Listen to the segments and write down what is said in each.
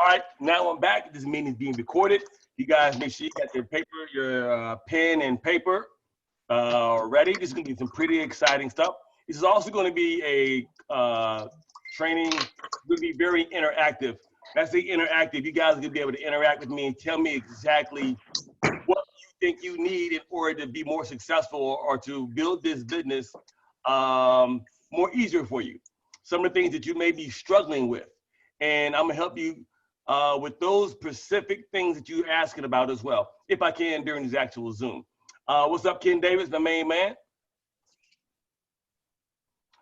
All right, now I'm back. This meeting is being recorded. You guys make sure you got your paper, your pen and paper ready. This is going to be some pretty exciting stuff. This is also going to be a training. It's going to be very interactive. That's the interactive. You guys are going to be able to interact with me and tell me exactly what you think you need in order to be more successful or to build this business more easier for you. Some of the things that you may be struggling with. And I'm going to help you with those specific things that you're asking about as well, if I can during this actual Zoom. What's up, Ken Davis, the main man?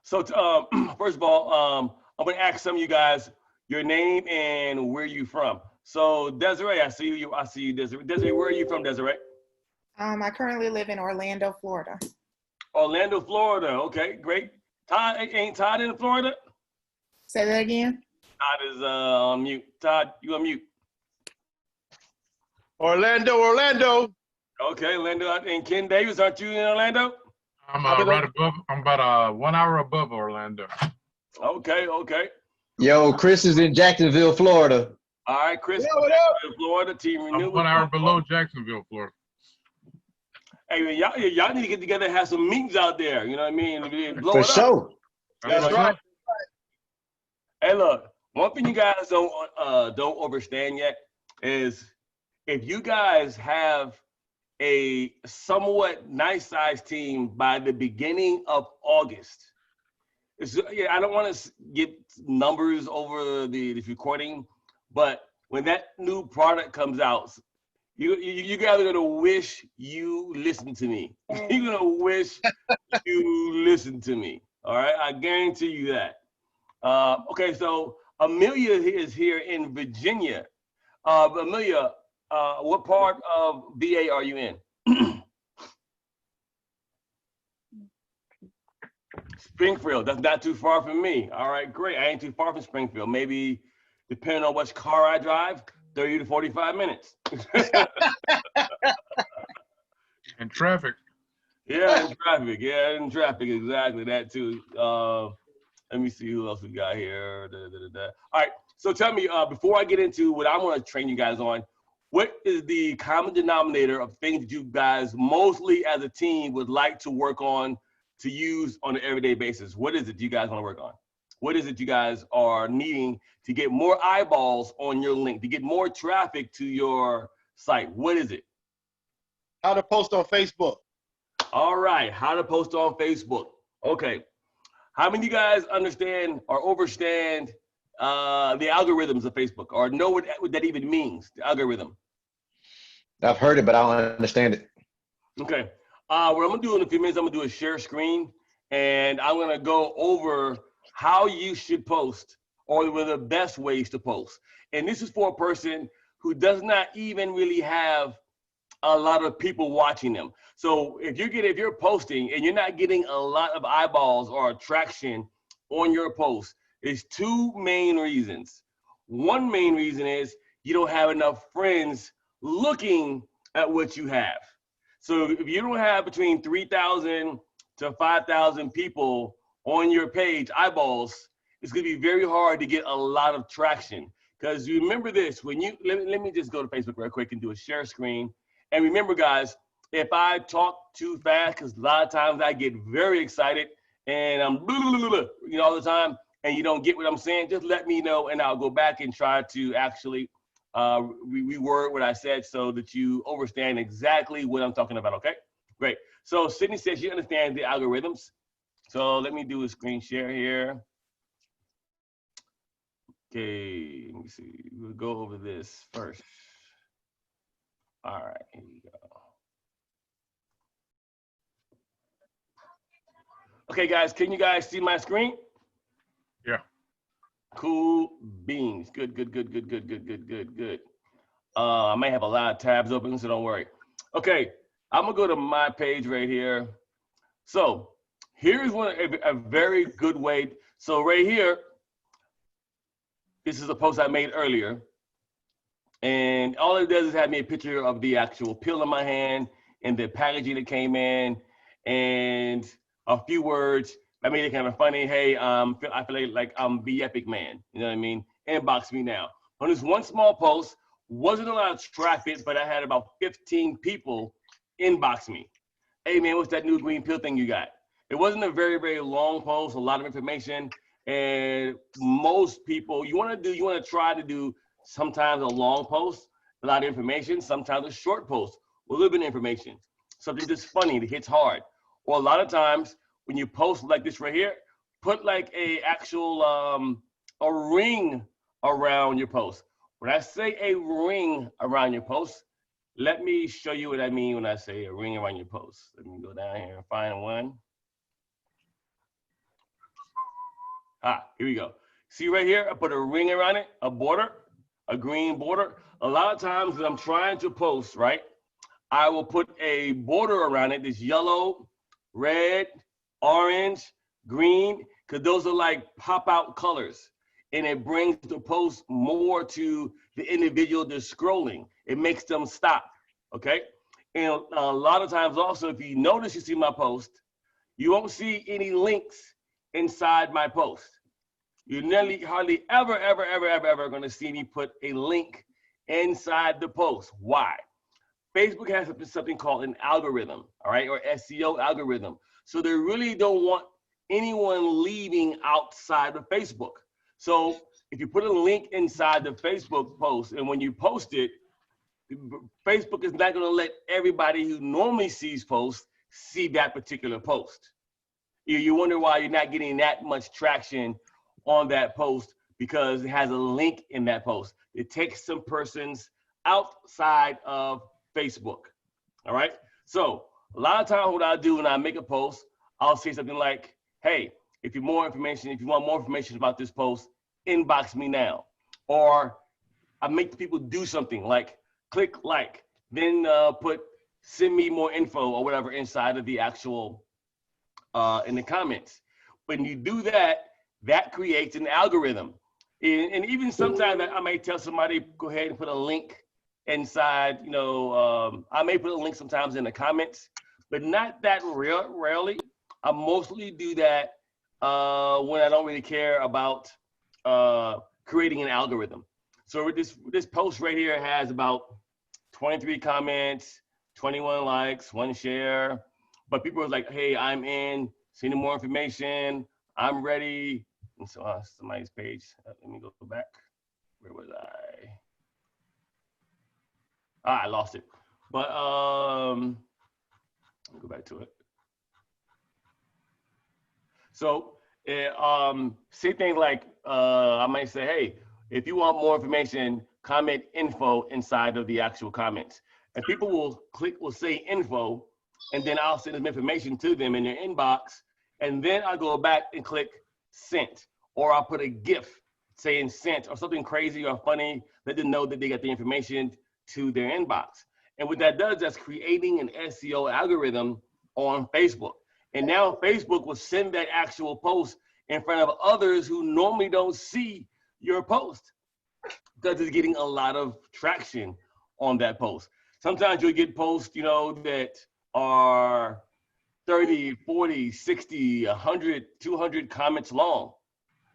So first of all, I'm going to ask some of you guys your name and where you from. So Desiree, I see you, Desiree. Desiree, where are you from, Desiree? I currently live in Orlando, Florida. Orlando, Florida. Okay, great. Todd, ain't Todd in Florida? Say that again. Todd is on mute. Todd, you on mute. Orlando. Okay, Orlando. And Ken Davis, aren't you in Orlando? I'm right above. I'm about 1 hour above Orlando. Okay. Yo, Chris is in Jacksonville, Florida. All right, Chris, Jacksonville, Florida, Team Renew. I'm 1 hour below Jacksonville, Florida. Hey, man, y'all need to get together and have some meetings out there. You know what I mean? Blow For it up. sure. That's right. Hey, look, one thing you guys don't understand yet is if you guys have a somewhat nice-sized team by the beginning of August. I don't want to get numbers over this recording, but when that new product comes out, you guys are gonna wish you listened to me. You're gonna wish you listened to me. All right, I guarantee you that. Okay, so Amelia is here in Virginia. Amelia, what part of VA are you in? Springfield, that's not too far from me. All right, great. I ain't too far from Springfield. Maybe, depending on which car I drive, 30 to 45 minutes. In traffic. Yeah, in traffic, exactly, that too. Let me see who else we got here. All right, so tell me, before I get into what I want to train you guys on, what is the common denominator of things that you guys mostly as a team would like to work on to use on an everyday basis? What is it you guys want to work on? What is it you guys are needing to get more eyeballs on your link, to get more traffic to your site? What is it? How to post on Facebook. All right, how to post on Facebook. Okay, how many of you guys understand or understand the algorithms of Facebook or know what that even means, the algorithm? I've heard it, but I don't understand it. Okay. What I'm gonna do in a few minutes, I'm gonna do a share screen, and I'm gonna go over how you should post or what are the best ways to post. And this is for a person who does not even really have a lot of people watching them. So if you're posting and you're not getting a lot of eyeballs or attraction on your post, there's two main reasons. One main reason is you don't have enough friends looking at what you have. So if you don't have between 3,000 to 5,000 people on your page, eyeballs, it's gonna be very hard to get a lot of traction. Because you remember this, when you, let me just go to Facebook real quick and do a share screen. And remember guys, if I talk too fast, because a lot of times I get very excited and I'm all the time, and you don't get what I'm saying, just let me know and I'll go back and try to actually reword what I said so that you understand exactly what I'm talking about, okay? Great. So Sydney says she understands the algorithms. So let me do a screen share here. Okay, let me see. We'll go over this first. All right, here we go. Okay, guys, can you guys see my screen? Yeah. Cool beans. Good. I may have a lot of tabs open, so don't worry. Okay, I'm gonna go to my page right here. So here's a very good way. So right here, this is a post I made earlier. And all it does is have me a picture of the actual pill in my hand and the packaging that came in and a few words. I made it kind of funny. Hey, I feel like I'm Bepic man. You know what I mean? Inbox me now. On this one small post, wasn't a lot of traffic, but I had about 15 people inbox me. Hey man, what's that new green pill thing you got? It wasn't a very, very long post, a lot of information. And most people, you want to try to do sometimes a long post, a lot of information, sometimes a short post with a little bit of information, something that's funny, that hits hard. Or a lot of times when you post like this right here, put like a actual, a ring around your post. When I say a ring around your post, let me show you what I mean when I say a ring around your post. Let me go down here and find one. Here we go. See right here, I put a ring around it, a border, a green border. A lot of times when I'm trying to post, right, I will put a border around it, this yellow, red, orange, green, because those are like pop out colors. And it brings the post more to the individual that's scrolling. It makes them stop, okay? And a lot of times also, if you notice, you see my post, you won't see any links inside my post. You're nearly hardly ever gonna see me put a link inside the post. Why? Facebook has something called an algorithm, all right, or SEO algorithm. So they really don't want anyone leaving outside of Facebook. So if you put a link inside the Facebook post, and when you post it, Facebook is not gonna let everybody who normally sees posts see that particular post. You wonder why you're not getting that much traction on that post, because it has a link in that post. It takes some persons outside of Facebook, all right? So a lot of times what I'll do when I make a post, I'll say something like, hey, if you want more information about this post, inbox me now. Or I make people do something like click like, then put send me more info or whatever inside of the actual, in the comments. When you do that, that creates an algorithm. And even sometimes I may tell somebody, go ahead and put a link inside, I may put a link sometimes in the comments, but not that rarely. I mostly do that when I don't really care about creating an algorithm. So this post right here has about 23 comments, 21 likes, 1 share, but people are like, hey, I'm in, send me more information, I'm ready. And so somebody's page, let me go back. Where was I? I lost it. But let me go back to it. So say things like, I might say, hey, if you want more information, comment info inside of the actual comments. And people will say info, and then I'll send them information to them in their inbox. And then I'll go back and click sent, or I'll put a GIF saying sent, or something crazy or funny, let them know that they got the information to their inbox. And what that does, that's creating an SEO algorithm on Facebook. And now Facebook will send that actual post in front of others who normally don't see your post, because it's getting a lot of traction on that post. Sometimes you'll get posts, that are 30, 40, 60, 100, 200 comments long.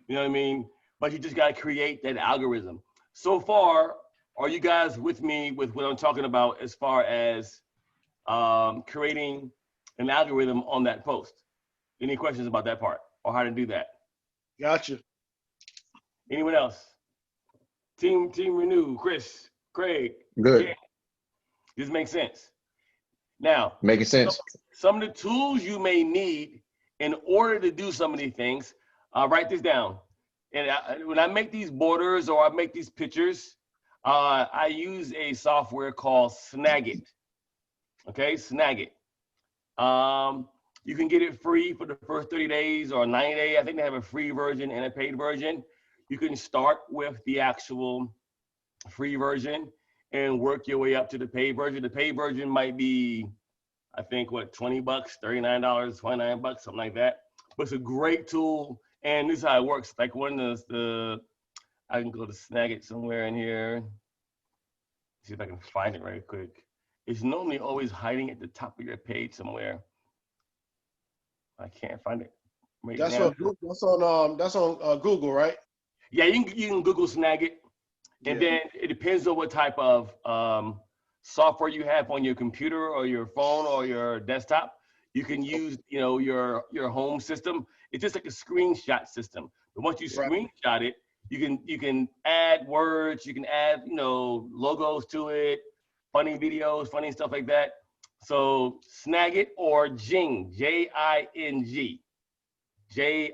You know what I mean? But you just got to create that algorithm. So far, are you guys with me with what I'm talking about as far as creating an algorithm on that post? Any questions about that part or how to do that? Gotcha. Anyone else? Team Renew, Chris, Craig. Good. Yeah. This makes sense. Now, Making sense. some of the tools you may need in order to do some of these things, write this down. And when I make these borders or I make these pictures, I use a software called Snagit. Okay, Snagit. You can get it free for the first 30 days or 90 days. I think they have a free version and a paid version. You can start with the actual free version and work your way up to the paid version. The paid version might be, I think, what, 20 bucks, $39, 29 bucks, something like that. But it's a great tool, and this is how it works. Like one of I can go to Snagit somewhere in here. See if I can find it right quick. It's normally always hiding at the top of your page somewhere. I can't find it right now. That's on Google, right? Yeah, you can Google Snagit. And then it depends on what type of software you have on your computer or your phone or your desktop. You can use, you know, your home system. It's just like a screenshot system. But once you screenshot it, you can add words, you can add, you know, logos to it, funny videos, funny stuff like that. So Snagit or Jing, Jing, Jing.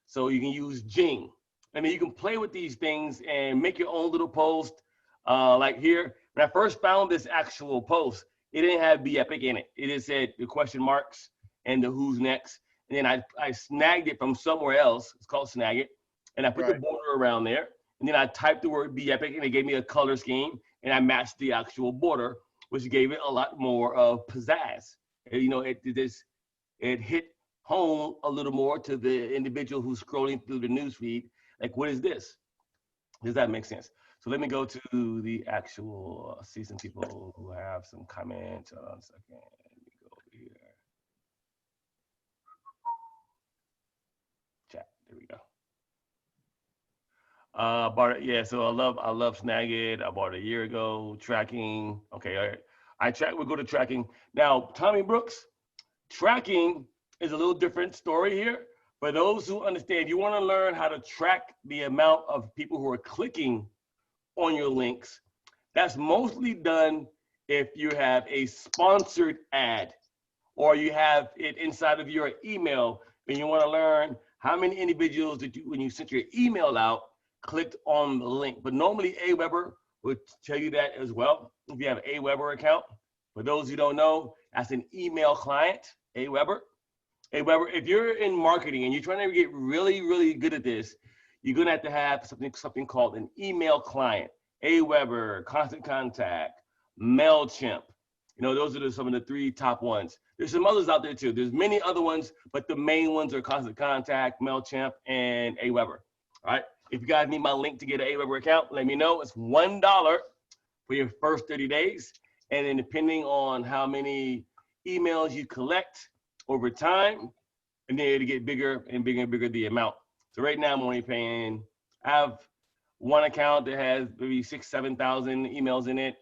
So you can use Jing. And then you can play with these things and make your own little post. Like here, when I first found this actual post, it didn't have BEpic in it. It just said the question marks and the who's next. And then I snagged it from somewhere else. It's called Snagit. And I put the border around there. And then I typed the word BEpic and it gave me a color scheme. And I matched the actual border, which gave it a lot more of pizzazz. And, you know, it hit home a little more to the individual who's scrolling through the newsfeed. Like, what is this? Does that make sense? So let me go to the actual, see some people who have some comments. Hold on a second. Let me go over here. Chat, there we go. Bought it, yeah, so I love Snagit. I bought it a year ago. Tracking, okay, all right. We'll go to tracking. Now, Tommy Brooks, tracking is a little different story here. For those who understand, you want to learn how to track the amount of people who are clicking on your links. That's mostly done if you have a sponsored ad or you have it inside of your email, and you want to learn how many individuals that you, when you sent your email out, clicked on the link. But normally Aweber would tell you that as well. If you have an Aweber account, for those who don't know, that's an email client, Aweber. Aweber, if you're in marketing and you're trying to get really, really good at this, you're gonna have to have something called an email client. Aweber, Constant Contact, MailChimp. You know, those are some of the 3 top ones. There's some others out there too. There's many other ones, but the main ones are Constant Contact, MailChimp, and Aweber. All right. If you guys need my link to get an Aweber account, let me know. It's $1 for your first 30 days. And then depending on how many emails you collect over time, and then it'll get bigger and bigger and bigger the amount. So right now I'm only paying, I have one account that has maybe 6,000, 7,000 emails in it.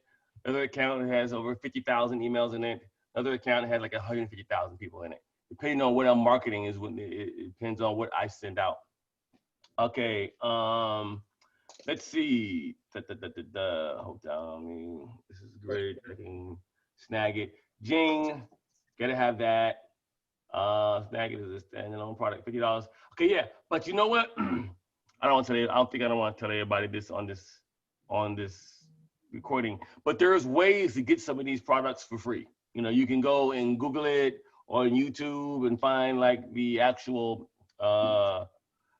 Another account that has over 50,000 emails in it. Another account that has like 150,000 people in it. Depending on what I'm marketing is when it depends on what I send out. Okay, let's see. Hold on, this is great. I can Snagit. Jing, gotta have that. Snagit is a standalone product, $50. Okay, yeah, but you know what? I don't want to tell you. I don't want to tell everybody this on this recording. But there's ways to get some of these products for free. You know, you can go and Google it on YouTube and find like the actual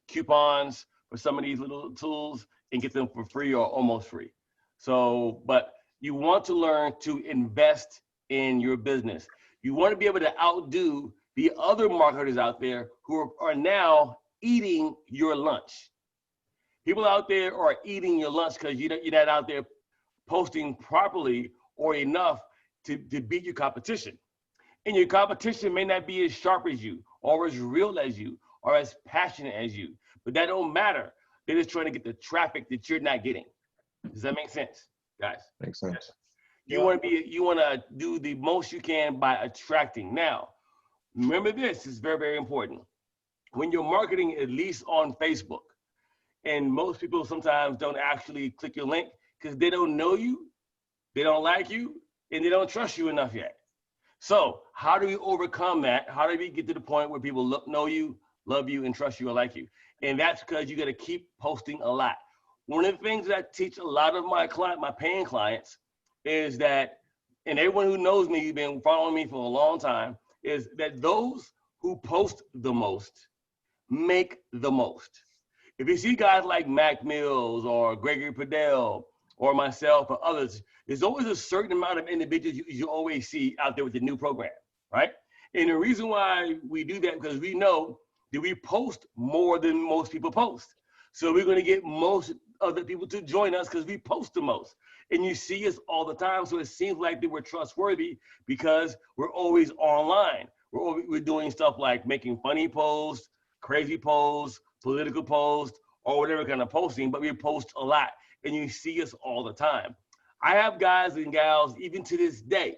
coupons for some of these little tools and get them for free or almost free. So, but you want to learn to invest in your business. You want to be able to outdo the other marketers out there who are now eating your lunch. People out there are eating your lunch because you're not out there posting properly or enough to beat your competition. And your competition may not be as sharp as you or as real as you or as passionate as you, but that don't matter. They're just trying to get the traffic that you're not getting. Does that make sense, guys? Makes sense. You want to do the most you can by attracting. Now, remember this is very, very important. When you're marketing, at least on Facebook, and most people sometimes don't actually click your link because they don't know you, they don't like you, and they don't trust you enough yet. So how do we overcome that? How do we get to the point where people know you, love you, and trust you or like you? And that's because you got to keep posting a lot. One of the things that I teach a lot of my paying clients is that, and everyone who knows me, you've been following me for a long time, is that those who post the most make the most. If you see guys like Mac Mills or Gregory Padell or myself or others, there's always a certain amount of individuals you always see out there with the new program, right? And the reason why we do that, because we know that we post more than most people post. So we're gonna get most of the people to join us because we post the most. And you see us all the time, so it seems like that we're trustworthy because we're always online. We're doing stuff like making funny posts, crazy posts, political posts, or whatever kind of posting, but we post a lot and you see us all the time. I have guys and gals, even to this day,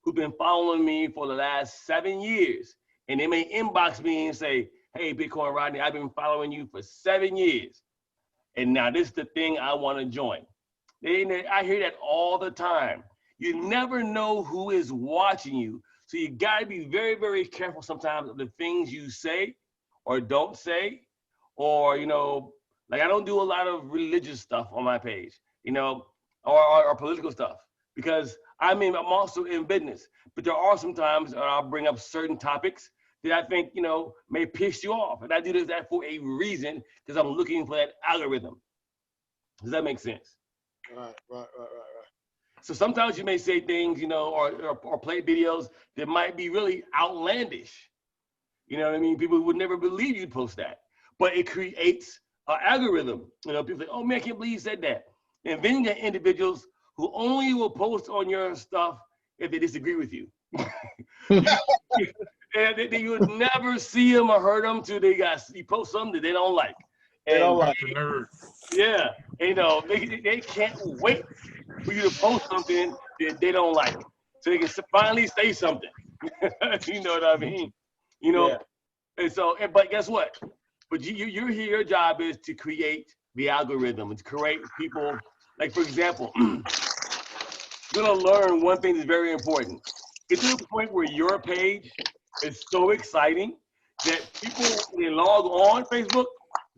who've been following me for the last 7 years. And they may inbox me and say, hey, Bitcoin Rodney, I've been following you for 7 years. And now this is the thing I want to join. I hear that all the time. You never know who is watching you. So you got to be very, very careful sometimes of the things you say or don't say. Or, you know, like I don't do a lot of religious stuff on my page, you know, or political stuff, because I'm also in business. But there are some times I'll bring up certain topics that I think, you know, may piss you off. And I do that for a reason, because I'm looking for that algorithm. Does that make sense? Right. So sometimes you may say things, you know, or play videos that might be really outlandish. You know what I mean? People would never believe you'd post that. But it creates an algorithm. You know, people say, oh man, I can't believe you said that. And then you get individuals who only will post on your stuff if they disagree with you. And you would never see them or heard them till you post something that they don't like. And They don't like yeah, and, you know, they can't wait for you to post something that they don't like, so they can finally say something. You know what I mean? You know, and so, but guess what? But you're here. Your job is to create the algorithm and to create people. Like for example, you're gonna learn one thing that's very important. Get to the point where your page is so exciting that people, when they log on Facebook,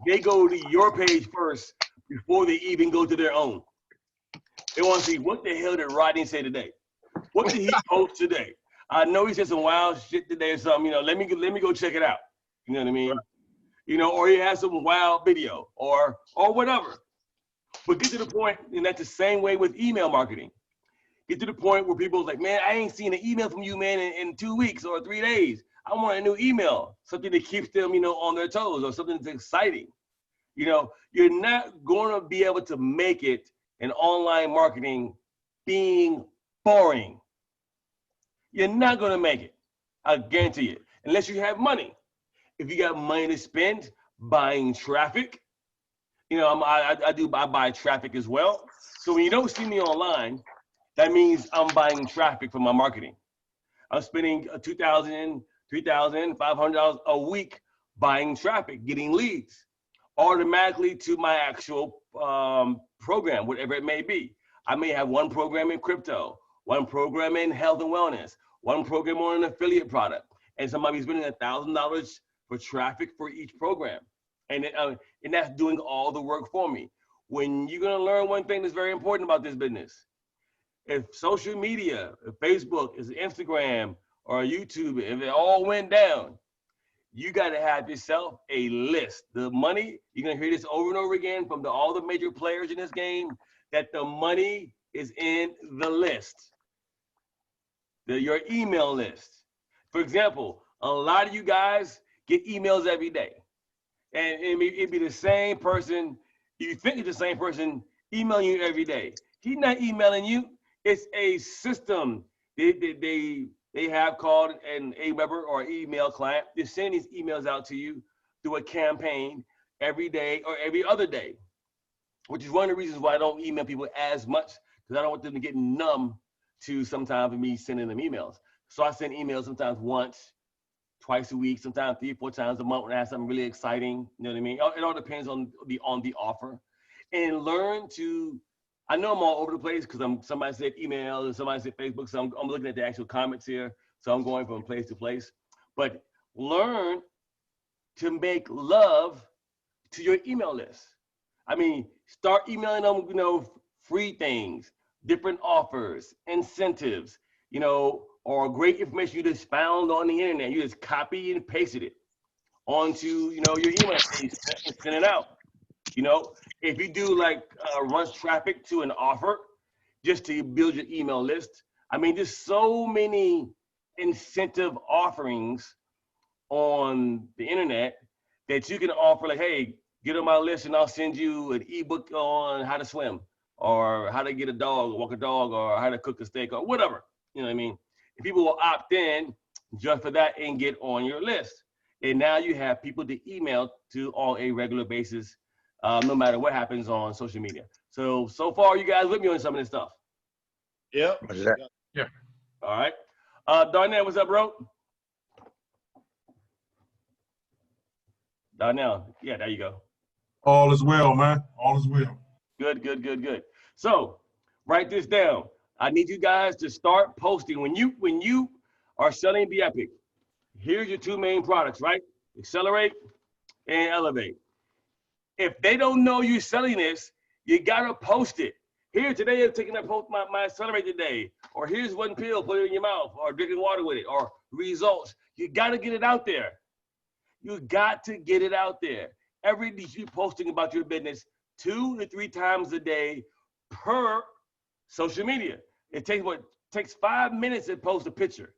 they go to your page first before they even go to their own. They want to see, what the hell did Rodney say today? What did he post today? I know he said some wild shit today or something. You know, let me go check it out. You know what I mean? You know, or he has some wild video or whatever. But get to the point, and that's the same way with email marketing. Get to the point where people's like, man, I ain't seen an email from you, man, in 2 weeks or 3 days. I want a new email, something that keeps them, you know, on their toes, or something that's exciting. You know, you're not going to be able to make it in online marketing being boring. You're not going to make it. I guarantee you, unless you have money. If you got money to spend buying traffic, you know, I buy traffic as well. So when you don't see me online, that means I'm buying traffic for my marketing. I'm spending $2,000, $3,000, $500 a week buying traffic, getting leads automatically to my actual program, whatever it may be. I may have one program in crypto, one program in health and wellness, one program on an affiliate product, and somebody's spending $1,000 for traffic for each program. And that's doing all the work for me. When you're gonna learn one thing that's very important about this business, if social media, if Facebook, if Instagram, or YouTube, if it all went down, you got to have yourself a list. The money, you're going to hear this over and over again from all the major players in this game, that the money is in the list, your email list. For example, a lot of you guys get emails every day. And it'd be the same person, you think it's the same person emailing you every day. He's not emailing you. It's a system they have called an AWeber or email client. They're sending these emails out to you through a campaign every day or every other day, which is one of the reasons why I don't email people as much, because I don't want them to get numb to sometimes me sending them emails. So I send emails sometimes once, twice a week, sometimes 3 or 4 times a month when I have something really exciting. You know what I mean? It all depends on the offer. And learn to, I know I'm all over the place because somebody said email and somebody said Facebook, so I'm looking at the actual comments here. So I'm going from place to place. But learn to make love to your email list. I mean, start emailing them, you know, free things, different offers, incentives, you know, or great information you just found on the internet. You just copy and pasted it onto, you know, your email page and send it out. You know, if you do like run traffic to an offer just to build your email list, I mean, there's so many incentive offerings on the internet that you can offer, like, hey, get on my list and I'll send you an ebook on how to swim or how to get a dog, walk a dog, or how to cook a steak or whatever. You know what I mean? And people will opt in just for that and get on your list. And now you have people to email to on a regular basis no matter what happens on social media. So far, you guys with me on some of this stuff. Yep. All right. Darnell, what's up, bro? Darnell, yeah, there you go. All is well, man. All is well. Good. So write this down. I need you guys to start posting. When you are selling BEpic, here's your two main products, right? Accelerate and Elevate. If they don't know you're selling this, you gotta post it. Here today, I'm taking my Accelerate today, or here's one pill, put it in your mouth, or drinking water with it, or results. You gotta get it out there. You got to get it out there. Every day you're posting about your business 2 to 3 times a day per social media. It takes 5 minutes to post a picture.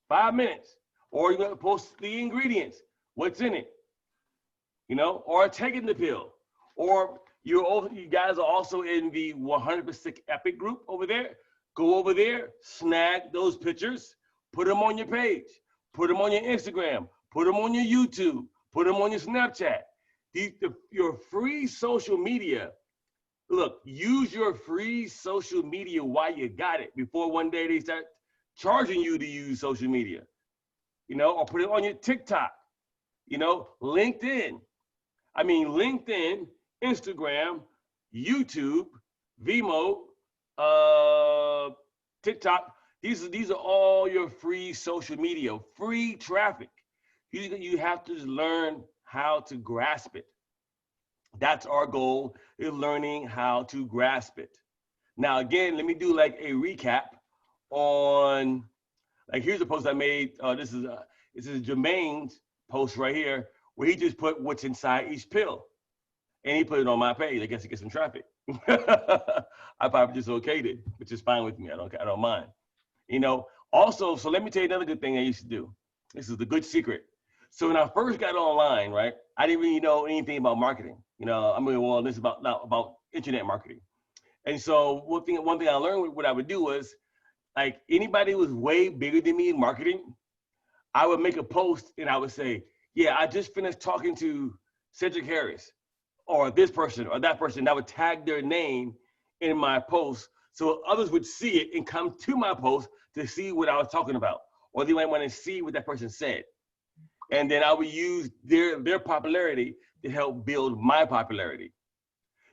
5 minutes. Or you're gonna post the ingredients, what's in it, or taking the pill. Or you guys are also in the 100% Epic group over there. Go over there, snag those pictures, put them on your page, put them on your Instagram, put them on your YouTube, put them on your Snapchat. Your free social media. Look, use your free social media while you got it before one day they start charging you to use social media, or put it on your TikTok, LinkedIn. I mean, LinkedIn, Instagram, YouTube, Vimeo, TikTok. These are all your free social media, free traffic. You have to learn how to grasp it. That's our goal, is learning how to grasp it. Now, again, let me do like a recap on, like, here's a post I made. This is Jermaine's post right here, where he just put what's inside each pill. And he put it on my page. I guess to get some traffic. I probably just okayed it, which is fine with me. I don't mind. Also, so let me tell you another good thing I used to do. This is the good secret. So when I first got online, right, I didn't really know anything about marketing. This is about internet marketing. And so one thing I learned, what I would do was, like, anybody who was way bigger than me in marketing, I would make a post and I would say, yeah, I just finished talking to Cedric Harris, or this person or that person. I would tag their name in my post so others would see it and come to my post to see what I was talking about, or they might want to see what that person said. And then I would use their popularity to help build my popularity.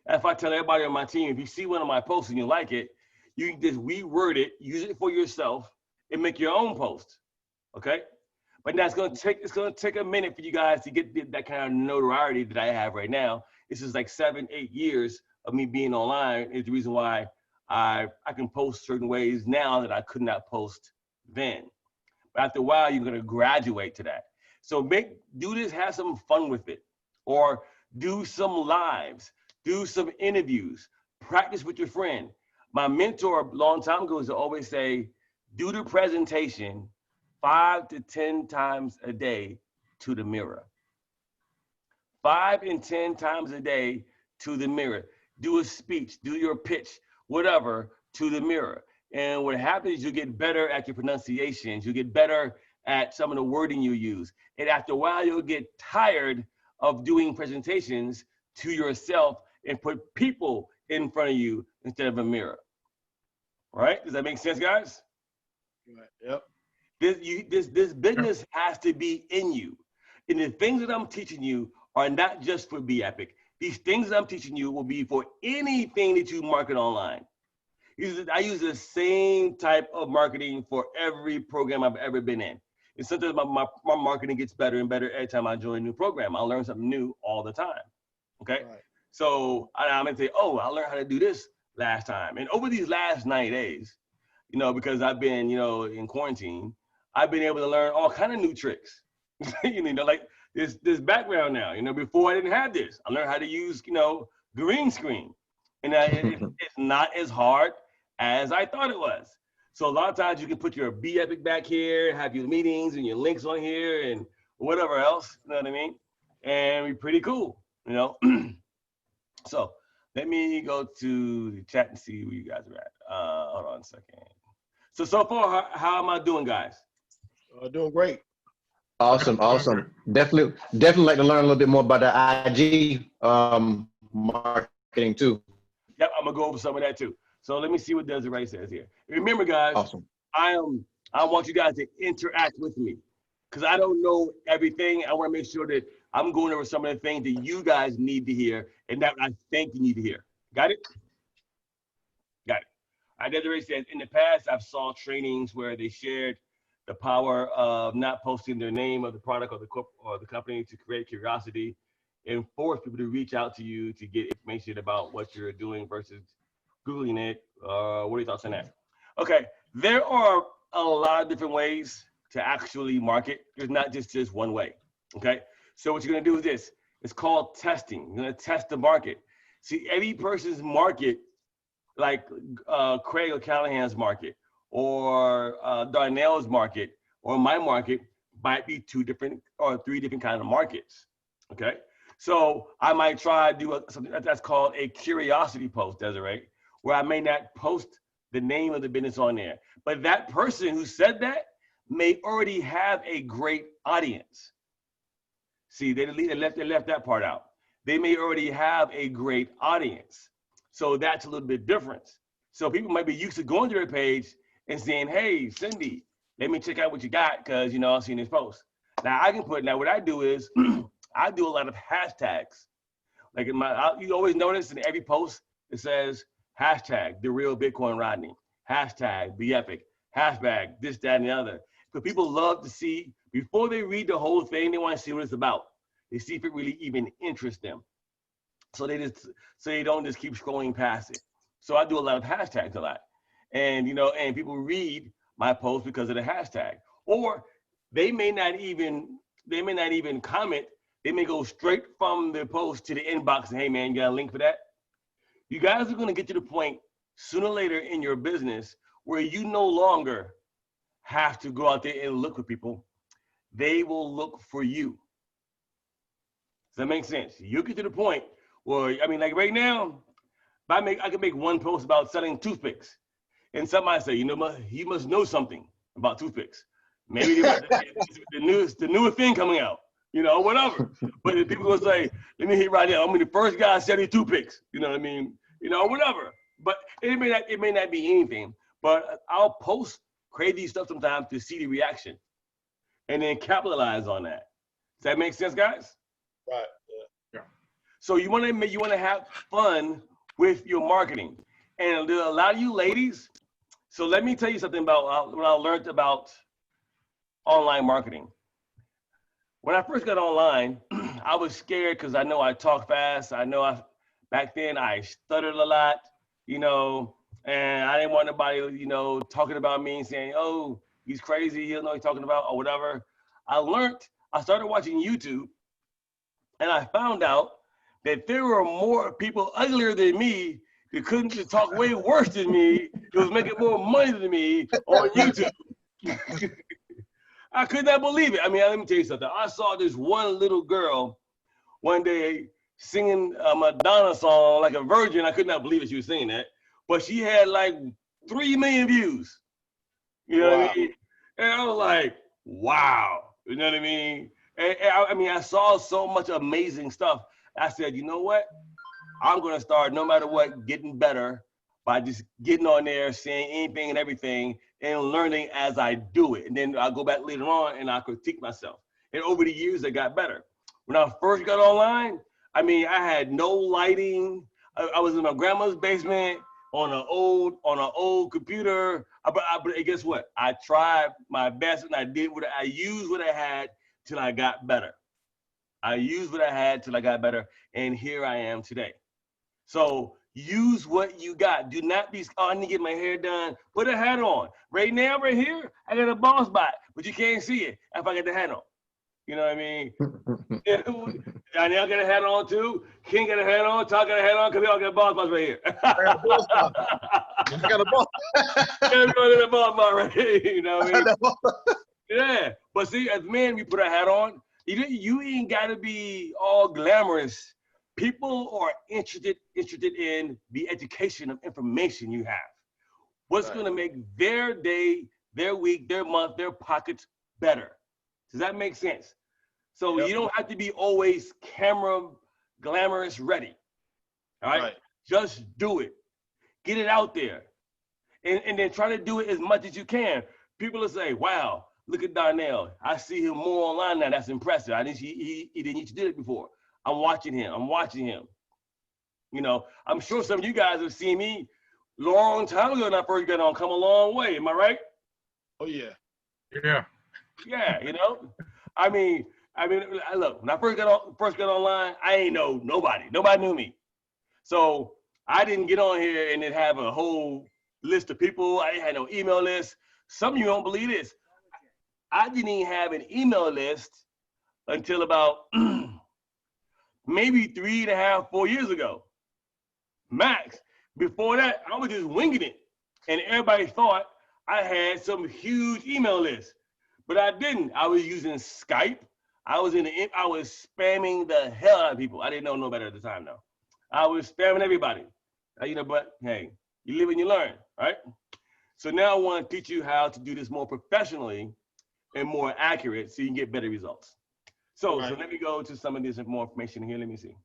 And if I tell everybody on my team, if you see one of my posts and you like it, you can just reword it, use it for yourself, and make your own post. Okay? But now it's gonna take a minute for you guys to get that kind of notoriety that I have right now. This is like 7-8 years of me being online is the reason why I can post certain ways now that I could not post then. But after a while, you're gonna graduate to that. So do this, have some fun with it, or do some lives, do some interviews, practice with your friend. My mentor a long time ago used to always say, do the presentation 5 to 10 times a day to the mirror. 5 and 10 times a day to the mirror. Do a speech, do your pitch, whatever, to the mirror. And what happens is you get better at your pronunciations, you get better at some of the wording you use. And after a while, you'll get tired of doing presentations to yourself and put people in front of you instead of a mirror. All right? Does that make sense, guys? Yep. This business has to be in you. And the things that I'm teaching you are not just for BEpic. These things that I'm teaching you will be for anything that you market online. I use the same type of marketing for every program I've ever been in. And sometimes my marketing gets better and better every time I join a new program. I learn something new all the time. Okay? Right. So I'm gonna say, oh, I learned how to do this last time. And over these last 90 days, because I've been, in quarantine, I've been able to learn all kind of new tricks. Like this background now. Before I didn't have this. I learned how to use, green screen. And it's not as hard as I thought it was. So a lot of times you can put your BEpic back here, have your meetings and your links on here and whatever else, you know what I mean? And be pretty cool, So let me go to the chat and see where you guys are at. Hold on a second. So far, how am I doing, guys? Doing great. Awesome, awesome. Definitely like to learn a little bit more about the IG marketing too. Yep, I'm gonna go over some of that too. So let me see what Desiree says here. Remember, guys, Awesome. I want you guys to interact with me because I don't know everything. I want to make sure that I'm going over some of the things that you guys need to hear and that I think you need to hear. Got it? Got it. Desiree says, in the past, I've saw trainings where they shared the power of not posting their name of the product or the company to create curiosity and force people to reach out to you to get information about what you're doing versus Googling it. What are your thoughts on that? Okay, there are a lot of different ways to actually market. There's not just one way, okay? So what you're gonna do is this. It's called testing. You're gonna test the market. See, every person's market, like Craig O'Callahan's market, or Darnell's market, or my market, might be 2 different or 3 different kind of markets, okay? So I might try to do something that's called a curiosity post, Desiree, where I may not post the name of the business on there. But that person who said that may already have a great audience. See, they left that part out. They may already have a great audience. So that's a little bit different. So people might be used to going to their page and saying, hey, Cindy, let me check out what you got because, you know, I've seen this post. Now I can put, now what I do is, I do a lot of hashtags. Like you always notice in every post, it says hashtag the real Bitcoin Rodney, hashtag BEpic, hashtag this, that, and the other. But people love to see, before they read the whole thing, they want to see what it's about. They see if it really even interests them. So they don't just keep scrolling past it. So I do a lot of hashtags a lot. And you know, and people read my post because of the hashtag. Or they may not even comment. They may go straight from the post to the inbox and, hey man, you got a link for that? You guys are gonna get to the point sooner or later in your business where you no longer have to go out there and look for people. They will look for you. Does that make sense? You get to the point where, I mean, like right now, I can make one post about selling toothpicks. And somebody say, you know, he must know something about toothpicks. Maybe the newest thing coming out, you know, whatever. But if people will say, let me hit right now, I'm the first guy selling toothpicks, you know what I mean? You know, whatever. But it may not be anything, but I'll post crazy stuff sometimes to see the reaction and then capitalize on that. Does that make sense, guys? Right. Yeah. So you want to have fun with your marketing. And there are a lot of you ladies. So let me tell you something about what I learned about online marketing. When I first got online, I was scared because I know I talk fast. Back then I stuttered a lot, you know, and I didn't want nobody, you know, talking about me and saying, oh, he's crazy, he don't know what he's talking about or whatever. I started watching YouTube and I found out that there were more people uglier than me that couldn't just talk way worse than me. It was making more money than me on YouTube. I could not believe it. I mean, let me tell you something. I saw this one little girl one day singing a Madonna song like a virgin. I could not believe that she was singing that. But she had like 3 million views. You know what I mean? And I was like, wow. You know what I mean? And I mean, I saw so much amazing stuff. I said, you know what? I'm going to start, no matter what, getting better by just getting on there, saying anything and everything, and learning as I do it. And then I'll go back later on and I'll critique myself. And over the years, I got better. When I first got online, I mean, I had no lighting. I was in my grandma's basement on an old computer. But guess what? I tried my best and I used what I had till I got better. I used what I had till I got better. And here I am today. So use what you got. Do not be, oh, I need to get my hair done. Put a hat on. Right now, right here, I got a bald spot, but you can't see it if I get the hat on. You know what I mean? Danielle got a hat on too. King got a hat on. Todd got a hat on because we all got bald spots right here. I got a bald spot. I got a bald. Everybody got a bald spot right here. You know what I mean? Yeah. But see, as men, we put a hat on. You ain't got to be all glamorous. People are interested in the education of information you have. What's going to make their day, their week, their month, their pockets better. Does that make sense? So Yep. you don't have to be always camera glamorous ready. All right? Right. Just do it. Get it out there. And then try to do it as much as you can. People will say, wow, look at Darnell. I see him more online now. That's impressive. I didn't see he didn't used to do it before. I'm watching him. You know, I'm sure some of you guys have seen me long time ago when I first got on, come a long way. Am I right? Oh yeah. Yeah. Yeah, you know. I mean, look, when I first got online, I ain't know nobody. Nobody knew me. So I didn't get on here and then have a whole list of people. I didn't have no email list. Some of you don't believe this. I didn't even have an email list until about maybe 3.5, 4 years ago. Max. Before that, I was just winging it. And everybody thought I had some huge email list. But I didn't. I was using Skype. I was spamming the hell out of people. I didn't know no better at the time, though. I was spamming everybody. You know, but hey, you live and you learn, right? So now I want to teach you how to do this more professionally and more accurate so you can get better results. So, Right. so let me go to some of this more information here. Let me see.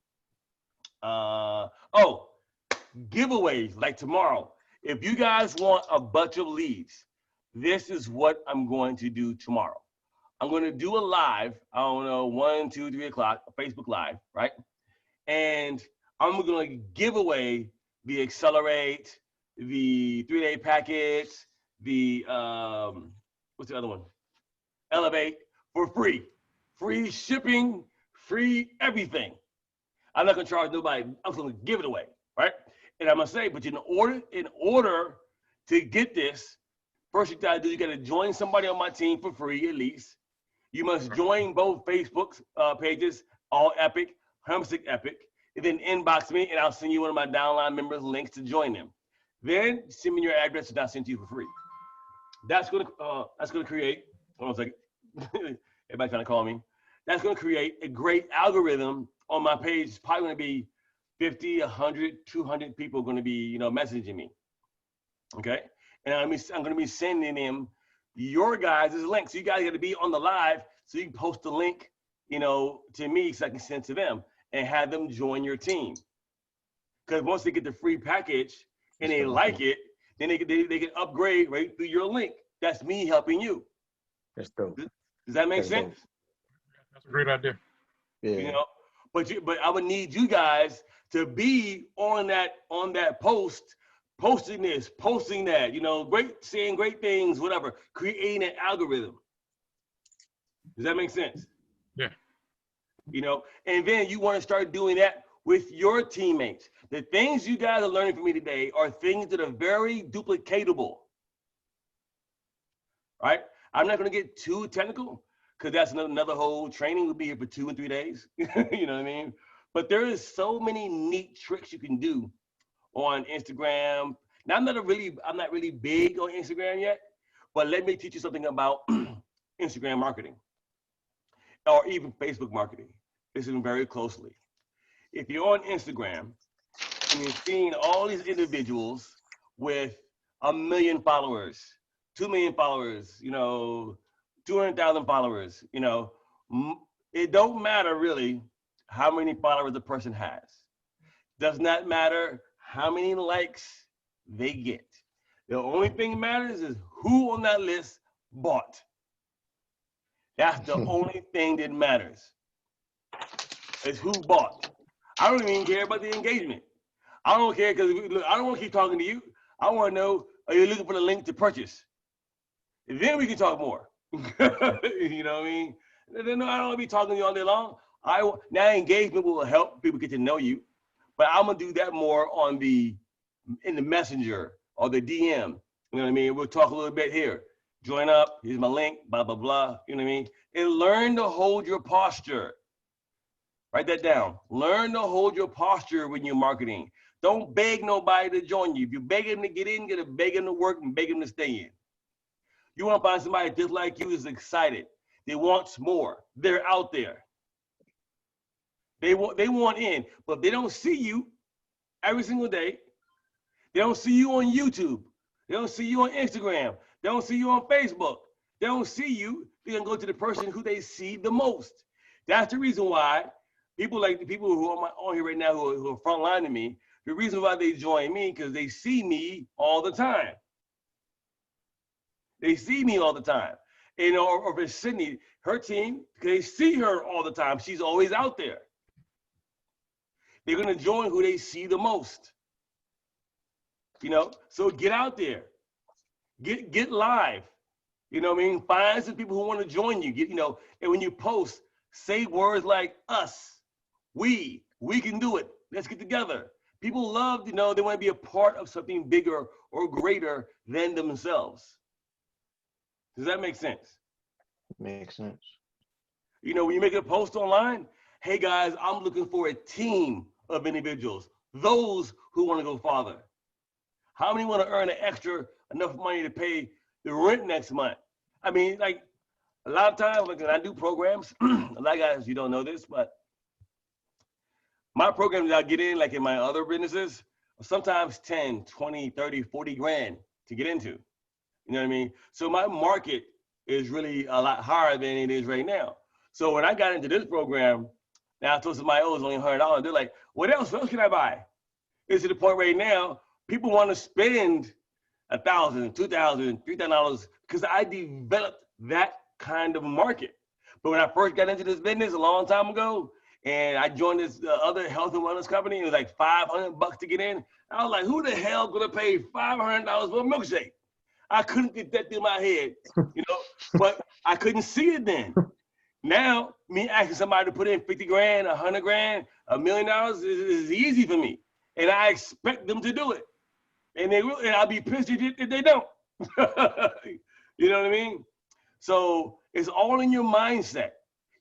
Giveaways like tomorrow. If you guys want a bunch of leads, this is what I'm going to do tomorrow. I'm going to do a live, I don't know, 1, 2, 3 o'clock, Facebook Live, right? And I'm going to give away the Accelerate, the 3-day package, the, what's the other one? Elevate for free. Free shipping, free everything. I'm not going to charge nobody. I'm going to give it away, right? And I'm going to say, but in order to get this, first you got to do, you got to join somebody on my team for free at least. You must join both Facebook pages, All Epic, Homesick Epic, and then inbox me, and I'll send you one of my downline members links to join them. Then send me your address, and I'll send it to you for free. That's gonna create. Hold on a second. Everybody trying to call me. That's gonna create a great algorithm on my page. It's probably gonna be 50, 100, 200 people going to be, messaging me. Okay, and I'm gonna be sending them your guys' links. So you guys got to be on the live so you can post the link, to me so I can send to them and have them join your team. Because once they get the free package and they like it, then they can upgrade right through your link. That's me helping you. That's dope. Does that make That's sense? dope. That's a great idea. Yeah. But I would need you guys to be on that post, posting this, posting that, saying great things, whatever, creating an algorithm. Does that make sense? Yeah. And then you want to start doing that with your teammates. The things you guys are learning from me today are things that are very duplicatable, right? I'm not going to get too technical because that's another whole training. We'll be here for 2 and 3 days. You know what I mean? But there is so many neat tricks you can do on Instagram. Now, I'm not really big on Instagram yet, but let me teach you something about Instagram marketing or even Facebook marketing. Listen very closely. If you're on Instagram and you're seeing all these individuals with 1 million followers, 2 million followers, 200,000 followers, it don't matter really how many followers the person has. Does not matter how many likes they get. The only thing that matters is who on that list bought. That's the only thing that matters. Is who bought. I don't even care about the engagement. I don't care because I don't want to keep talking to you. I want to know, are you looking for the link to purchase? And then we can talk more. You know what I mean? No, I don't want to be talking to you all day long. Now engagement will help people get to know you, but I'm gonna do that more in the messenger or the DM. You know what I mean? We'll talk a little bit here. Join up. Here's my link. Blah blah blah. You know what I mean? And learn to hold your posture. Write that down. Learn to hold your posture when you're marketing. Don't beg nobody to join you. If you beg them to get in, you gotta beg them to work and beg them to stay in. You want to find somebody just like you is excited. They want more. They're out there. They want in, but if they don't see you every single day, they don't see you on YouTube, they don't see you on Instagram, they don't see you on Facebook, they don't see you. They're gonna go to the person who they see the most. That's the reason why people like the people who are on here right now who are frontlining me. The reason why they join me because they see me all the time. They see me all the time. You know, or if it's Sydney, her team, they see her all the time. She's always out there. They're gonna join who they see the most. You know, so get out there, get live. You know what I mean? Find some people who want to join you. You know, and when you post, say words like us, we can do it. Let's get together. People love, you know, they want to be a part of something bigger or greater than themselves. Does that make sense? Makes sense. You know, when you make a post online, hey guys, I'm looking for a team of individuals, those who want to go farther. How many want to earn an extra enough money to pay the rent next month? I mean, like a lot of times, like when I do programs, a lot of guys, you don't know this, but my programs that I get in, like in my other businesses, sometimes 10, 20, 30, 40 grand to get into. You know what I mean? So my market is really a lot higher than it is right now. So when I got into this program, now I told somebody, oh, it's only $100. They're like, what else can I buy? It's to the point right now, people want to spend $1,000, $2,000, $3,000 because I developed that kind of market. But when I first got into this business a long time ago, and I joined this other health and wellness company, it was like $500 to get in. I was like, who the hell gonna pay $500 for a milkshake? I couldn't get that through my head, you know, but I couldn't see it then. Now, me asking somebody to put in 50 grand, 100 grand, $1 million is easy for me. And I expect them to do it. And they will, and I'll be pissed if they don't. You know what I mean? So it's all in your mindset.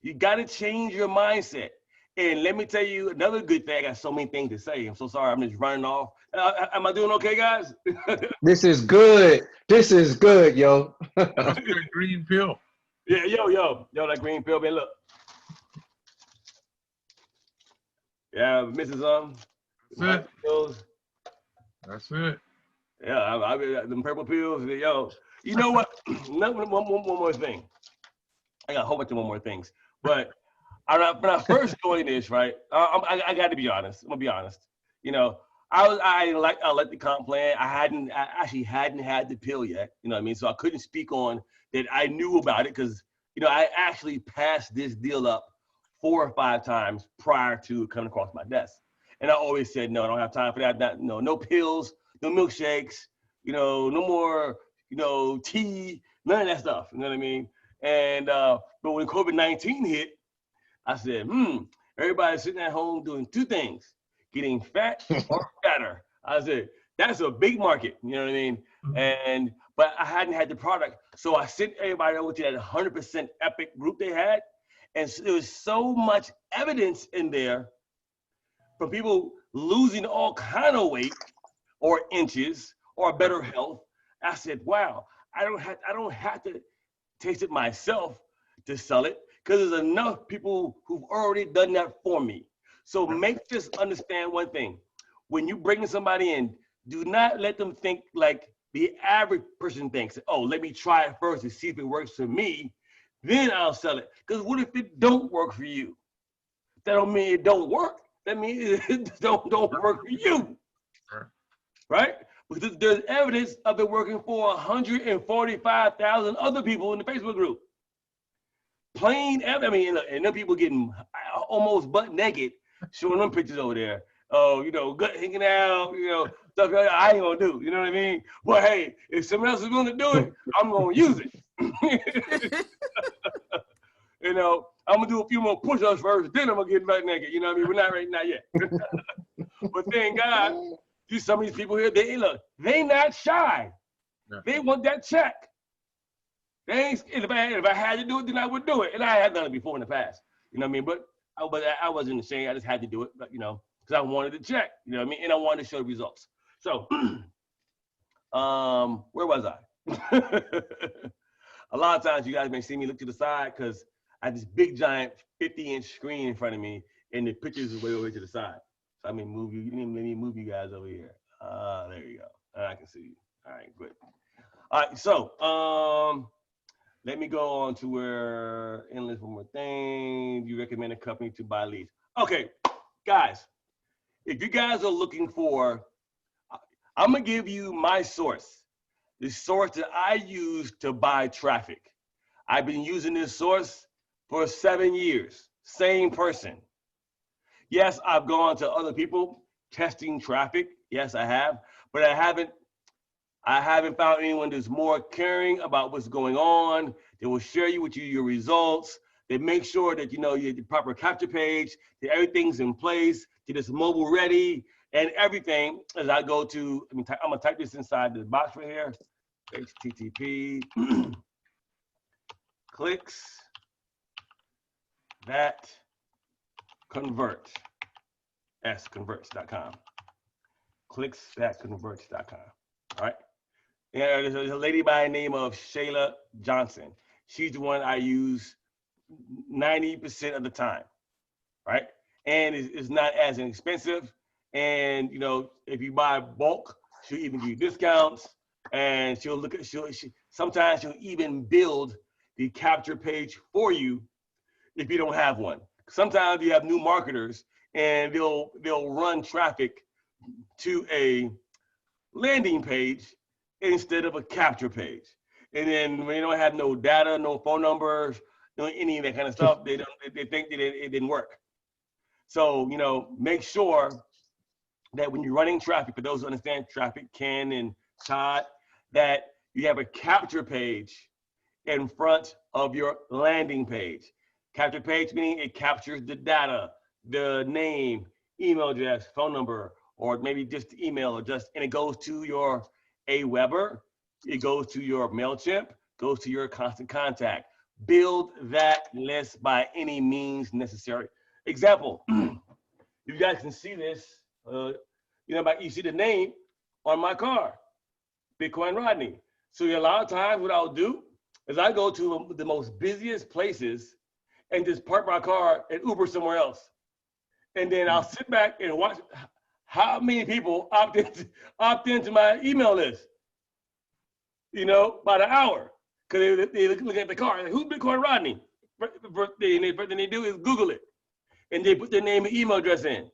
You got to change your mindset. And let me tell you another good thing. I got so many things to say. I'm so sorry. I'm just running off. Am I doing okay, guys? This is good. This is good, yo. That's good green pill. Yeah, yo, that green pill, man, look. Yeah, Mrs. That's it. That's it. Yeah, I them purple pills, yo. You know what? one more thing. I got a whole bunch of more things. But when I first joined this, right, I got to be honest. I'm going to be honest. You know, I like the comp plan. I actually hadn't had the pill yet. You know what I mean? So I couldn't speak on that. I knew about it because, you know, I actually passed this deal up 4 or 5 times prior to coming across my desk. And I always said, no, I don't have time for that. No pills, no milkshakes, you know, no more, you know, tea, none of that stuff. You know what I mean? And but when COVID-19 hit, I said, everybody's sitting at home doing 2 things, getting fat or fatter. I said, that's a big market, you know what I mean? But I hadn't had the product. So I sent everybody over to that 100% Bepic group they had. And there was so much evidence in there from people losing all kind of weight or inches or better health. I said, wow, I don't have to taste it myself to sell it because there's enough people who've already done that for me. So make just understand one thing. When you bring somebody in, do not let them think like the average person thinks, oh, let me try it first to see if it works for me, then I'll sell it. Because what if it don't work for you? That don't mean it don't work. That means it don't work for you, right? Because there's evidence of it working for 145,000 other people in the Facebook group. Plain evidence. I mean, and them people getting almost butt naked, showing them pictures over there. Oh, you know, gut hanging out, you know, stuff like that I ain't gonna do. You know what I mean? But hey, if someone else is gonna do it, I'm gonna use it. You know, I'm gonna do a few more push-ups first, then I'm gonna get butt naked. You know what I mean? We're not yet. But thank God, some of these people here, they not shy. Yeah. They want that check. They ain't, if I had to do it, then I would do it. And I had done it before in the past. You know what I mean? But I wasn't ashamed. I just had to do it, but, you know, because I wanted to check. You know what I mean? And I wanted to show the results. So, where was I? A lot of times you guys may see me look to the side because I have this big giant 50-inch screen in front of me and the pictures is way over to the side. So let me move you guys over here. There you go. I can see you. All right, good. All right, so let me go on to where endless one more thing. You recommend a company to buy leads. Okay, guys, if you guys are looking for, I'm gonna give you my source, the source that I use to buy traffic. I've been using this source for 7 years, same person. Yes, I've gone to other people testing traffic. Yes, I have, but I haven't found anyone that's more caring about what's going on. They will share with you your results. They make sure that you know you have the proper capture page, that everything's in place, that it's mobile ready, and everything. As I go to, I'm gonna type this inside the box right here. HTTP clicks that convert, converts.com. Clicks that converts.com. All right. Yeah, there's a lady by the name of Shayla Johnson. She's the one I use 90% of the time, right? And it's not as inexpensive. And you know, if you buy bulk, she'll even give you discounts. And she'll look at sometimes she'll even build the capture page for you if you don't have one. Sometimes you have new marketers and they'll run traffic to a landing page instead of a capture page. And then when they don't have no data, no phone numbers, any of that kind of stuff, they think that it didn't work. So, you know, make sure that when you're running traffic, for those who understand traffic, Ken and Todd, that you have a capture page in front of your landing page. Capture page meaning it captures the data, the name, email address, phone number, or maybe just email, and it goes to your Aweber, it goes to your MailChimp, goes to your constant contact. Build that list by any means necessary. Example, you guys can see this, you see the name on my car, Bitcoin Rodney. So a lot of times what I'll do is I go to the most busiest places and just park my car and Uber somewhere else. And then I'll sit back and watch how many people opt into my email list, you know, by the hour. Because they look at the car, like, who's Bitcoin Rodney? First thing they do is Google it. And they put their name and email address in.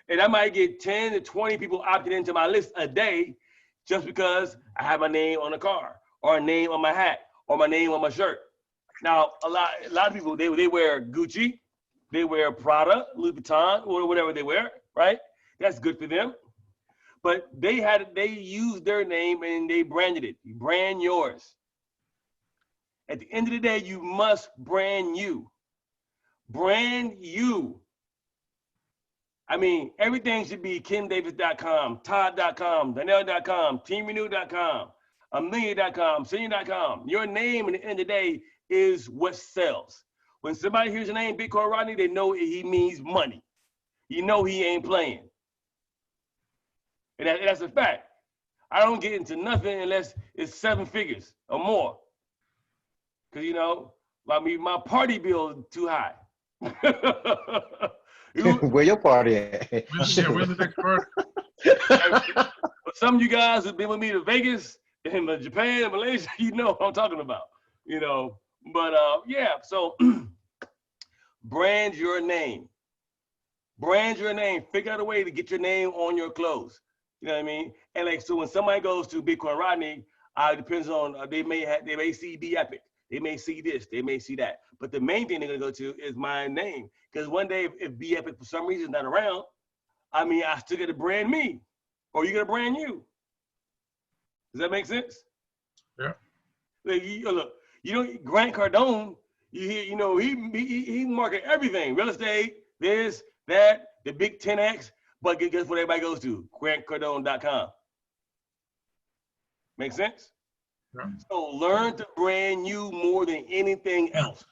And I might get 10 to 20 people opted into my list a day just because I have my name on the car, or a name on my hat, or my name on my shirt. Now, a lot of people, they wear Gucci, they wear Prada, Louis Vuitton, or whatever they wear, right? That's good for them. But they used their name and they branded it. You brand yours. At the end of the day, you must brand you. Brand you. I mean, everything should be KimDavis.com, Todd.com, Danielle.com, TeamRenew.com, Amelia.com, Senior.com. Your name at the end of the day is what sells. When somebody hears your name, Bitcoin Rodney, they know he means money. You know he ain't playing. And that's a fact. I don't get into nothing unless it's 7 figures or more. Because, you know, my party bill is too high. Where your party at? When did they convert? Some of you guys have been with me to Vegas and Japan and Malaysia, you know what I'm talking about, you know. But yeah, so brand your name. Brand your name. Figure out a way to get your name on your clothes. You know what I mean? And like, so when somebody goes to Bitcoin Rodney, it depends on, they may see BEpic. They may see this, they may see that. But the main thing they're gonna go to is my name. Because one day if BEpic for some reason is not around, I mean, I still gotta brand me, or you gotta brand you. Does that make sense? Yeah. Like, look, you know, Grant Cardone, you know, he market everything, real estate, this, that, the big 10X, but guess what everybody goes to? GrantCardone.com. Make sense? Yeah. So learn to brand you more than anything else.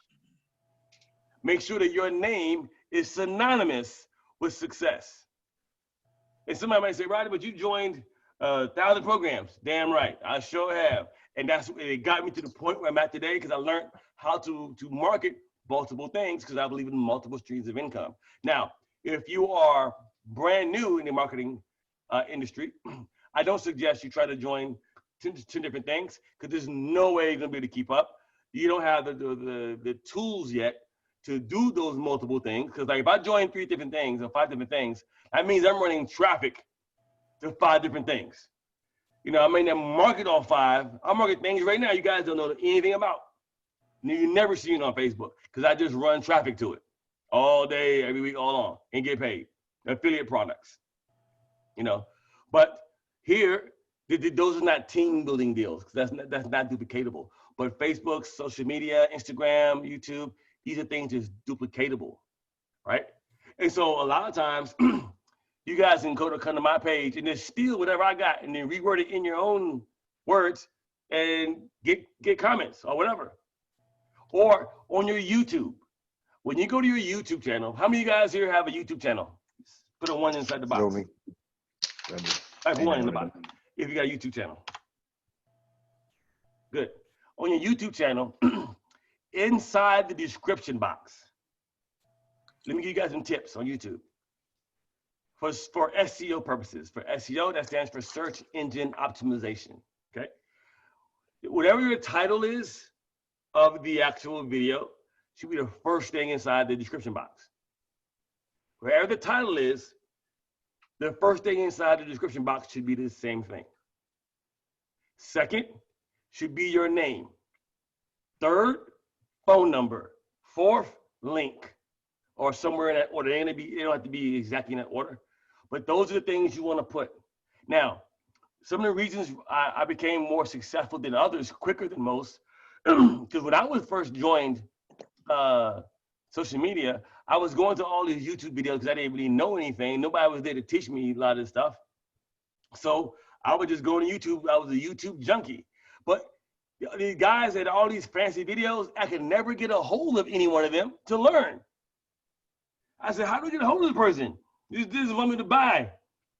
Make sure that your name is synonymous with success. And somebody might say, Rodney, but you joined 1,000 programs. Damn right, I sure have. And it got me to the point where I'm at today because I learned how to market multiple things because I believe in multiple streams of income. Now, if you are brand new in the marketing industry, I don't suggest you try to join 10 different things because there's no way you're gonna be able to keep up. you don't have the tools yet to do those multiple things. Because like if I join 3 different things or 5 different things, that means I'm running traffic to 5 different things. You know, I may not market on 5. I market things right now you guys don't know anything about. You never see it on Facebook because I just run traffic to it all day, every week, all on, and get paid. Affiliate products, you know. But here, those are not team building deals because that's not duplicatable. But Facebook, social media, Instagram, YouTube, these are things that's duplicatable, right? And so a lot of times, you guys can come to my page and then steal whatever I got and then reword it in your own words and get comments or whatever. Or on your YouTube. When you go to your YouTube channel, how many of you guys here have a YouTube channel? Put a 1 inside the box. Type 1 in the box if you got a YouTube channel. Good. On your YouTube channel, inside the description box, let me give you guys some tips on YouTube. For SEO purposes. For SEO, that stands for search engine optimization, okay? Whatever your title is of the actual video should be the first thing inside the description box. Wherever the title is, the first thing inside the description box should be the same thing. Second should be your name. Third, phone number. Fourth, link, or somewhere in that order. They don't have to be exactly in that order, but those are the things you want to put. Now, some of the reasons I became more successful than others, quicker than most, because when I was first joined social media, I was going to all these YouTube videos because I didn't really know anything. Nobody was there to teach me a lot of this stuff. So I would just go to YouTube. I was a YouTube junkie. But these guys had all these fancy videos. I could never get a hold of any one of them to learn. I said, how do I get a hold of the person? This is want me to buy.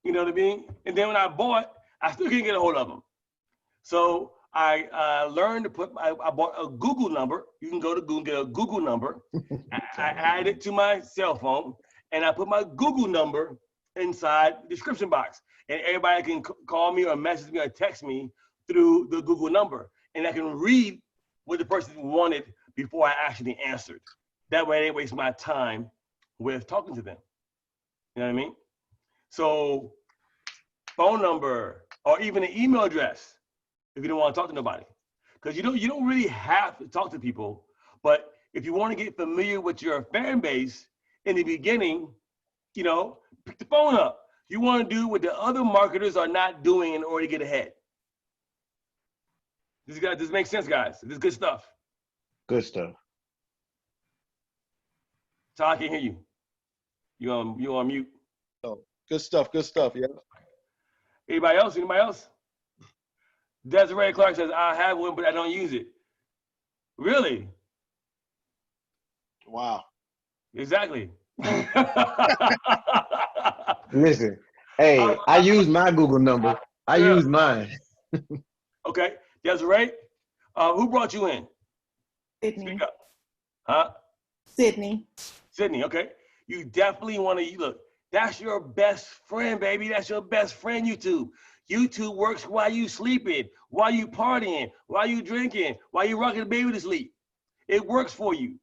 You know what I mean? And then when I bought, I still can't get a hold of them. So I learned to put, I bought a Google number. You can go to Google, get a Google number. I added it to my cell phone, and I put my Google number inside the description box. And everybody can call me or message me or text me through the Google number. And I can read what the person wanted before I actually answered. That way I didn't waste my time with talking to them. You know what I mean? So phone number or even an email address if you don't want to talk to nobody. Because you don't really have to talk to people, but if you want to get familiar with your fan base in the beginning, you know, pick the phone up. You want to do what the other marketers are not doing in order to get ahead. This makes sense, guys. This is good stuff. Good stuff. So I can hear you. You on mute. Oh, good stuff, yeah. Anybody else? Anybody else? Desiree Clark says, I have one, but I don't use it. Really? Wow. Exactly. Listen, hey, I use my Google number. I use mine. Okay, Desiree, who brought you in? Sydney. Speak up. Huh? Sydney. Sydney, okay. You definitely want to, look, that's your best friend, baby. That's your best friend, YouTube. YouTube works while you sleeping, while you partying, while you drinking, while you rocking the baby to sleep. It works for you.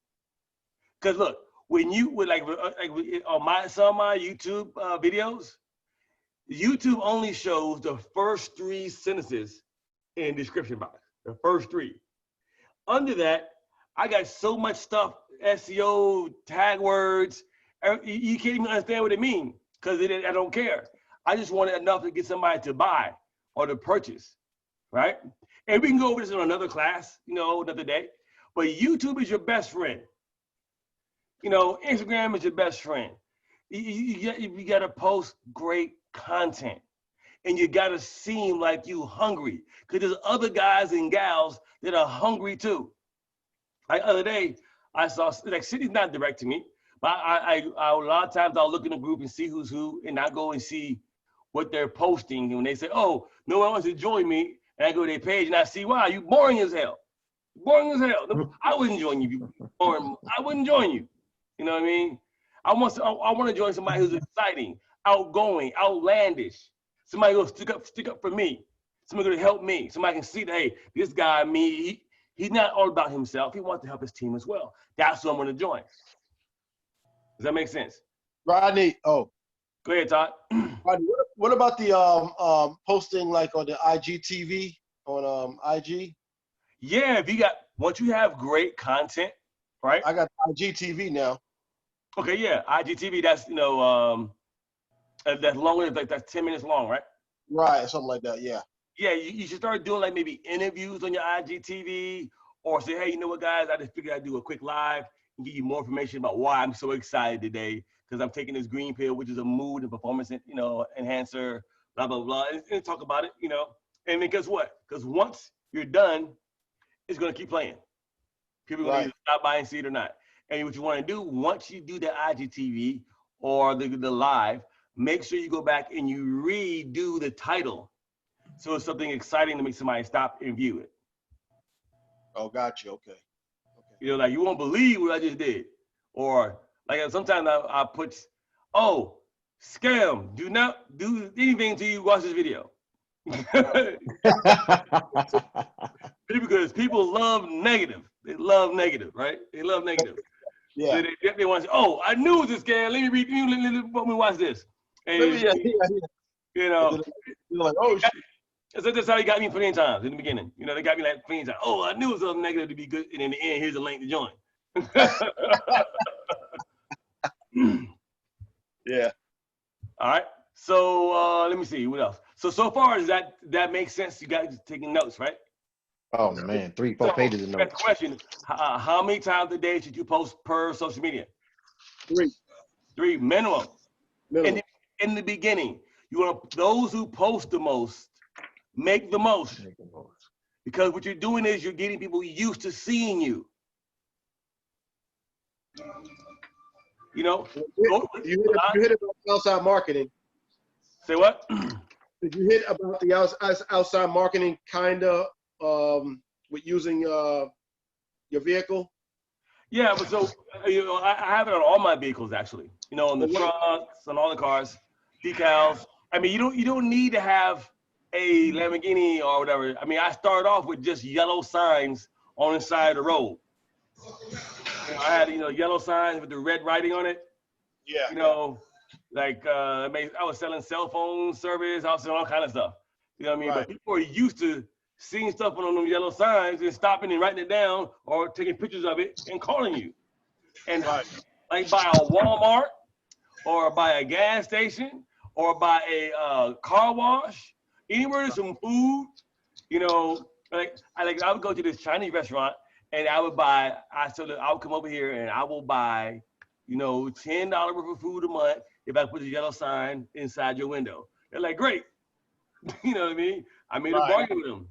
Because look, when you would like on some of my YouTube videos, YouTube only shows the first 3 sentences in description box, the first 3. Under that, I got so much stuff, SEO, tag words, you can't even understand what it means because I don't care. I just wanted enough to get somebody to buy or to purchase, right? And we can go over this in another class, you know, another day. But YouTube is your best friend. You know, Instagram is your best friend. You got to post great content. And you got to seem like you hungry because there's other guys and gals that are hungry too. Like the other day, I saw, like Sydney's not direct to me, but I a lot of times I'll look in the group and see who's who, and I go and see what they're posting. And when they say, oh, no one wants to join me, and I go to their page and I see, wow, you boring as hell. Boring as hell. I wouldn't join you. Boring. I wouldn't join you. You know what I mean? I want to join somebody who's exciting, outgoing, outlandish. Somebody who'll stick up for me. Somebody who'll help me. Somebody can see that, hey, this guy, me, He's not all about himself. He wants to help his team as well. That's who I'm going to join. Does that make sense? Rodney, oh, Go ahead, Todd. Rodney, what about the posting like on the IGTV on IG? Yeah, once you have great content, right? I got IGTV now. Okay, yeah, IGTV. That's that's longer. Like that's 10 minutes long, right? Right, something like that. Yeah. Yeah, you should start doing like maybe interviews on your IGTV, or say, hey, you know what, guys? I just figured I'd do a quick live and give you more information about why I'm so excited today because I'm taking this green pill, which is a mood and performance, enhancer, blah blah blah, and talk about it, And then guess what? Because once you're done, it's gonna keep playing. People are gonna either stop by and see it or not. And what you want to do once you do the IGTV or the live, make sure you go back and you redo the title. So it's something exciting to make somebody stop and view it. Oh, got you. Okay. Like you won't believe what I just did. Or like sometimes I put, oh, scam, do not do anything until you watch this video. Because people love negative. They love negative, right? They love negative. Yeah. So they definitely want to say, oh, I knew it was a scam. Let me watch this. And, You're like, oh, shit. So that's how they got me plenty of times in the beginning. They got me like plenty of times. Oh, I knew it was something negative to be good. And in the end, here's a link to join. Yeah. All right. So let me see. What else? So far, does that make sense? You guys taking notes, right? Oh man, 3-4 pages of notes. Question: how many times a day should you post per social media? 3. 3 minimum. In the beginning, you want those who post the most make the most, because what you're doing is you're getting people used to seeing you. You hit about outside marketing. Say what? Did you hit about the outside marketing kind of with using your vehicle? Yeah, but so I have it on all my vehicles actually. On the trucks, on all the cars, decals. I mean, you don't need to have a Lamborghini or whatever. I mean, I started off with just yellow signs on the side of the road. I had yellow signs with the red writing on it. Yeah. I was selling cell phone service. I was selling all kind of stuff. You know what I mean? Right. But people are used to seeing stuff on them yellow signs and stopping and writing it down or taking pictures of it and calling you. And like by a Walmart or by a gas station or by a car wash, anywhere there's some food, I would go to this Chinese restaurant and I would come over here and I will buy, $10 worth of food a month if I put the yellow sign inside your window. They're like, great. You know what I mean? I made a bargain with them.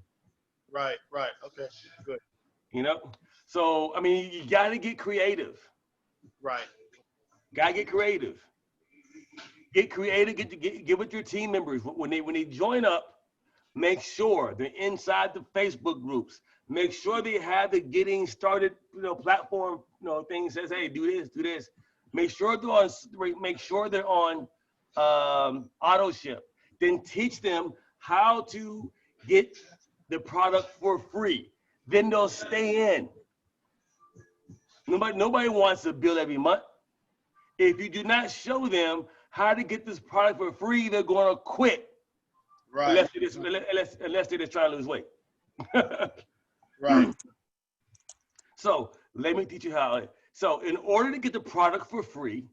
Right. Okay, good. So, I mean, you got to get creative. Right. Got to get creative. Get creative, get with your team members. When they join up, make sure they're inside the Facebook groups. Make sure they have the getting started, platform, thing says, hey, do this. Make sure they're on auto ship. Then teach them how to get the product for free. Then they'll stay in. Nobody wants to bill every month. If you do not show them how to get this product for free, they're going to quit. Right. Unless they're just trying to lose weight. Right. So let me teach you how. So in order to get the product for free,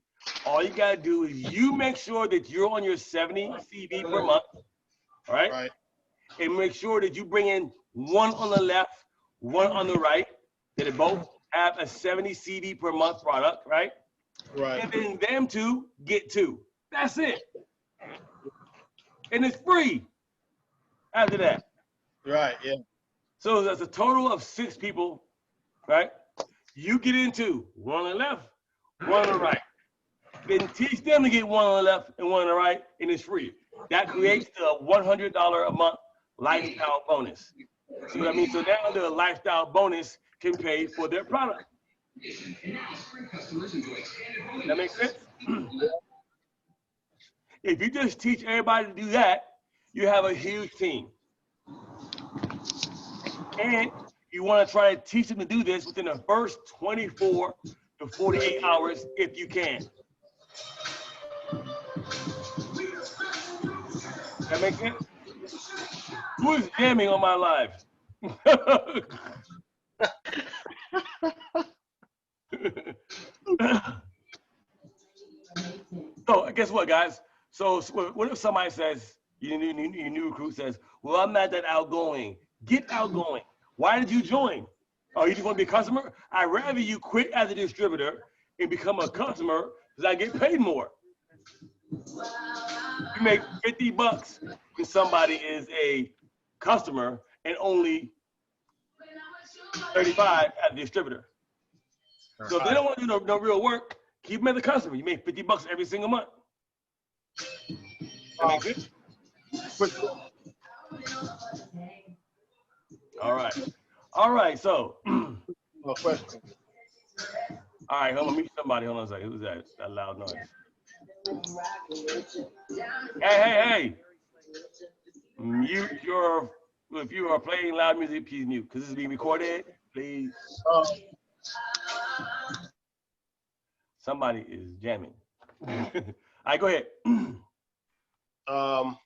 all you got to do is you make sure that you're on your 70 CV per month. All right? Right. And make sure that you bring in one on the left, one on the right, that they both have a 70 CV per month product, right? Right. And then them two get 2. That's it. And it's free after that. Right, yeah. So that's a total of 6 people, right? You get into one on the left, one on the right. Then teach them to get one on the left and one on the right, and it's free. That creates the $100 a month lifestyle bonus. See what I mean? So now the lifestyle bonus can pay for their product. That makes sense? If you just teach everybody to do that, you have a huge team. And You want to try to teach them to do this within the first 24 to 48 hours if you can. That makes sense? Who is jamming on my live? So guess what, guys? So what if somebody says, your new recruit says, well, I'm not that outgoing. Get outgoing. Why did you join? Oh, you just want to be a customer? I'd rather you quit as a distributor and become a customer because I get paid more. You make 50 bucks when somebody is a customer and only 35 as a distributor. So if they don't want to do no real work, keep them as a customer. You make 50 bucks every single month. That makes sense? All right. All right, so. Question. All right, hold on, meet somebody. Hold on a second. Who's that? That loud noise. Hey. Mute your, if you are playing loud music, please mute, because this is being recorded. Please. Somebody is jamming. All right, go ahead. What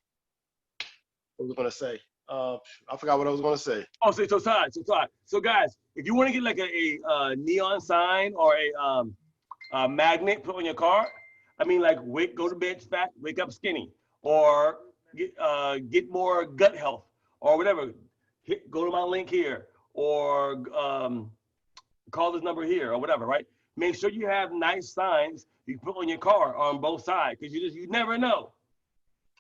was I gonna say? I forgot what I was gonna say. Oh, so Todd. So guys, if you want to get like a neon sign or a magnet put on your car, I mean, like go to bed fat, wake up skinny, or get more gut health, or whatever. Go to my link here, or call this number here, or whatever. Right? Make sure you have nice signs you put on your car on both sides, because you never know.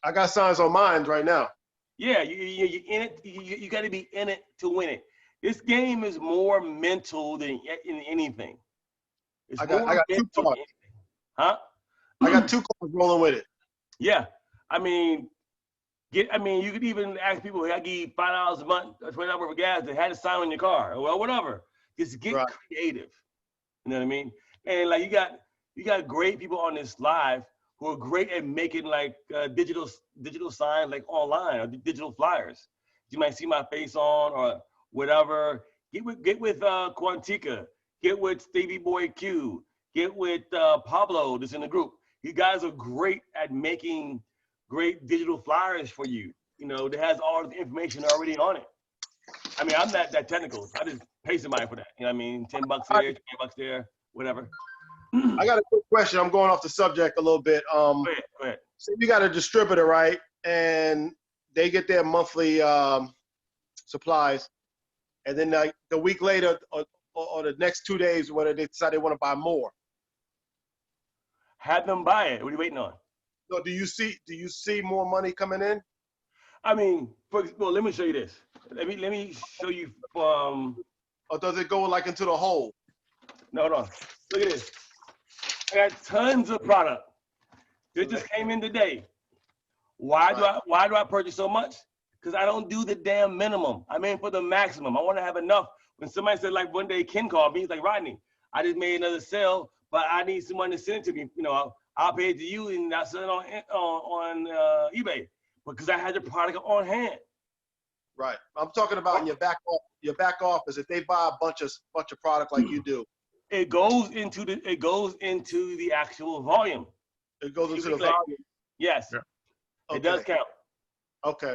I got signs on mine right now. Yeah, you in it. You got to be in it to win it. This game is more mental than anything. I got 2 cars. Huh? I got 2 cars rolling with it. Yeah, I mean, you could even ask people, "I give you $5 a month, or $20 worth of gas to have a sign on your car, or whatever." Just get creative. You know what I mean? And like you got great people on this live who are great at making like digital signs, like online, or digital flyers. You might see my face on or whatever. Get with Quantica. Get with Stevie Boy Q. Get with Pablo that's in the group. You guys are great at making great digital flyers for you. You know, that has all the information already on it. I mean, I'm not that technical. I just pay somebody for that. You know what I mean? $10 here, $20 there, whatever. I got a quick question. I'm going off the subject a little bit. Go ahead. So you got a distributor, right? And they get their monthly supplies, and then like the week later or the next 2 days, when they decide they want to buy more. Have them buy it. What are you waiting on? So do you see more money coming in? I mean, well, let me show you this. Let me show you from. Or does it go like into the hole? No, hold on. Look at this. I got tons of product. This just came in today. Why do I purchase so much? Because I don't do the damn minimum. I'm in for the maximum. I want to have enough. When somebody said, like one day Ken called me, he's like, Rodney, I just made another sale, but I need someone to send it to me. You know, I'll pay it to you and I'll sell it on eBay because I had the product on hand. Right. I'm talking about in your back office. If they buy a bunch of product like you do, it goes into the actual volume. It goes into the volume. Yes. Yeah. Okay. It does count. Okay.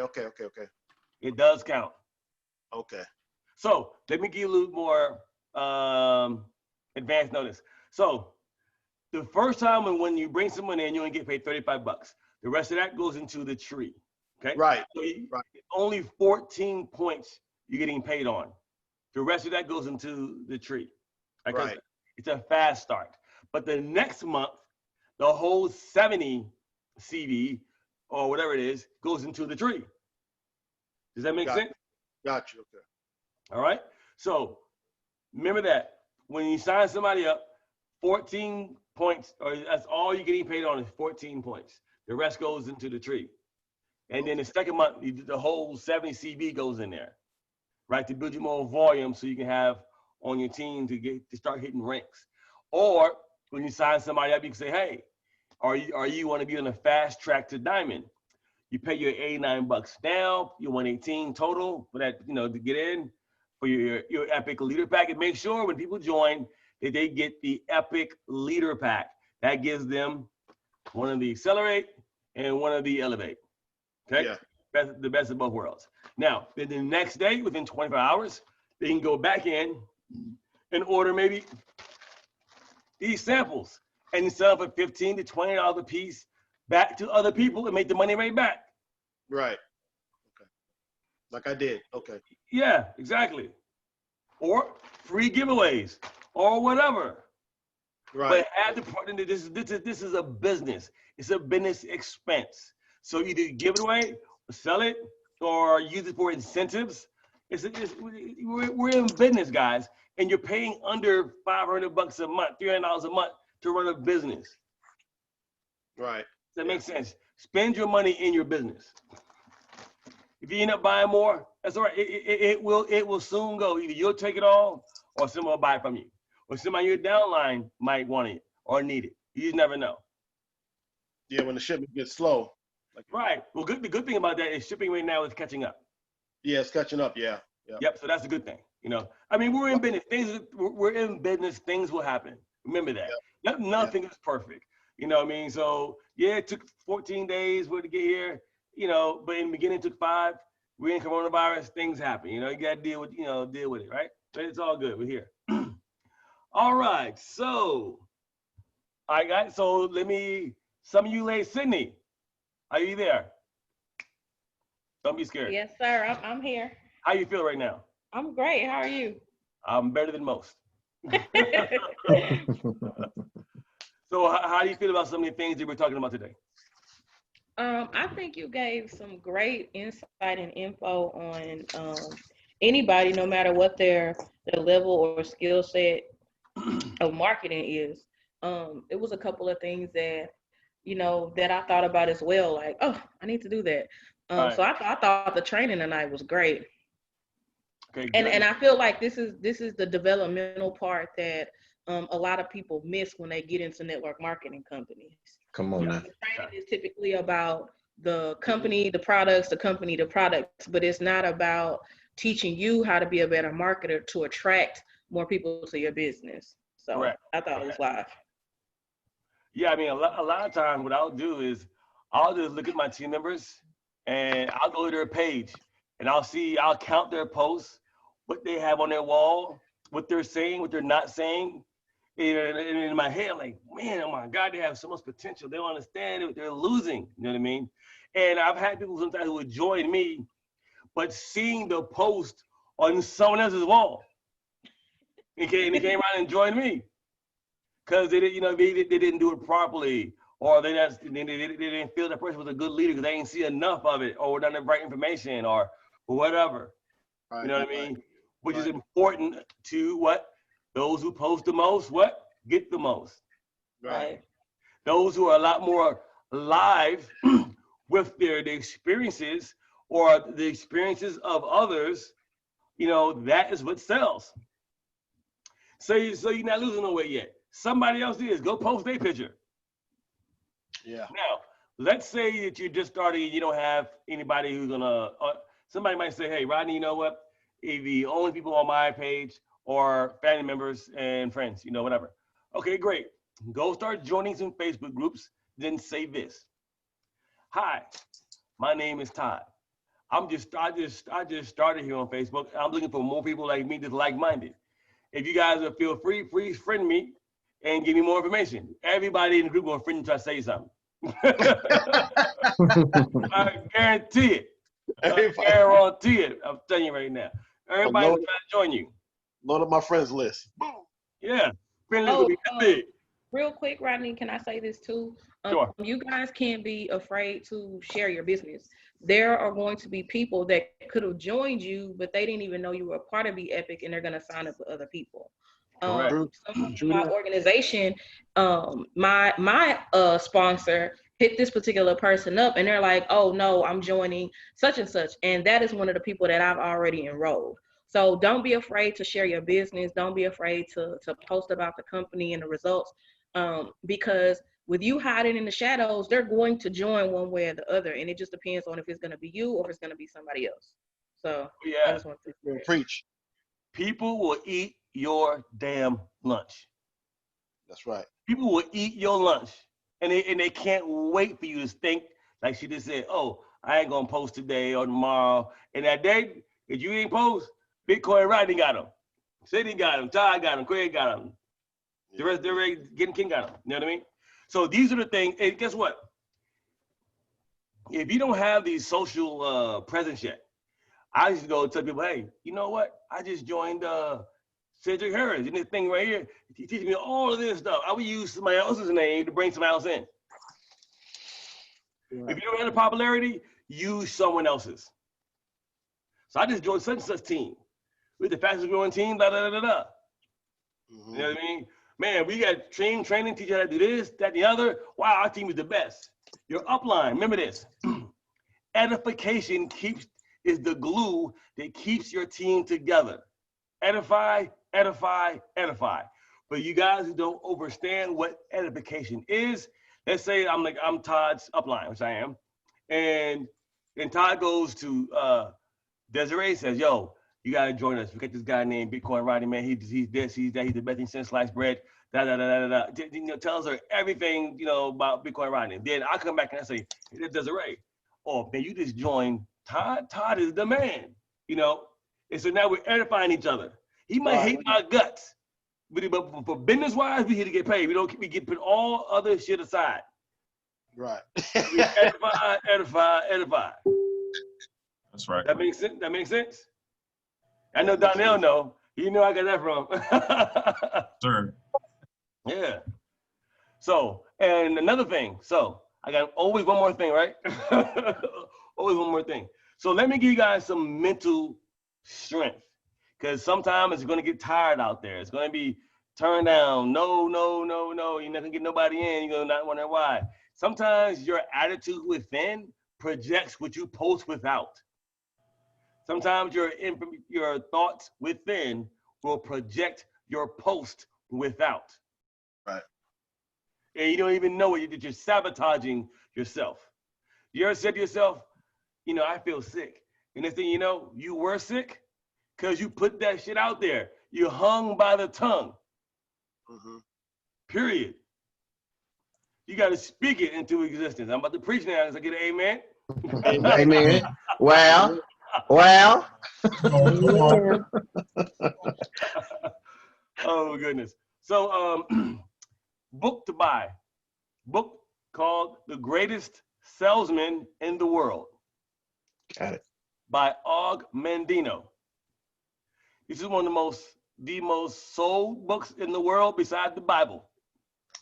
It does count. Okay. So let me give you a little more advanced notice. So the first time when you bring someone in, you only get paid $35. The rest of that goes into the tree. Okay. Right. So only 14 points you're getting paid on. The rest of that goes into the tree. Right. It's a fast start. But the next month, the whole 70 CD or whatever it is goes into the tree. Does that make sense? Got you. Okay. All right. So remember that when you sign somebody up, 14 points, or that's all you're getting paid on is 14 points. The rest goes into the tree. And then the second month, the whole 70 CB goes in there, right? To build you more volume so you can have on your team to start hitting ranks. Or when you sign somebody up, you can say, hey, are you want to be on a fast track to diamond? You pay your $89 now, you 118 total for that, to get in. for your Epic Leader Pack, and make sure when people join that they get the Epic Leader Pack. That gives them one of the Accelerate and one of the Elevate. Okay, Yeah. the best of both worlds. Now, then the next day, within 24 hours, they can go back in and order maybe these samples and sell for $15 to $20 a piece back to other people and make the money right back. Right. Okay. Like I did. Okay. Yeah, exactly. Or free giveaways or whatever. Right. But add the this is a business. It's a business expense. So either give it away, sell it, or use it for incentives. We're in business, guys, and you're paying under $500 a month, $300 a month to run a business. Right. Does that make sense? Spend your money in your business. If you end up buying more, that's all right. It will soon go. Either you'll take it all, or someone will buy it from you, or somebody in your downline might want it or need it. You just never know. Yeah, when the shipment gets slow. Right. Well, the good thing about that is shipping right now is catching up. Yeah, it's catching up. Yeah. Yep. So that's a good thing. You know, I mean, we're in business. We're in business. Things will happen. Remember that. Yep. Nothing is perfect. You know what I mean? So yeah, it took 14 days for it to get here. You know, but in the beginning it took 5. We're in coronavirus. Things happen. You know, you got to deal with it, right? But it's all good. We're here. All right. So, some of you ladies, Sydney, are you there? Don't be scared. Yes, sir. I'm here. How you feel right now? I'm great. How are you? I'm better than most. So how do you feel about some of the things that we're talking about today? I think you gave some great insight and info on anybody, no matter what their level or skill set of marketing is. It was a couple of things that, that I thought about as well. Like, oh, I need to do that. Right. So I thought the training tonight was great. Okay. And I feel like this is the developmental part that a lot of people miss when they get into network marketing companies. Come on now. The training is typically about the company, the products, but it's not about teaching you how to be a better marketer to attract more people to your business. So correct. I thought it was live. Yeah, I mean, a lot of times what I'll do is I'll just look at my team members and I'll go to their page and I'll count their posts, what they have on their wall, what they're saying, what they're not saying. And in my head, I'm like, man, oh my God, they have so much potential. They don't understand it. They're losing. You know what I mean? And I've had people sometimes who would join me, but seeing the post on someone else's wall, they came around and joined me because they didn't do it properly, or they didn't feel that person was a good leader because they didn't see enough of it, or not the right information, or whatever. Right, you know what I mean? Which is important to what? Those who post the most, what? Get the most. Right. Those who are a lot more live with their experiences or the experiences of others, that is what sells. So you're not losing no weight yet. Somebody else is. Go post their picture. Yeah. Now, let's say that you're just starting and you don't have anybody who's gonna, somebody might say, hey, Rodney, you know what? If the only people on my page or family members and friends, whatever. Okay, great. Go start joining some Facebook groups, then say this. Hi, my name is Todd. I just started here on Facebook. I'm looking for more people like me that's like-minded. If you guys will feel free, please friend me and give me more information. Everybody in the group will friend you try to say something. I guarantee it. I guarantee it. I'm telling you right now. Everybody's trying to join you. Load up my friends list. Yeah. Friend list will be big. Real quick, Rodney, can I say this too? Sure. You guys can't be afraid to share your business. There are going to be people that could have joined you, but they didn't even know you were a part of BEpic, and they're going to sign up with other people. Someone in my organization, my sponsor hit this particular person up, and they're like, oh no, I'm joining such and such. And that is one of the people that I've already enrolled. So don't be afraid to share your business. Don't be afraid to post about the company and the results, because with you hiding in the shadows, they're going to join one way or the other. And it just depends on if it's going to be you or if it's going to be somebody else. So yeah. I just want to preach. People will eat your damn lunch. That's right. People will eat your lunch, and they can't wait for you to think, like she just said, oh, I ain't gonna post today or tomorrow. And that day, if you ain't post, Bitcoin Rodney got him. Sidney got him. Todd got him. Craig got him. The rest, they're ready, getting King got him. You know what I mean? So these are the things, and guess what? If you don't have these social presence yet, I used to go tell people, hey, you know what? I just joined Cedric Harris, and this thing right here, he teaches me all of this stuff. I would use somebody else's name to bring somebody else in. Right. If you don't have the popularity, use someone else's. So I just joined such and such team. We're the fastest growing team, da da da da. Mm-hmm. You know what I mean? Man, we got training, teach you how to do this, that, and the other. Wow, our team is the best. Your upline, remember this. Edification is the glue that keeps your team together. Edify, edify, edify. But you guys who don't understand what edification is, let's say I'm Todd's upline, which I am, and Todd goes to Desiree, says, yo, you gotta join us. We got this guy named Bitcoin Rodney, man. He's this, he's that, he's the best thing since sliced bread. Da da da da da. You know, tells her everything, you know, about Bitcoin Rodney. Then I come back and I say, hey, Desiree, oh man, you just joined Todd. Todd is the man, you know. And so now we're edifying each other. He might hate my guts, but for business wise, we here to get paid. We get put all other shit aside. Right. We edify, edify, edify. That's right. That makes sense. That makes sense. I know Donnell know. You know I got that from. Sure. Yeah. So, and another thing. So, I got always one more thing, right? Always one more thing. So, let me give you guys some mental strength, because sometimes it's going to get tired out there. It's going to be turned down. No, no, no, no. You're not going to get nobody in. You're going to not wonder why. Sometimes your attitude within projects what you post without. Sometimes your thoughts within will project your post without. Right. And you don't even know it, that you're sabotaging yourself. You ever said to yourself, you know, I feel sick. And next thing you know, you were sick because you put that shit out there. You hung by the tongue. Mm-hmm. Period. You got to speak it into existence. I'm about to preach now. So I get an amen. Amen. Well. Oh goodness. So book to buy. Book called The Greatest Salesman in the World. Got it. By Og Mandino. This is one of the most sold books in the world besides the Bible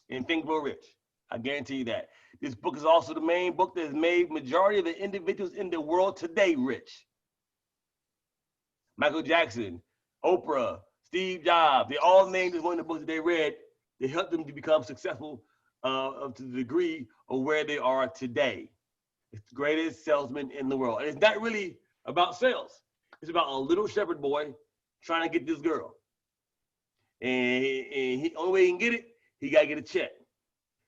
and Think Grow Rich. I guarantee you that. This book is also the main book that has made majority of the individuals in the world today rich. Michael Jackson, Oprah, Steve Jobs, they all named as one of the books that they read that helped them to become successful to the degree of where they are today. It's the greatest salesman in the world. And it's not really about sales. It's about a little shepherd boy trying to get this girl. And the only way he can get it, he got to get a check.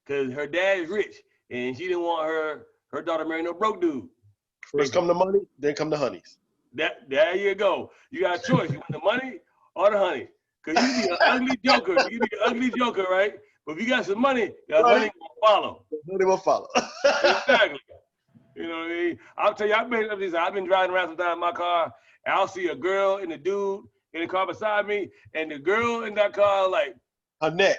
Because her dad is rich, and she didn't want her daughter marrying no broke dude. First come the money, then come the honeys. There you go. You got a choice. You want the money or the honey. Because you be an ugly joker. You be an ugly joker, right? But if you got some money, that money will follow. Money will follow. Exactly. You know what I mean? I'll tell you, I've been driving around sometimes in my car, and I'll see a girl and a dude in the car beside me, and the girl in that car, like, her neck.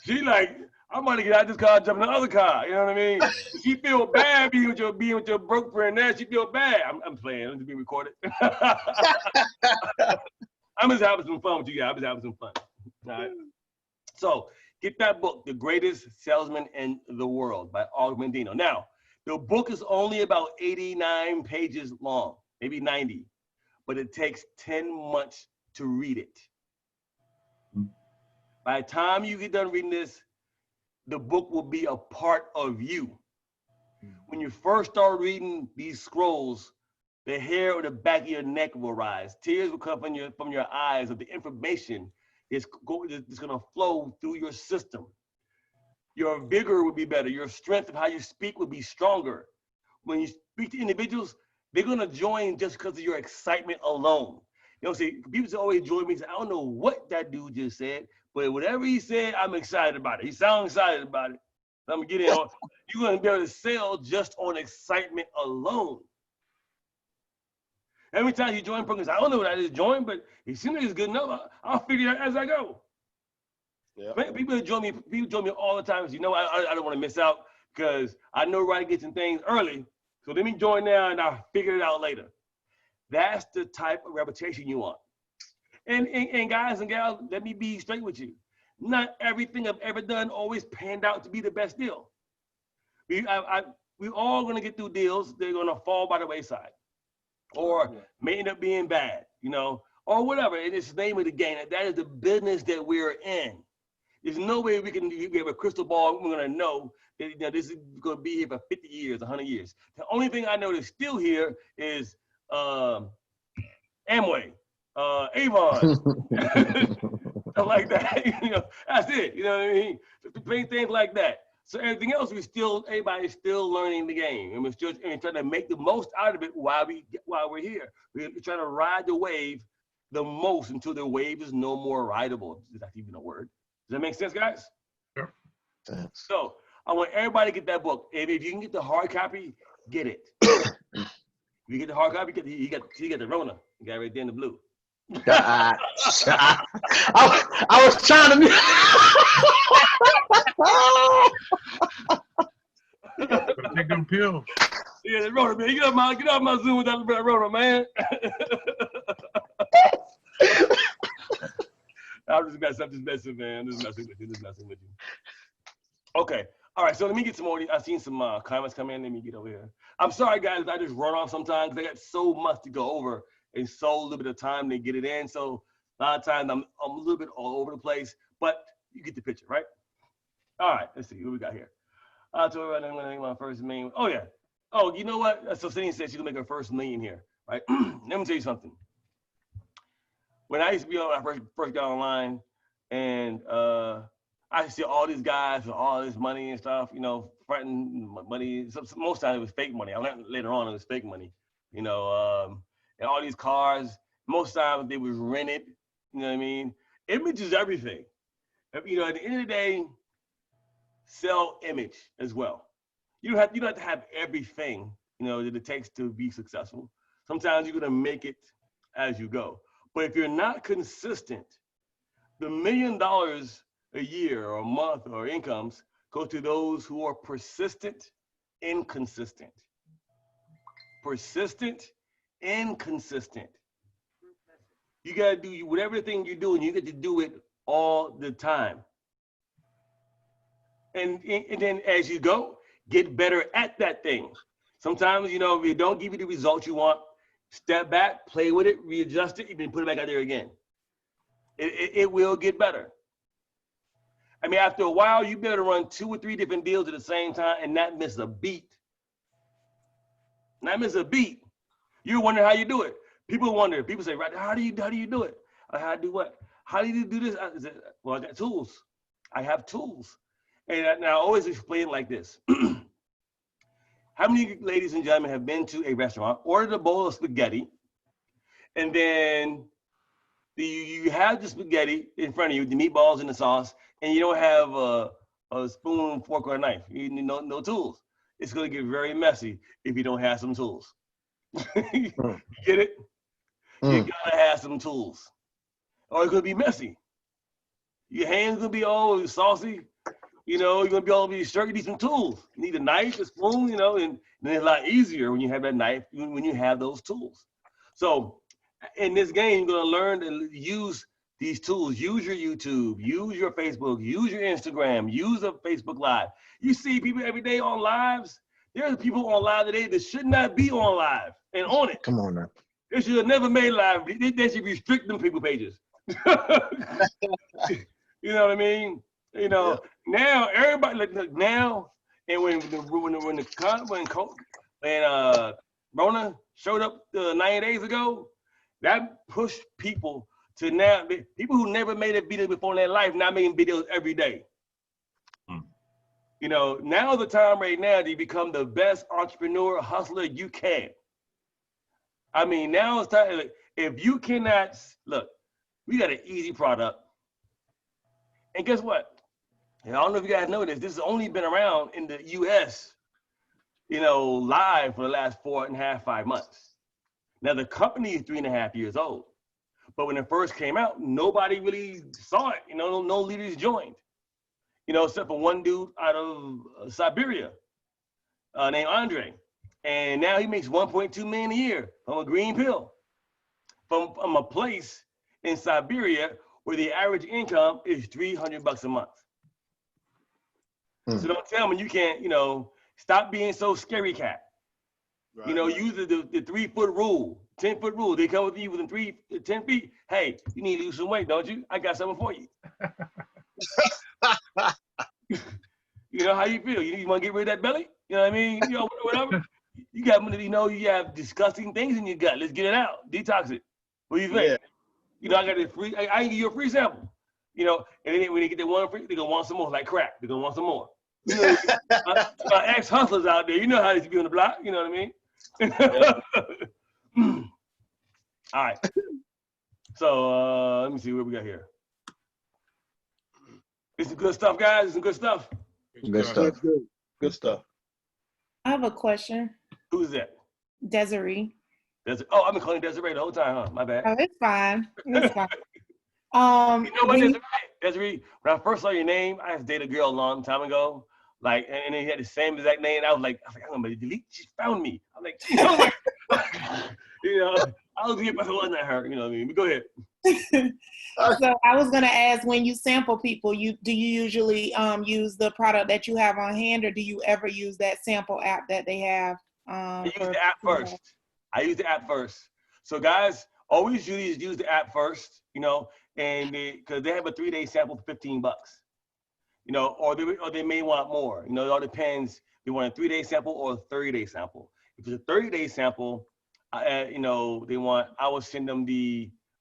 She like, I'm about to get out of this car, jump in the other car. You know what I mean? She feel bad being with your broke friend there. She feel bad. I'm playing. I'm just being recorded. I'm just having some fun with you guys. I'm just having some fun. All right. So get that book, The Greatest Salesman in the World by Og Mandino. Now, the book is only about 89 pages long, maybe 90, but it takes 10 months to read it. By the time you get done reading this, the book will be a part of you. When you first start reading these scrolls, the hair on the back of your neck will rise. Tears will come from your eyes of the information that's going to flow through your system. Your vigor will be better. Your strength of how you speak will be stronger. When you speak to individuals, they're going to join just because of your excitement alone. You know, see, people always join me and say, I don't know what that dude just said, but whatever he said, I'm excited about it. He sounds excited about it. I'm gonna get in on. You're gonna be able to sell just on excitement alone. Every time you join programs, I don't know what I just joined, but it seems like it's good enough. I'll figure it out as I go. Yeah. People join me all the time. You know, I don't want to miss out because I know Rodney gets some things early. So let me join now and I'll figure it out later. That's the type of reputation you want. And guys and gals, let me be straight with you. Not everything I've ever done always panned out to be the best deal. We're all gonna get through deals. They're gonna fall by the wayside, or may end up being bad, you know, or whatever. It's the name of the game. That is the business that we're in. There's no way we have a crystal ball. We're gonna know that, you know, this is gonna be here for 50 years, 100 years. The only thing I know that's still here is Amway, Avon, stuff like that. You know, that's it. You know what I mean? Things like that. So everything else, everybody's still learning the game, and we're still trying to make the most out of it while we're here. We're trying to ride the wave the most until the wave is no more rideable. Is that even a word? Does that make sense, guys? Sure. So I want everybody to get that book. And if you can get the hard copy, get it. If you get the hard copy, you get the Rona. You got it right there in the blue. I was trying to. Gotta take them pills. Yeah, the Rona, man. Get off my Zoom with that Rona, man. I'm just messing, man. Just messing with you. Okay. All right. So let me get some more. I've seen some comments come in. Let me get over here. I'm sorry, guys. I just run off sometimes because I got so much to go over and so little bit of time to get it in. So a lot of times I'm a little bit all over the place, but you get the picture, right? All right. Let's see what we got here. I told her I'm going to make my first million. Oh, yeah. Oh, you know what? So Cindy said she's going to make her first million here, right? Let me tell you something. When I used to be on, when I first got online, and I see all these guys with all this money and stuff, you know, fronting money. So most times it was fake money. I learned later on it was fake money, you know, and all these cars. Most times they was rented. You know what I mean? Image is everything. You know, at the end of the day, sell image as well. You don't have to have everything, you know, that it takes to be successful. Sometimes you're gonna make it as you go. But if you're not consistent, the $1 million a year or a month or incomes go to those who are persistent, inconsistent. Persistent, inconsistent. You gotta do whatever thing you're doing, you get to do it all the time. And then as you go, get better at that thing. Sometimes, you know, if it don't give you the results you want, step back, play with it, readjust it, and then put it back out there again. It will get better. I mean, after a while, you better run 2 or 3 different deals at the same time and not miss a beat. Not miss a beat. You wonder how you do it. People wonder. People say, right, how do you do it? How do what? How do you do this? I said, well, I got tools. I have tools. And I always explain it like this. How many ladies and gentlemen have been to a restaurant, ordered a bowl of spaghetti, and then you have the spaghetti in front of you, the meatballs and the sauce, and you don't have a spoon, fork, or a knife. You need no tools. It's going to get very messy if you don't have some tools. You get it? You got to have some tools, or it's going to be messy. Your hands going to be all saucy. You know, you're going to be all sure you need some tools. You need a knife, a spoon, you know, and then it's a lot easier when you have that knife, when you have those tools. So in this game, you're going to learn to use these tools. Use your YouTube, use your Facebook, use your Instagram, use a Facebook Live. You see people every day on lives. There's people on live today that should not be on live and on it. Come on now. They should have never made live. They should restrict them people pages. You know what I mean? You know, now everybody look now, and when Rona showed up 90 days ago, that pushed people to now, people who never made a video before in their life now making videos every day. You know, now the time right now to become the best entrepreneur hustler you can. I mean, now it's time. if you cannot, look, we got an easy product. And guess what? And I don't know if you guys know this. This has only been around in the US, live for the last 4.5, 5 months. Now the company is 3.5 years old. But when it first came out, nobody really saw it. No leaders joined. Except for one dude out of Siberia named Andre. And now he makes 1.2 million a year from a green pill from a place in Siberia where the average income is $300 a month. So don't tell me you can't, stop being so scary cat. Right. Use the 3-foot rule, 10-foot rule. They come with you within 10 feet. Hey, you need to lose some weight, don't you? I got something for you. How you feel? You want to get rid of that belly? You know what I mean? Whatever. You got, you have disgusting things in your gut. Let's get it out. Detox it. What do you think? Yeah. I got it free. I can give you a free sample. And then when they get the one free, they're gonna want some more, like crack. They're gonna want some more. My ex-hustlers out there, you know how they be on the block. You know what I mean? All right. So let me see what we got here. This is good stuff, guys. This is good stuff. Good stuff. Good stuff. I have a question. Who's that? Desiree. Oh, I've been calling Desiree the whole time, huh? My bad. Oh, it's fine. It's fine. You know what, Desiree? When I first saw your name, I dated a girl a long time ago. Like, and then he had the same exact name. And I was like, I'm gonna delete. She found me. I'm like, I was getting, but it wasn't her. You know what I mean? But go ahead. So I was gonna ask, when you sample people, do you usually use the product that you have on hand, or do you ever use that sample app that they have? I use the app first. I use the app first. So guys, always use the app first. And because they have a 3-day sample for $15. Or they may want more. It all depends. They want a 3-day sample or a 30-day sample. If it's a 30-day sample, I will send them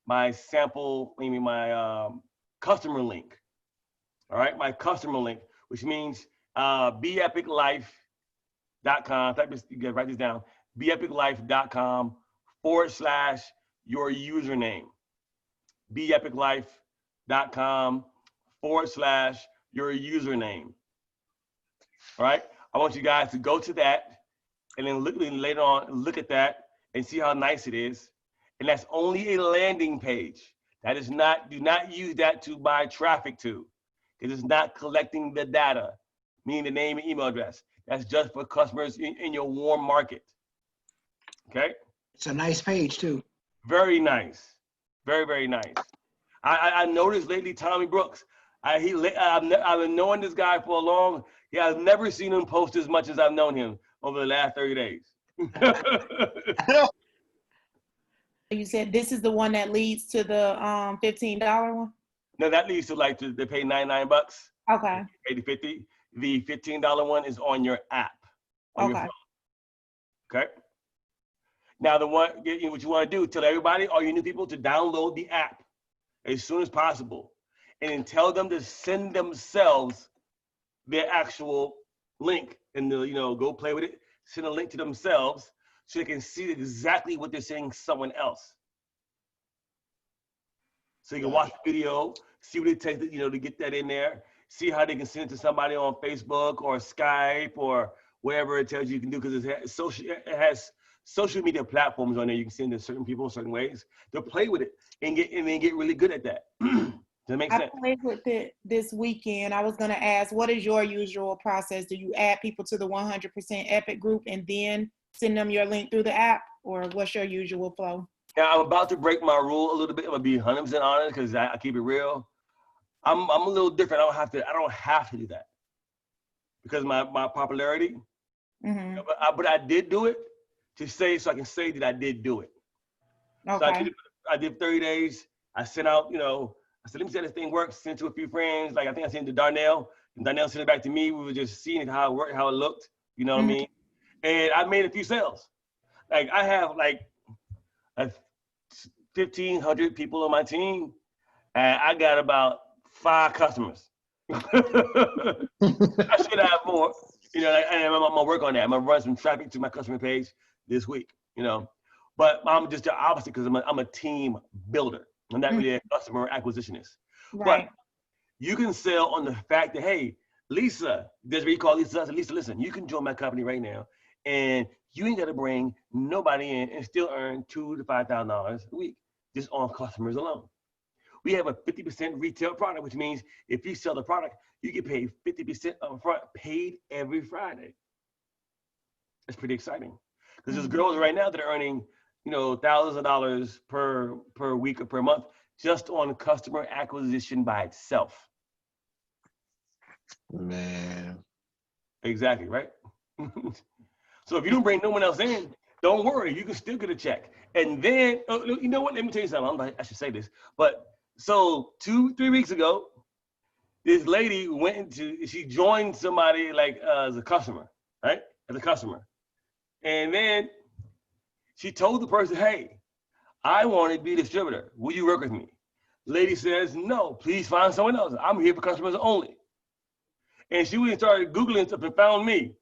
my sample, my customer link. All right, my customer link, which means BEpicLife.com. You gotta write this down. BEpicLife.com / your username. BEpicLife.com / your username. All right, I want you guys to go to that and then later on look at that and see how nice it is. And that's only a landing page. That is not, do not use that to buy traffic to, because it's not collecting the data, meaning the name and email address. That's just for customers in your warm market. Okay? It's a nice page too. Very nice. Very, very nice. I noticed lately Tommy Brooks, I've been knowing this guy for a long, I've never seen him post as much as I've known him over the last 30 days. You said this is the one that leads to the $15 one? No, that leads to they pay $99. Okay. Pay the $50. The $15 one is on your app. On your phone. Okay. Now what you want to do, tell everybody, all your new people, to download the app as soon as possible. And then tell them to send themselves their actual link and go play with it. Send a link to themselves so they can see exactly what they're saying to someone else. So you can watch the video, see what it takes to get that in there, see how they can send it to somebody on Facebook or Skype or wherever it tells you can do, because it has social media platforms on there. You can send it to certain people in certain ways. They'll play with it and then get really good at that. Does that make sense? I played with it this weekend. I was going to ask, what is your usual process? Do you add people to the 100% Epic group and then send them your link through the app, or what's your usual flow? Now, I'm about to break my rule a little bit. I'm gonna be 100% honest because I keep it real. I'm a little different. I don't have to do that because my popularity. Mm-hmm. But I did do it so I can say that I did do it. Okay. So I did 30 days. I sent out, I said, let me see how this thing works. Sent it to a few friends. Like I think I sent it to Darnell, and Darnell sent it back to me. We were just seeing how it worked, how it looked. You know what I mean? And I made a few sales. Like I have 1,500 people on my team, and I got about 5 customers. I should have more, and I'm gonna work on that. I'm gonna run some traffic to my customer page this week, But I'm just the opposite because I'm a team builder. I'm not really a customer acquisitionist. Right. But you can sell on the fact that, hey, Lisa, that's what you call Lisa. I said, Lisa, listen, you can join my company right now, and you ain't got to bring nobody in and still earn $2,000 to $5,000 a week just on customers alone. We have a 50% retail product, which means if you sell the product, you get paid 50% upfront, paid every Friday. That's pretty exciting because there's girls right now that are earning, thousands of dollars per week or per month just on customer acquisition by itself. Man. Exactly, right? So if you don't bring no one else in, don't worry, you can still get a check. And then, you know what? Let me tell you something. I should say this, but so 2-3 weeks ago, this lady she joined somebody like as a customer, right? As a customer. And then she told the person, hey, I want to be a distributor. Will you work with me? Lady says, no, please find someone else. I'm here for customers only. And she went and started Googling stuff and found me.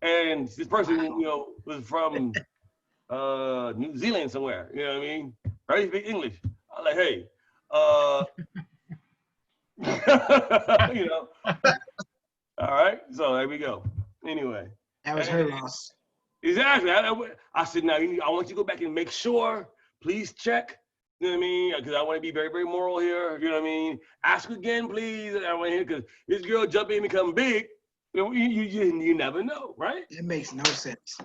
And this person, was from New Zealand somewhere, you know what I mean? Barely speak English. I was like, hey, all right, so there we go. Anyway. That was her loss. Exactly. I said, now I want you to go back and make sure, please check, you know what I mean? Because I want to be very, very moral here, you know what I mean? Ask again, please. I want to hear, because this girl jump in and become big, you never know, right? It makes no sense.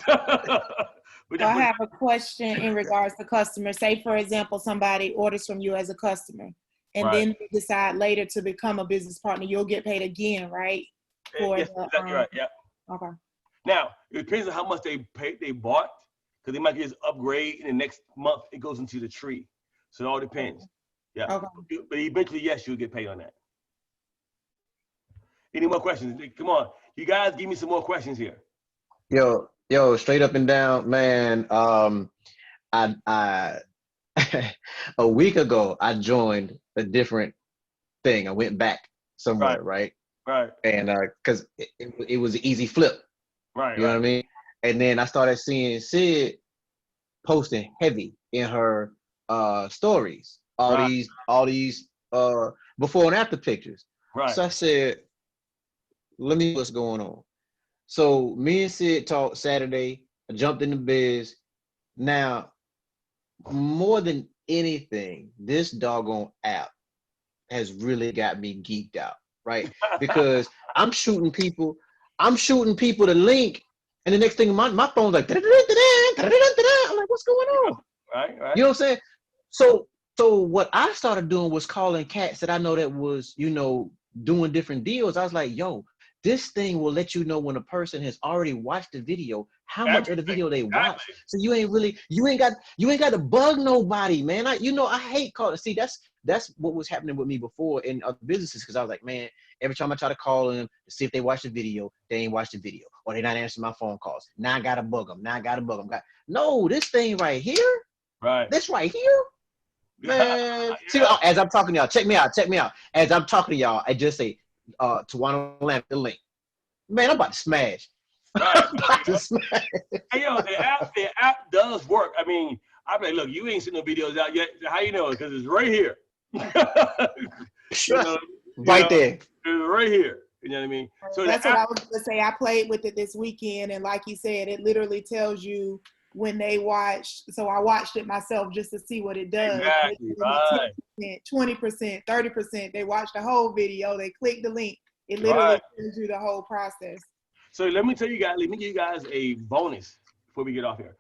So I have a question in regards to customers. Say, for example, somebody orders from you as a customer, and then they decide later to become a business partner. You'll get paid again, right? Yes, exactly right. Yeah. Okay. Now it depends on how much they bought, because they might get this upgrade, and the next month it goes into the tree. So it all depends. Yeah. Okay. But eventually, yes, you'll get paid on that. Any more questions? Come on, you guys, give me some more questions here. Yo, straight up and down, man. I a week ago I joined a different thing. I went back somewhere, right? Right. And because it was an easy flip. Right. You know what I mean? And then I started seeing Sid posting heavy in her stories. All these before and after pictures. Right. So I said, let me see what's going on. So me and Sid talked Saturday. I jumped in the biz. Now, more than anything, this doggone app has really got me geeked out, right? Because I'm shooting people the link, and the next thing my phone's like, I'm like, what's going on? Right. You know what I'm saying? So what I started doing was calling cats that I know that was, doing different deals. I was like, yo, this thing will let you know when a person has already watched the video, how much of the video they watched. So you ain't got to bug nobody, man. I hate calling. See, that's what was happening with me before in other businesses, because I was like, man, every time I try to call them to see if they watch the video, they ain't watch the video, or they not answering my phone calls. Now I gotta bug them. No, this thing right here, right? This right here, man. Yeah. See, as I'm talking to y'all, check me out. As I'm talking to y'all, I just say, Tawana Lamp the link. Man, I'm about to smash. Right. Hey, yo, the app does work. I mean, I'm like, look, you ain't seen no videos out yet. How you know it? Because it's right here. Right there. It's right here. You know what I mean? So that's what I was gonna say. I played with it this weekend, and like you said, it literally tells you when they watched. So I watched it myself just to see what it does. Exactly. Right. 20%, 30%. They watched the whole video. They click the link. It literally tells you the whole process. So let me give you guys a bonus before we get off here.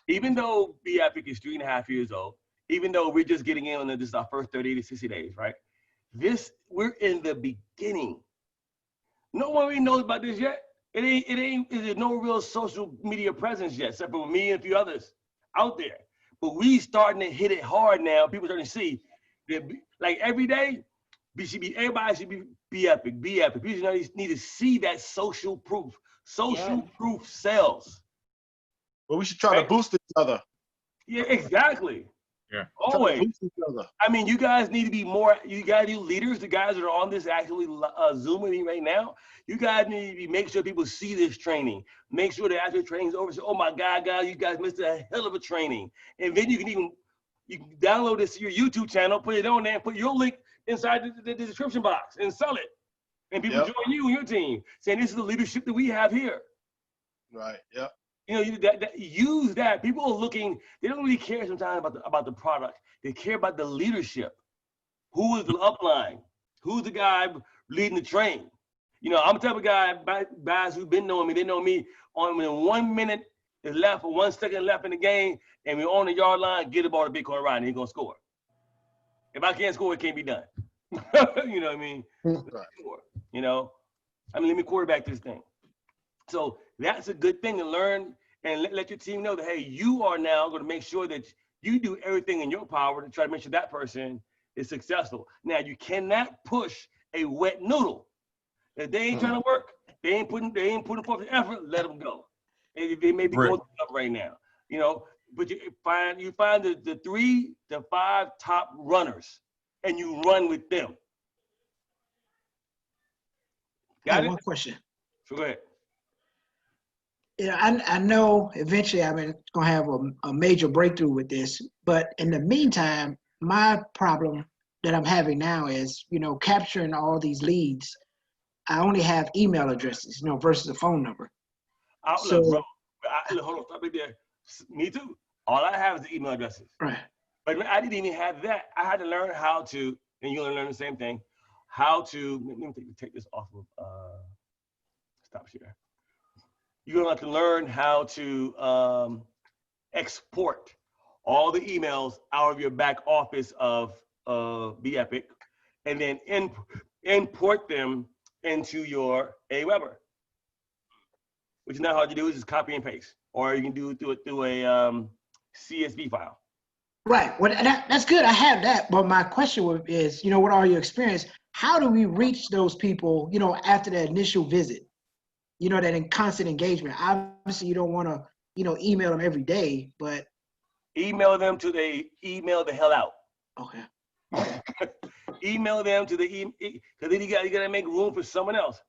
Even though BEpic is 3.5 years old, even though we're just getting in on this is our first 30 to 60 days, right? We're in the beginning. No one really knows about this yet. There's no real social media presence yet, except for me and a few others out there. But we starting to hit it hard now. People starting to see that, like, every day, everybody should be BEpic. People need to see that social proof. Social proof sells. Well, we should try to boost each other. Yeah, exactly. Yeah. Always. Boost each other. I mean, you guys need to be more, you guys, you leaders, the guys that are on this actually Zoom with me right now, you guys need to make sure people see this training. Make sure the actual training's over. So, oh my God, guys, you guys missed a hell of a training. And then you can download this to your YouTube channel, put it on there, and put your link inside the description box and sell it. And people join you and your team, saying this is the leadership that we have here. Right. Yep. You know, use that. People are looking, they don't really care sometimes about the product. They care about the leadership. Who is the upline? Who's the guy leading the train? You know, I'm the type of guys who've been knowing me, they know me on when 1 minute is left or 1 second left in the game and we're on the yard line, get the ball to big corner right and he's gonna score. If I can't score, it can't be done. You know what I mean? Right. You know, I mean, let me quarterback this thing. So that's a good thing to learn and let your team know that, hey, you are now going to make sure that you do everything in your power to try to make sure that person is successful. Now, you cannot push a wet noodle. If they ain't trying to work, they ain't putting forth the effort, let them go. And they may be going up right now, you know, but you find the 3 to 5 top runners and you run with them. Got it? One question. So go ahead. Yeah, I know eventually I'm going to have a major breakthrough with this, but in the meantime, my problem that I'm having now is, you know, capturing all these leads. I only have email addresses, you know, versus a phone number. Look, bro, hold on, stop right there. Me too. All I have is the email addresses. Right. But I didn't even have that. I had to learn how to, and you're gonna learn the same thing, how to, let me take this off of, stop share. You're gonna have to learn how to export all the emails out of your back office of BEpic, and then import them into your Aweber, which is not hard to do. It's just copy and paste, or you can do it through a CSV file. Right. Well, that's good. I have that. But my question is, you know, what are your experience? How do we reach those people, you know, after that initial visit? You know, that in constant engagement. Obviously, you don't want to, you know, email them every day, but email them till they email the hell out. Okay. Email them to the because then you got to make room for someone else.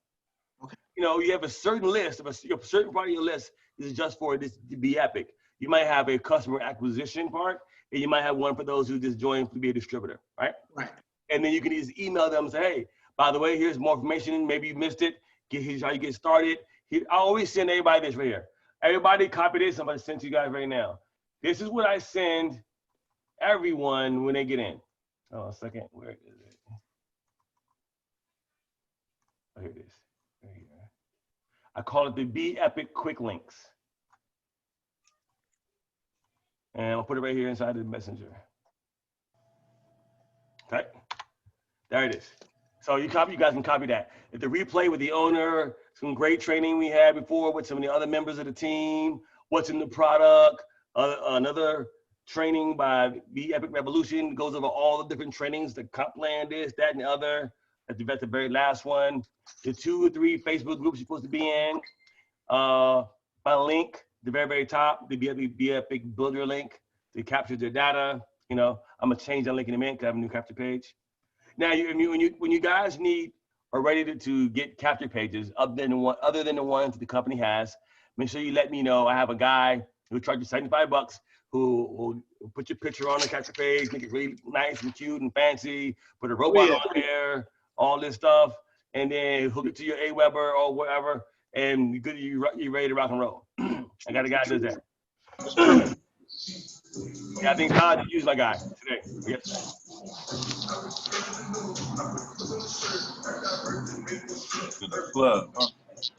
Okay. You know, you have a certain list of a certain part of your list is just for this to be epic. You might have a customer acquisition part, and you might have one for those who just joined to be a distributor, right? Right. And then you can just email them and say, hey, by the way, here's more information. Maybe you missed it. Here's how you get started. I always send everybody this right here. Everybody copy this. I'm going to send to you guys right now. This is what I send everyone when they get in. Oh, a second. Where is it? Oh, here it is. Right here. I call it the BEpic Quick Links. And I'll put it right here inside the messenger. Okay. There it is. So you guys can copy that. If the replay with the owner, some great training we had before with some of the other members of the team, what's in the product, another training by BEpic Revolution goes over all the different trainings, the comp plan, this, that, and the other. That's the very last one. The 2 or 3 Facebook groups you're supposed to be in. My link, the very, very top, the BEpic Builder link that captures their data. You know, I'm gonna change that link in a minute because I have a new capture page. Now, when you guys are ready to get capture pages other than the ones that the company has, make sure you let me know. I have a guy who charges $75 who will put your picture on the capture page, make it really nice and cute and fancy, put a robot on there, all this stuff, and then hook it to your Aweber or whatever, and you're ready to rock and roll. I got a guy that does that. Yeah, I think Todd used my guy today. Yes. In the club, huh?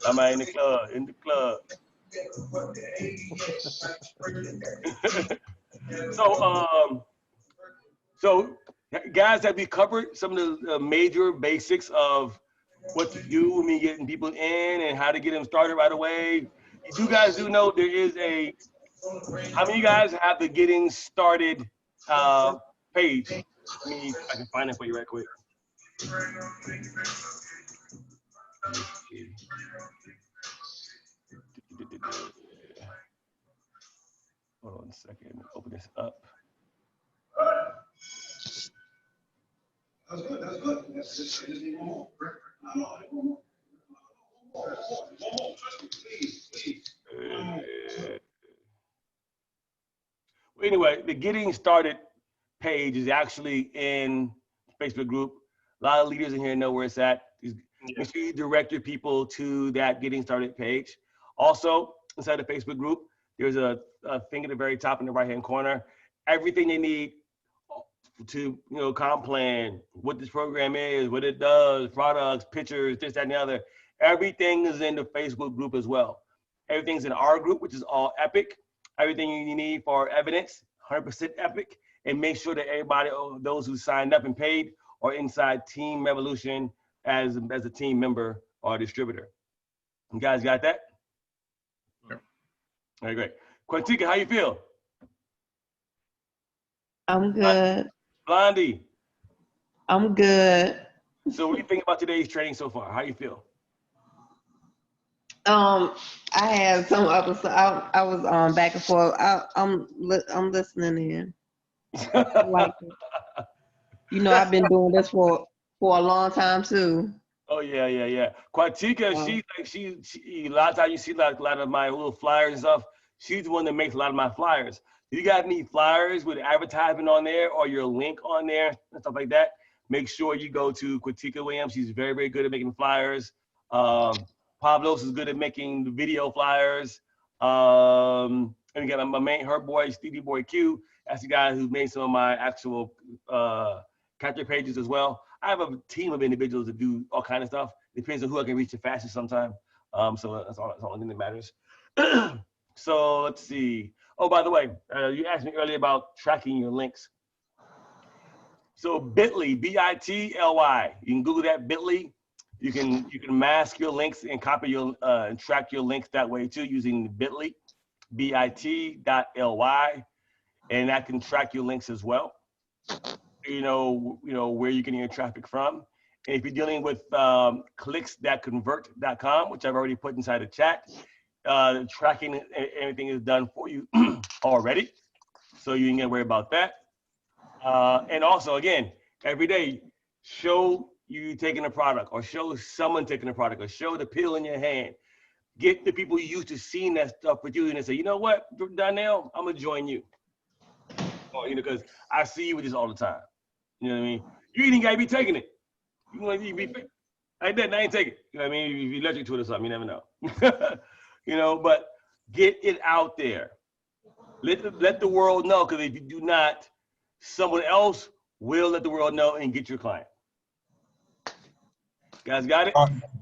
I'm in the club. So guys, have we covered some of the major basics of what to do when you're getting people in and how to get them started right away? You guys do know there is how many of you guys have the getting started page? Let me see if I can find it for you right quick. Hold on a second, open this up. That's good. That's good. I just need one more. No, one more. One more. Trust me, please. Anyway, the Getting Started page is actually in Facebook group. A lot of leaders in here know where it's at. Make sure you direct your people to that Getting Started page. Also, inside the Facebook group, there's a thing at the very top in the right-hand corner. Everything they need to, comp plan, what this program is, what it does, products, pictures, this, that, and the other. Everything is in the Facebook group as well. Everything's in our group, which is all Epic. Everything you need for evidence, 100% Epic. And make sure that everybody, those who signed up and paid, are inside Team Revolution as a team member or distributor. You guys got that? Yeah. All right, great. Quantica, how you feel? I'm good. Blondie. I'm good. So what do you think about today's training so far? How you feel? I had some other stuff. I was back and forth. I'm listening in. I like it. I've been doing this for a long time too. Oh yeah. Quantica, she a lot of times you see like a lot of my little flyers and stuff. She's the one that makes a lot of my flyers. If you got any flyers with advertisement on there or your link on there and stuff like that, make sure you go to Quantica Williams. She's very, very good at making flyers. Pablos is good at making the video flyers. And again, her boy, Stevie Boy Q, that's the guy who made some of my actual capture pages as well. I have a team of individuals that do all kind of stuff. Depends on who I can reach the fastest sometimes. So that's all that matters. So let's see. Oh, by the way, you asked me earlier about tracking your links. So Bitly, B-I-T-L-Y. You can Google that, Bitly. You can mask your links and copy your and track your links that way too using Bitly, bit.ly, and that can track your links as well. You know where you're getting your traffic from. And if you're dealing with clicks.convert.com, which I've already put inside the chat, tracking everything is done for you already, so you ain't gonna worry about that. And also, again, every day, show you taking a product, or show someone taking a product, or show the pill in your hand. Get the people you used to seeing that stuff with you, and they say, you know what, Donnell, I'm gonna join you. Or, because I see you with this all the time. You know what I mean? You ain't gotta be taking it. You want to be like that, I ain't taking it. You know what I mean? If you're allergic to it or something, you never know. But get it out there. Let the world know, because if you do not, someone else will let the world know and get your client. Guys got it?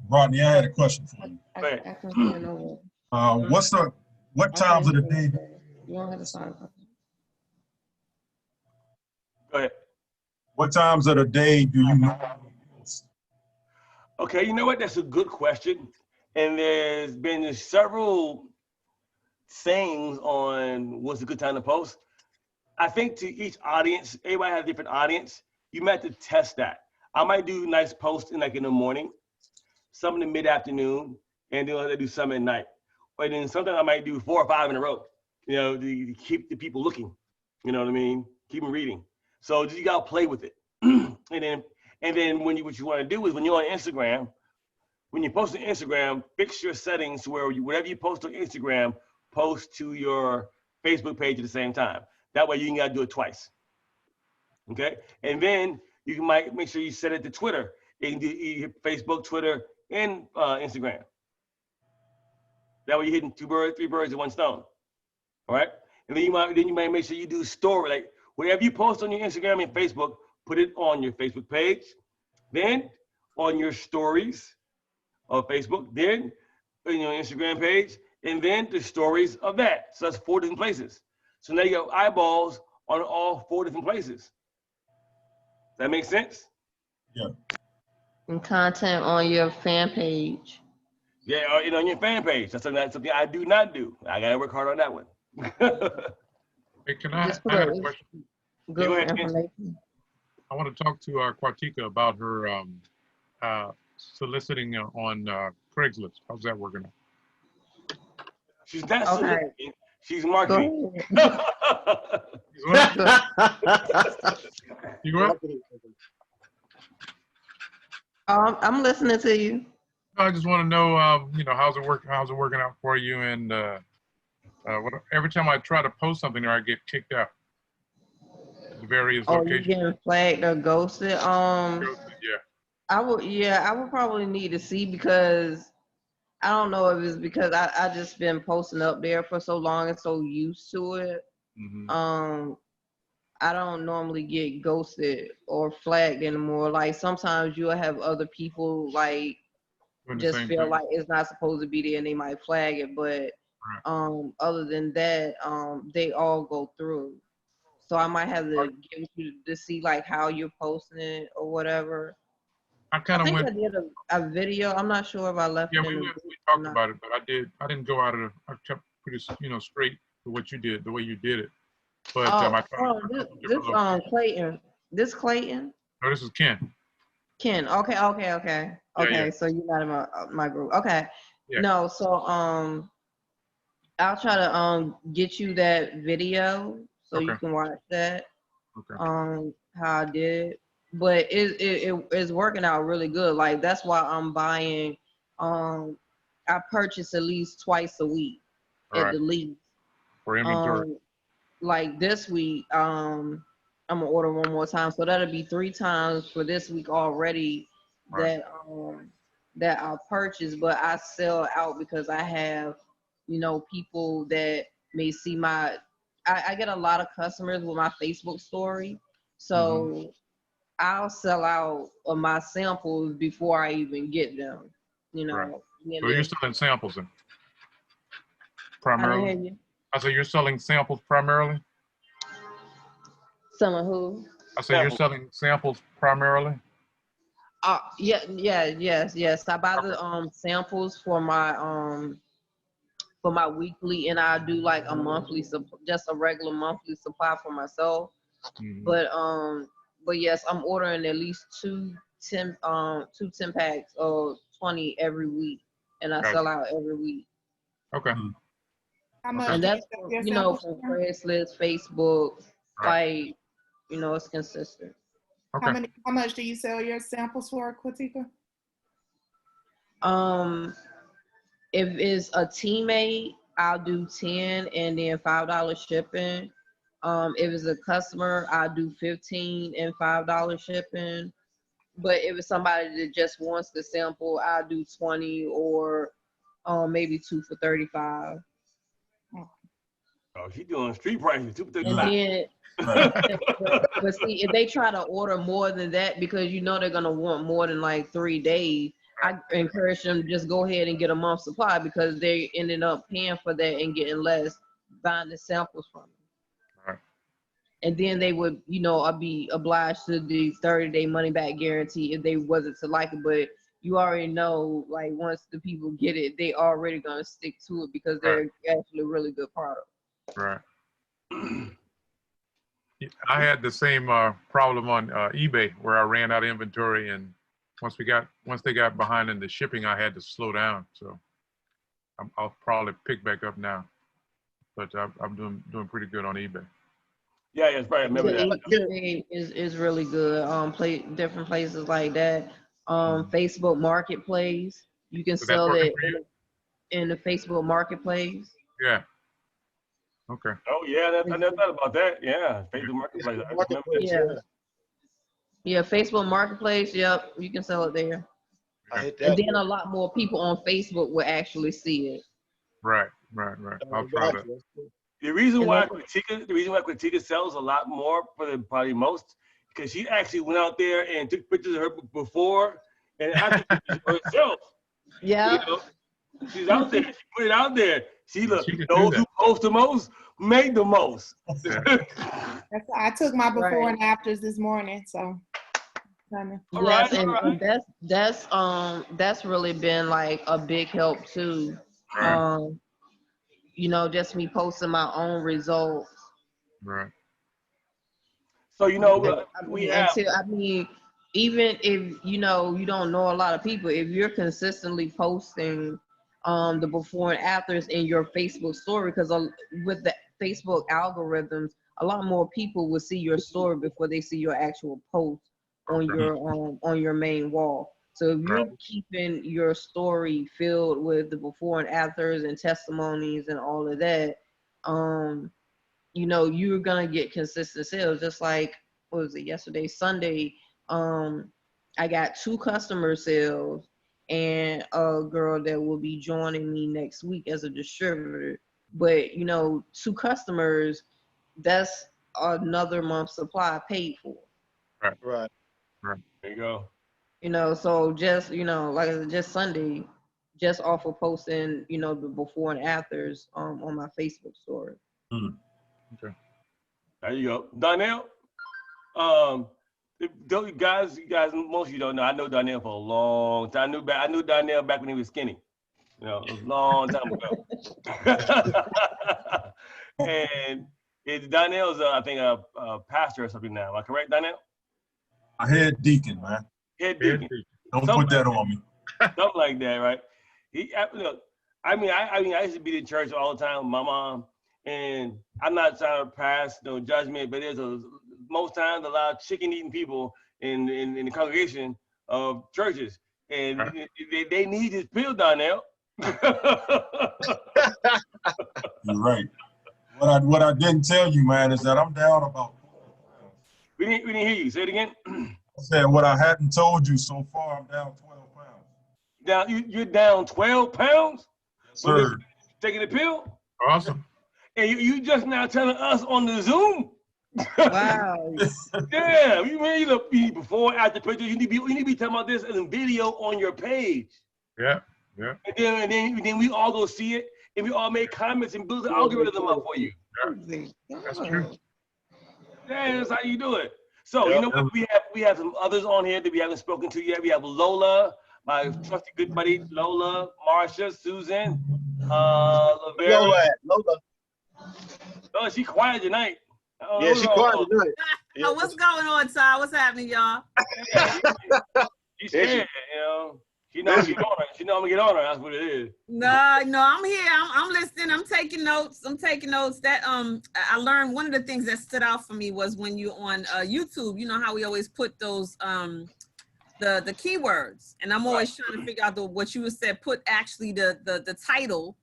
Rodney, I had a question for you. Go ahead. What times of the day? You don't have to sign up. Go ahead. What times of the day do you know? Okay, you know what? That's a good question. And there's been several sayings on what's a good time to post. I think to each audience, everybody has a different audience. You might have to test that. I might do nice posts in the morning, some in the mid-afternoon, and then I do some at night. Or then sometimes I might do 4 or 5 in a row, to keep the people looking. You know what I mean? Keep them reading. So you gotta play with it. and then what you want to do is when you're on Instagram, when you post on Instagram, fix your settings to where whatever you post on Instagram, post to your Facebook page at the same time. That way you ain't gotta do it twice. Okay? And then you might make sure you set it to Twitter. You can do Facebook, Twitter, and Instagram. That way you're hitting 3 birds with 1 stone. All right? And then you might make sure you do story, like whatever you post on your Instagram and Facebook, put it on your Facebook page, then on your stories of Facebook, then on your Instagram page, and then the stories of that. So that's 4 different places. So now you have eyeballs on all 4 different places. That makes sense? Yeah. And content on your fan page. Yeah, on your fan page. That's something I do not do. I gotta work hard on that one. Hey, I have a question? Good go ahead, information. I want to talk to Quantica about her soliciting on Craigslist. How's that working out? She's not soliciting. She's Go marketing. ahead. You what? I'm listening to you. I just want to know, you know, how's it working out for you? And every time I try to post something there, I get kicked out. The various Oh, you locations. getting flagged or ghosted? Yeah. I would probably need to see, because I don't know if it's because I just been posting up there for so long and so used to it. Mm-hmm. I don't normally get ghosted or flagged anymore. Like sometimes you'll have other people like just feel thing. like it's not supposed to be there and they might flag it, but other than that, they all go through. So I might have to get with you to see like how you're posting it or whatever. I did a video. I'm not sure if I left Yeah, it in we the talked about it, but I didn't go out of I kept pretty, you know, straight to what you did, the way you did it. But Clayton. This Clayton? No, this is Ken. Ken. Okay. Yeah. So you're not in my group. Okay. Yeah. No, so I'll try to get you that video so you can watch that. Okay. How I did. But it's working out really good. Like that's why I'm buying I purchase at least twice a week at the least. For inventory. Like this week, I'm gonna order one more time, so that'll be 3 times for this week already that I'll purchase. But I sell out because I have, you know, people that may see I get a lot of customers with my Facebook story, so I'll sell out of my samples before I even get them. You know. So you're selling samples then, primarily. I didn't hear you. I said you're selling samples primarily. Some of who? I said you're selling samples primarily. Yes. I buy the samples for my weekly, and I do like a monthly, just a regular monthly supply for myself. But yes, I'm ordering at least two 10 packs of 20 every week, and I sell out every week. Okay. How much? And that's you know, from Craigslist, Facebook, like, you know, it's consistent. Okay. How much do you sell your samples for, Kwatika? If it's a teammate, I'll do 10 and then $5 shipping. If it's a customer, I'll do 15 and $5 shipping. But if it's somebody that just wants the sample, I'll do 20 or maybe 2 for $35. Oh, she's doing street prices, 2 for $35. And then, but see, if they try to order more than that, because you know they're gonna want more than like 3 days, I encourage them to just go ahead and get a month's supply, because they ended up paying for that and getting less buying the samples from them. And then they would, you know, be obliged to the 30-day money back guarantee if they wasn't to like it. But you already know, like, once the people get it, they already gonna stick to it because they're actually a really good product. Right. I had the same problem on eBay, where I ran out of inventory, and once they got behind in the shipping, I had to slow down. So I'll probably pick back up now, but I'm doing pretty good on eBay. Yeah, it's right. I remember that. eBay is really good. Different places like that. Facebook Marketplace, you can sell it in the Facebook Marketplace. Yeah. Okay. Oh yeah, I never thought about that. Yeah, Facebook Marketplace. I remember that. Yeah, Facebook Marketplace. Yep, you can sell it there. And then a lot more people on Facebook will actually see it. Right. I'll try that. The reason why Kwatika sells a lot more for the probably most, because she actually went out there and took pictures of her before and after pictures of herself. Yeah. You know, she's out there. She put it out there. She knows who posts the most, make the most. I took my before and afters this morning, so. Yes, and that's really been like a big help too. You know, just me posting my own results. Right. So you know, even if you know you don't know a lot of people, if you're consistently posting the before and afters in your Facebook story, because with the Facebook algorithms, a lot more people will see your story before they see your actual post on your main wall. So if you're keeping your story filled with the before and afters and testimonies and all of that, you know, you're gonna get consistent sales. Just like, what was it, yesterday, Sunday, I got 2 customer sales and a girl that will be joining me next week as a distributor. But, you know, 2 customers, that's another month's supply paid for. Right. There you go. You know, so just, you know, like I said, just Sunday, just off of posting, you know, the before and afters on my Facebook story. Okay. There you go. Donnell, you guys, most of you don't know. I know Donnell for a long time. I knew Donnell back when he was skinny. You know, it was a long time ago. And Donnell's, I think, a pastor or something now. Am I correct, Donnell? I head deacon, man. Head deacon. Don't Something put that on me. Something like that, right? Look, I used to be in church all the time with my mom, and I'm not trying to pass no judgment, but there's most times a lot of chicken-eating people in the congregation of churches, and they need this pill, Donnell. You're right. What I didn't tell you, man, is that I'm down about 12 pounds. We didn't hear you. Say it again. I said what I hadn't told you so far. I'm down 12 pounds. You're down 12 pounds? Yes, sir. Taking the pill? Awesome. And you just now telling us on the Zoom? Wow. Yeah, you mean the before, after pictures. You need to be talking about this as a video on your page. Yeah, yeah. And then we all go see it, and we all make comments and build the algorithm up for you. Yeah. That's true. Yeah, that's how you do it. So you know what? We have some others on here that we haven't spoken to yet. We have Lola, my trusty good buddy, Lola, Marsha, Susan, Lavera. Lola. Oh, she quiet tonight. Yeah, she quiet tonight. Oh, what's going on, Ty? What's happening, y'all? She's scared, you know. She know I'm gonna get on her. She know I'm gonna get on her. That's what it is. No, I'm here. I'm listening. I'm taking notes. That I learned one of the things that stood out for me was when you're on YouTube. You know how we always put those the keywords, and I'm always trying to figure out what you said. Put actually the title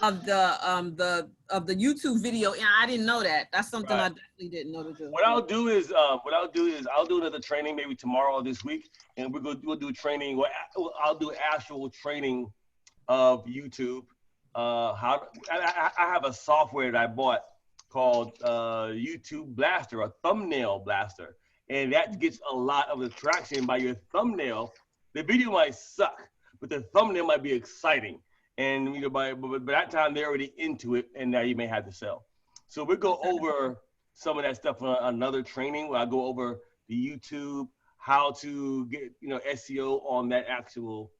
of the YouTube video, and I didn't know that. That's something I definitely didn't know to do. What I'll do is I'll do another training maybe tomorrow or this week, and we'll do training. I'll do actual training of YouTube. I have a software that I bought called YouTube Blaster, a thumbnail blaster, and that gets a lot of attraction by your thumbnail. The video might suck, but the thumbnail might be exciting. And you know, by that time they're already into it, and now you may have to sell. So we'll go over some of that stuff on another training where I go over the YouTube, how to get SEO on that actual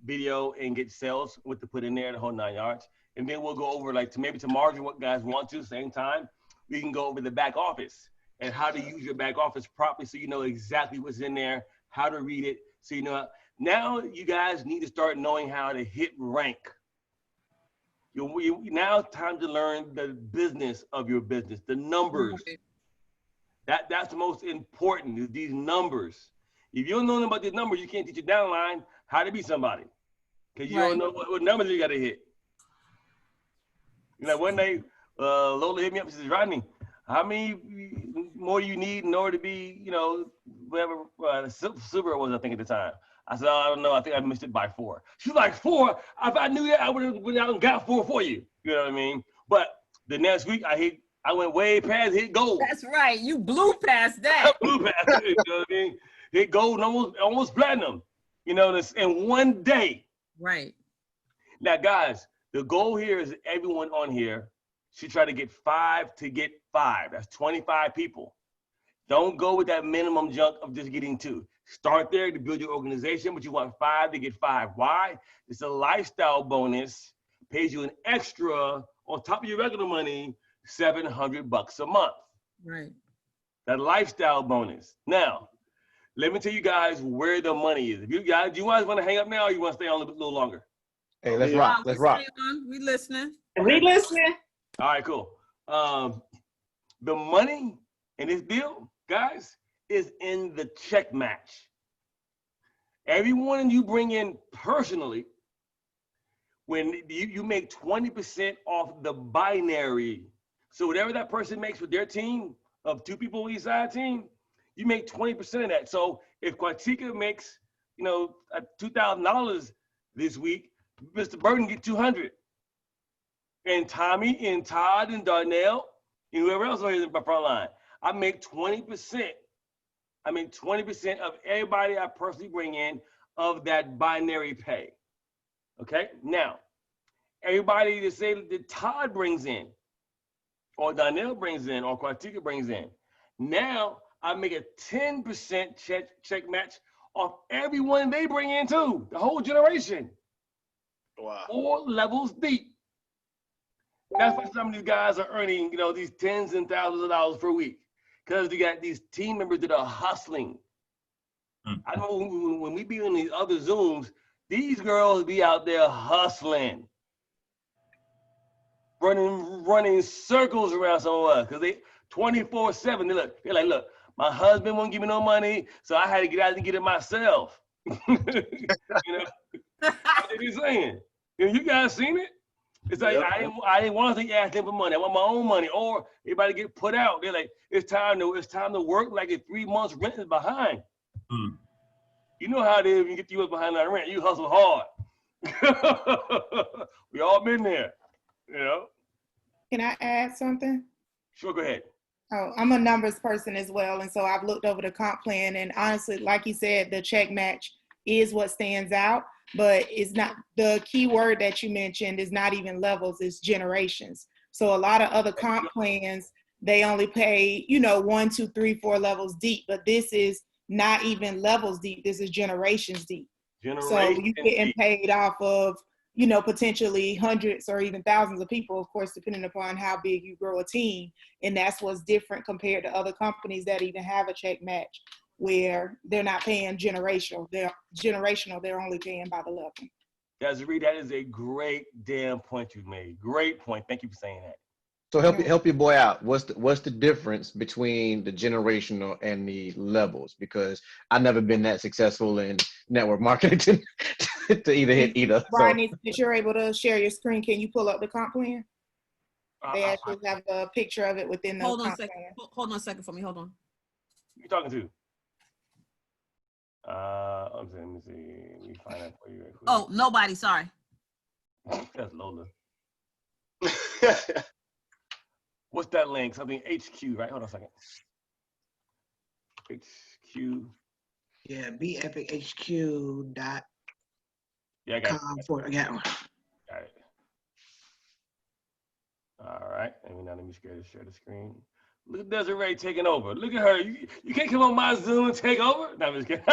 video and get sales, what to put in there, the whole 9 yards. And then we'll go over maybe tomorrow, what guys want to. Same time, we can go over the back office and how to use your back office properly, so you know exactly what's in there, how to read it, so you know. Now you guys need to start knowing how to hit rank. Now it's time to learn the business of your business, the numbers. That's the most important, is these numbers. If you don't know about these numbers, you can't teach your downline how to be somebody, because you don't know what numbers you got to hit. One day, Lola hit me up and says, Rodney, how many more you need in order to be, whatever super was, I think, at the time. I said, I don't know. I think I missed it by 4. She's like, 4? If I knew that, I would have went out and got 4 for you. You know what I mean? But the next week, I went way past hit gold. That's right. You blew past that. I blew past it. You know what I mean? Hit gold, almost platinum. This in one day. Right. Now, guys, the goal here is everyone on here should try to get 5 to get 5. That's 25 people. Don't go with that minimum junk of just getting 2. Start there to build your organization, but you want 5 to get 5. Why? It's a lifestyle bonus, pays you an extra on top of your regular money, $700 a month. Right. That lifestyle bonus. Now, let me tell you guys where the money is. If you guys, do you guys want to hang up now, or you want to stay on a little longer? Hey, let's rock. Let's rock. We listening. We listening. All right, cool. The money in this deal, guys, is in the check match. Everyone you bring in personally, when you make 20% off the binary. So whatever that person makes with their team of 2 people on each side team, you make 20% of that. So if Quantica makes, you know, $2,000 this week, Mr. Burton get 200. And Tommy and Todd and Darnell and whoever else is in the front line, I make 20%. I make 20% of everybody I personally bring in of that binary pay. Okay, now, everybody that say that Todd brings in, or Donnell brings in, or Quantica brings in, now I make a 10% check match off everyone they bring in too, the whole generation. Wow. 4 levels deep. That's why some of these guys are earning, you know, these tens and thousands of dollars per week, because they got these team members that are hustling. I know when we be in these other Zooms, these girls be out there hustling, running circles around some of us, because they 24/7. They're like, look, my husband won't give me no money, so I had to get out and get it myself. You know, what they be saying. You guys seen it? It's like, I didn't want to ask them for money. I want my own money. Or everybody get put out. They're like, it's time to work like if 3 months rent is behind. You know how it is when you get 3 months behind on rent. You hustle hard. We all been there, you know? Can I add something? Sure, go ahead. Oh, I'm a numbers person as well. And so I've looked over the comp plan, and honestly, like you said, the check match is what stands out, but it's not, the key word that you mentioned is not even levels, it's generations. So a lot of other comp plans, they only pay, you know, 1, 2, 3, 4 levels deep, but this is not even levels deep, this is generations deep. So you're getting paid off of, you know, potentially hundreds or even thousands of people, of course, depending upon how big you grow a team. And that's what's different compared to other companies that even have a check match, where they're not paying generational. They're only paying by the level. Desiree, that is a great damn point you made. Great point. Thank you for saying that. So help your boy out. What's the difference between the generational and the levels? Because I've never been that successful in network marketing to either hit either. Rodney, if you're able to share your screen, can you pull up the comp plan? They actually have a picture of it within the comp plan. Hold on a second for me. Hold on. Who you talking to? Let me see. Let me find out for you. Oh, nobody. Sorry. That's Lola. What's that link? Something HQ, right? Hold on a second. HQ. Yeah, BEpicHQ.com. Yeah, I got it. I got one. Got it. All right. Let me share the screen. Look at Desiree taking over. Look at her. You can't come on my Zoom and take over. No, I'm just kidding.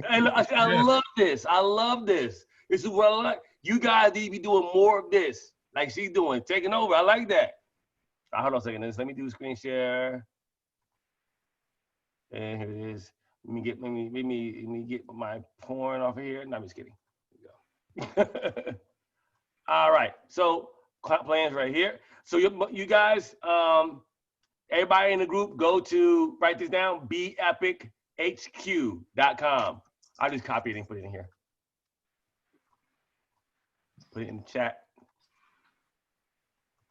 I love this. I love this. This is what I like. You guys need to be doing more of this, like she's doing, taking over. I like that. Hold on a second. Let me do screen share. And here it is. Let me get my porn off of here. No, I'm just kidding. There we go. All right. So comp plans right here. So you guys, everybody in the group, go to, write this down, BEpichQ.com. I'll just copy it and put it in here. Put it in the chat.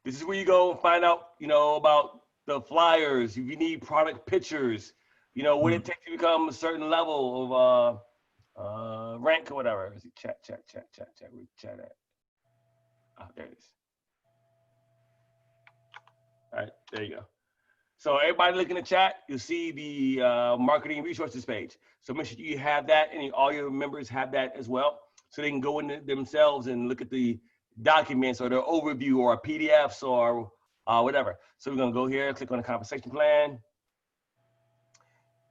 This is where you go and find out, you know, about the flyers. If you need product pictures, you know, what it takes to become a certain level of rank or whatever. Chat. Where's the chat at? Oh, there it is. All right, there you go. So everybody look in the chat, you'll see the marketing resources page. So make sure you have that, and all your members have that as well, so they can go in themselves and look at the documents or the overview or PDFs or whatever. So we're gonna go here, click on the compensation plan,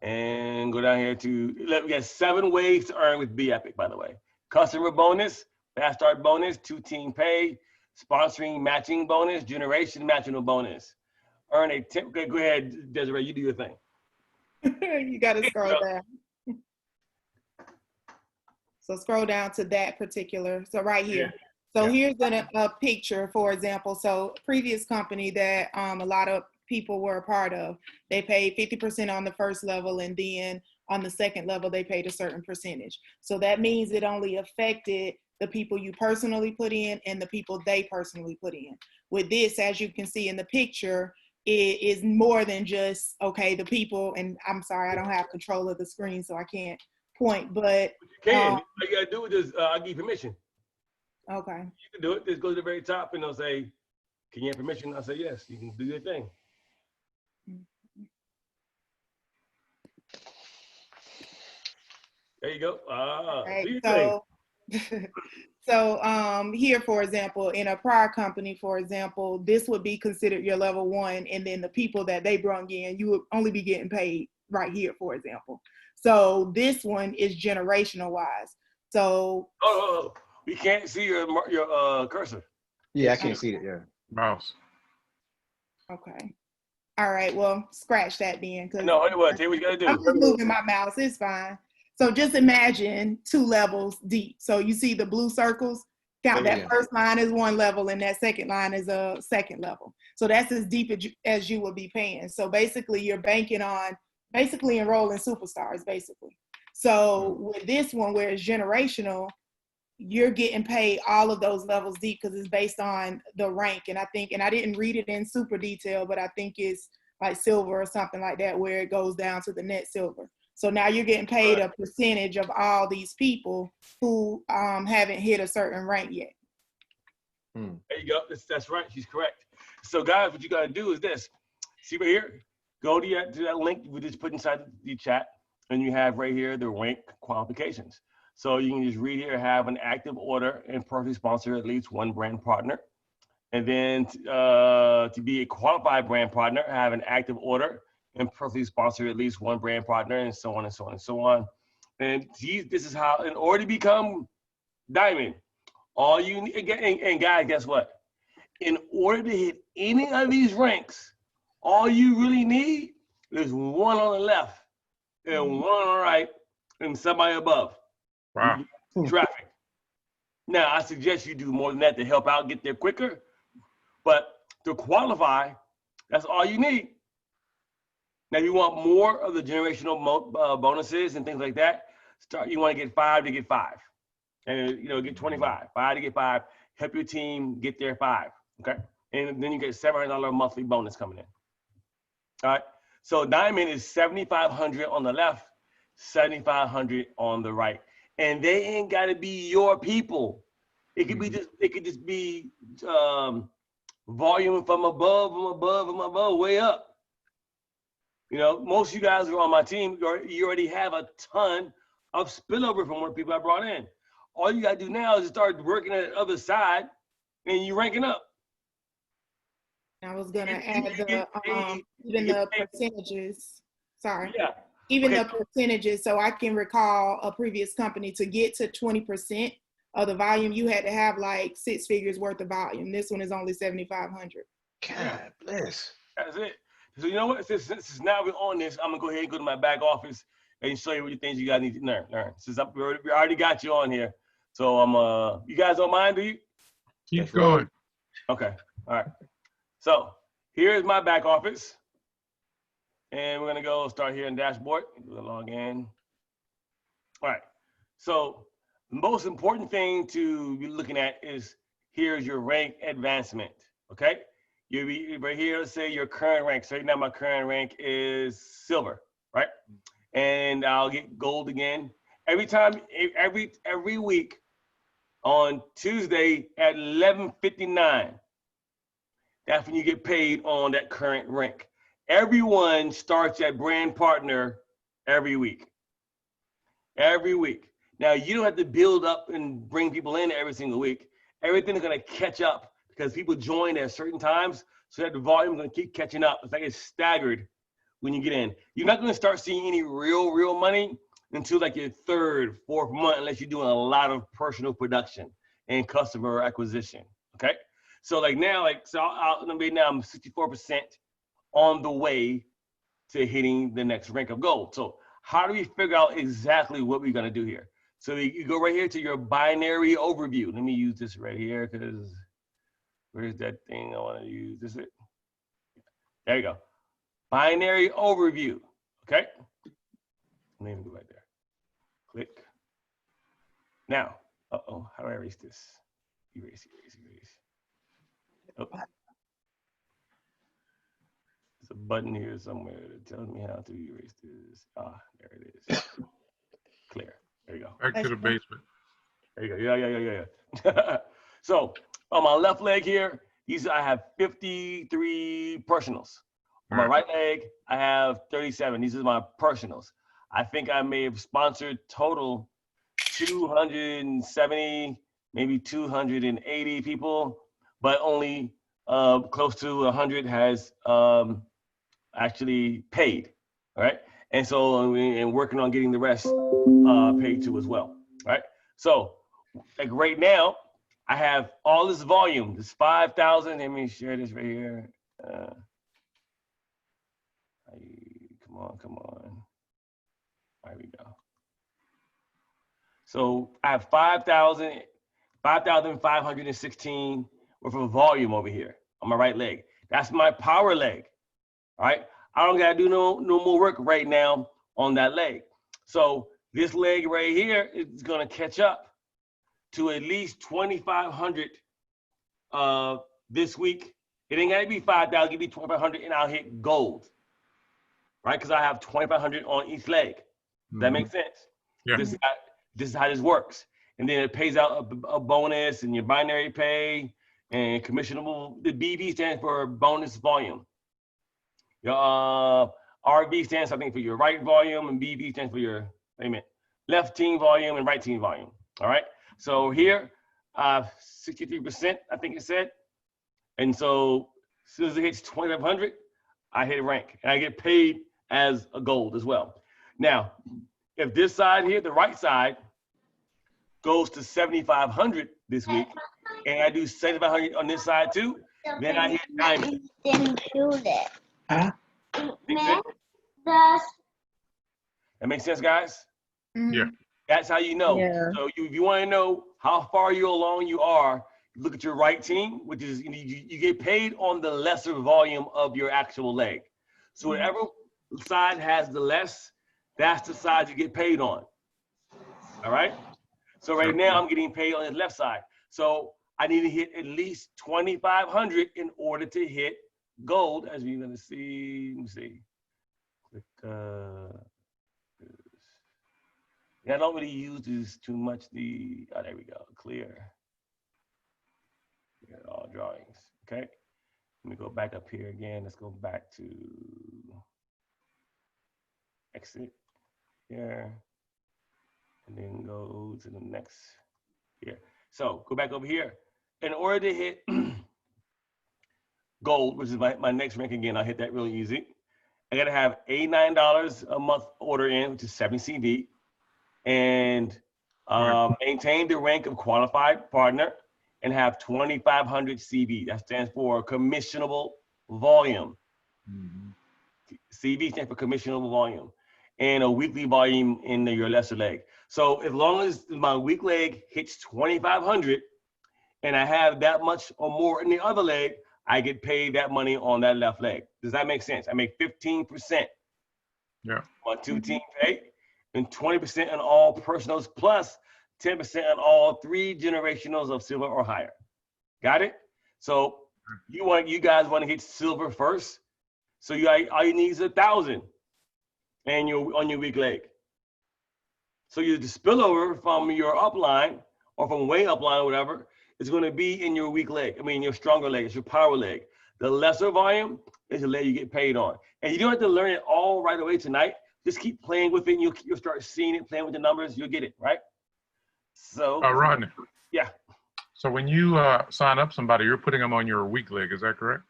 and go down here to, we got 7 ways to earn with BEpic, by the way. Customer bonus, fast start bonus, 2-team pay, sponsoring matching bonus, generation matching bonus. Earn a tip. Okay, go ahead, Desiree, you do your thing. You gotta scroll down. So scroll down to that particular, so right here. So here's a picture, for example. So previous company that a lot of people were a part of, they paid 50% on the first level, and then on the second level, they paid a certain percentage. So that means it only affected the people you personally put in and the people they personally put in. With this, as you can see in the picture, it is more than just, okay, the people, and I'm sorry, I don't have control of the screen, so I can't point, but. You can. All you gotta do is I'll give you permission. Okay. You can do it. Just go to the very top and they'll say, can you have permission? I'll say yes. You can do your thing. There you go. Right. Do your thing. So here, for example, in a prior company, for example, this would be considered your level 1, and then the people that they brung in, you would only be getting paid right here, for example. So this one is generational wise. So we can't see your cursor. Yeah, I can't see it. Yeah, mouse. Okay. All right. Well, scratch that then. No, what? Tell you what you gotta do. I'm just moving my mouse. It's fine. So just imagine 2 levels deep. So you see the blue circles? Count that first line is 1 level and that second line is a second level. So that's as deep as you would be paying. So basically you're banking on basically enrolling superstars, basically. So with this one where it's generational, you're getting paid all of those levels deep because it's based on the rank. And I think, and I didn't read it in super detail, but I think it's like silver or something like that where it goes down to the net silver. So now you're getting paid a percentage of all these people who haven't hit a certain rank yet. There you go. That's right. She's correct. So guys, what you got to do is this. See right here? Go to that link we just put inside the chat, and you have right here the rank qualifications. So you can just read here, have an active order and personally sponsor at least 1 brand partner. And then to be a qualified brand partner, have an active order and personally sponsor at least 1 brand partner, and so on and so on and so on. And this is how, in order to become diamond, all you need, and guys, guess what? In order to hit any of these ranks, all you really need is 1 on the left and 1 on the right and somebody above. Wow. Traffic. Now, I suggest you do more than that to help out, get there quicker. But to qualify, that's all you need. Now, if you want more of the generational bonuses and things like that, you want to get 5 to get 5. And, get 25. 5 to get 5. Help your team get their 5. Okay? And then you get $700 monthly bonus coming in. All right? So diamond is $7,500 on the left, $7,500 on the right. And they ain't got to be your people. It could be just be volume from above, way up. Most of you guys who are on my team, you already have a ton of spillover from what people I brought in. All you got to do now is start working at the other side, and you're ranking up. I was gonna add the percentages. Sorry. Yeah. Even the percentages. So I can recall a previous company to get to 20% of the volume, you had to have like 6 figures worth of volume. This one is only 7,500. God bless. That's it. So you know what? Since now we're on this, I'm gonna go ahead and go to my back office and show you what the things you guys need to learn. Since we already got you on here, so you guys don't mind, do you? Keep going. Okay. All right. So here's my back office, and we're gonna go start here in dashboard. We'll log in. All right. So the most important thing to be looking at is here's your rank advancement. Okay. You'll be right here, say your current rank. So right now my current rank is silver, right? And I'll get gold again. Every week on Tuesday at 11:59, that's when you get paid on that current rank. Everyone starts at brand partner every week. Every week. Now you don't have to build up and bring people in every single week. Everything is gonna catch up because people join at certain times, so that the volume is gonna keep catching up. It's like it's staggered when you get in. You're not gonna start seeing any real money until like your 3rd, 4th month, unless you're doing a lot of personal production and customer acquisition, okay? So like now, now I'm 64% on the way to hitting the next rank of gold. So how do we figure out exactly what we're gonna do here? So you go right here to your binary overview. Let me use this right here because where's that thing I want to use? This is it. There you go. Binary overview. Okay. Let me go right there. Click. Now, how do I erase this? Erase. Oh. There's a button here somewhere that tells me how to erase this. There it is. Clear. There you go. Back to the basement. There you go. Yeah. So on my left leg here, I have 53 personals. On my right leg, I have 37. These are my personals. I think I may have sponsored total 270, maybe 280 people, but only close to 100 has actually paid, all right? And so, and working on getting the rest paid too as well, right? So, like right now, I have all this volume, this 5,000. Let me share this right here. Come on. There we go. So I have 5,516 worth of volume over here on my right leg. That's my power leg, all right? I don't gotta do no more work right now on that leg. So this leg right here is gonna catch up to at least 2,500 this week. It ain't gotta be 5,000, give me 2,500 and I'll hit gold, right? Because I have 2,500 on each leg. Does that make sense? Yeah. This is how this works. And then it pays out a bonus and your binary pay and commissionable. The BV stands for bonus volume. Your RV stands, I think, for your right volume, and BV stands for your, left team volume and right team volume. All right. So here, 63%, I think it said. And so as soon as it hits 2,500, I hit rank and I get paid as a gold as well. Now, if this side here, the right side, goes to 7,500 this week, and I do 7,500 on this side too, then I hit diamond. Didn't do that. Huh? That makes sense, guys? Yeah. That's how you know. Yeah. So if you want to know how far along you are, look at your right team, which is you get paid on the lesser volume of your actual leg. So whatever side has the less, that's the side you get paid on. All right? So right now I'm getting paid on the left side. So I need to hit at least 2,500 in order to hit gold, as we're gonna see. Let me see. Click, yeah, I don't really use this too much. There we go, clear. We got all drawings, okay? Let me go back up here again. Let's go back to exit here. And then go to the next here. So go back over here. In order to hit gold, which is my next rank again, I'll hit that really easy. I gotta have $89 a month order in, which is 70 CV, and maintain the rank of qualified partner and have 2,500 CV. That stands for commissionable volume. CV stands for commissionable volume, and a weekly volume in your lesser leg. So as long as my weak leg hits 2,500 and I have that much or more in the other leg, I get paid that money on that left leg. Does that make sense? I make 15% on 2 team pay and 20% on all personals plus 10% on all 3 generationals of silver or higher. Got it? So you guys want to hit silver first. So all you need is 1,000 and you're on your weak leg. So the spillover from your upline or from way upline or whatever is going to be in your weak leg. I mean, your stronger leg. It's your power leg. The lesser volume is the leg you get paid on. And you don't have to learn it all right away tonight. Just keep playing with it and you'll start seeing it, playing with the numbers. You'll get it, right? So, Rodney. Yeah. So when you sign up somebody, you're putting them on your weak leg. Is that correct?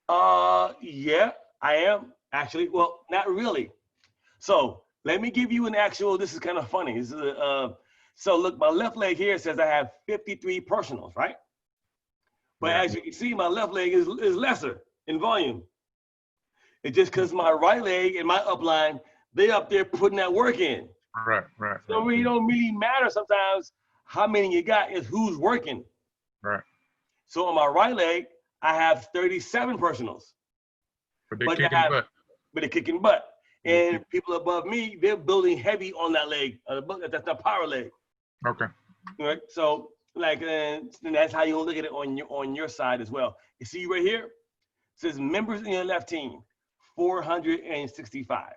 Yeah, I am actually. Well, not really. So let me give you an actual, this is kind of funny. This is so look, my left leg here says I have 53 personals, right? But as you can see, my left leg is lesser in volume. It's just because my right leg and my upline, they up there putting that work in. Right. So it really don't really matter sometimes how many you got, is who's working. Right. So on my right leg, I have 37 personals. But they're kicking butt. But they're kicking butt. And people above me, they're building heavy on that leg. That's the power leg. Okay. Right. So like, and that's how you look at it on your side as well. You see right here, it says members in your left team, 465.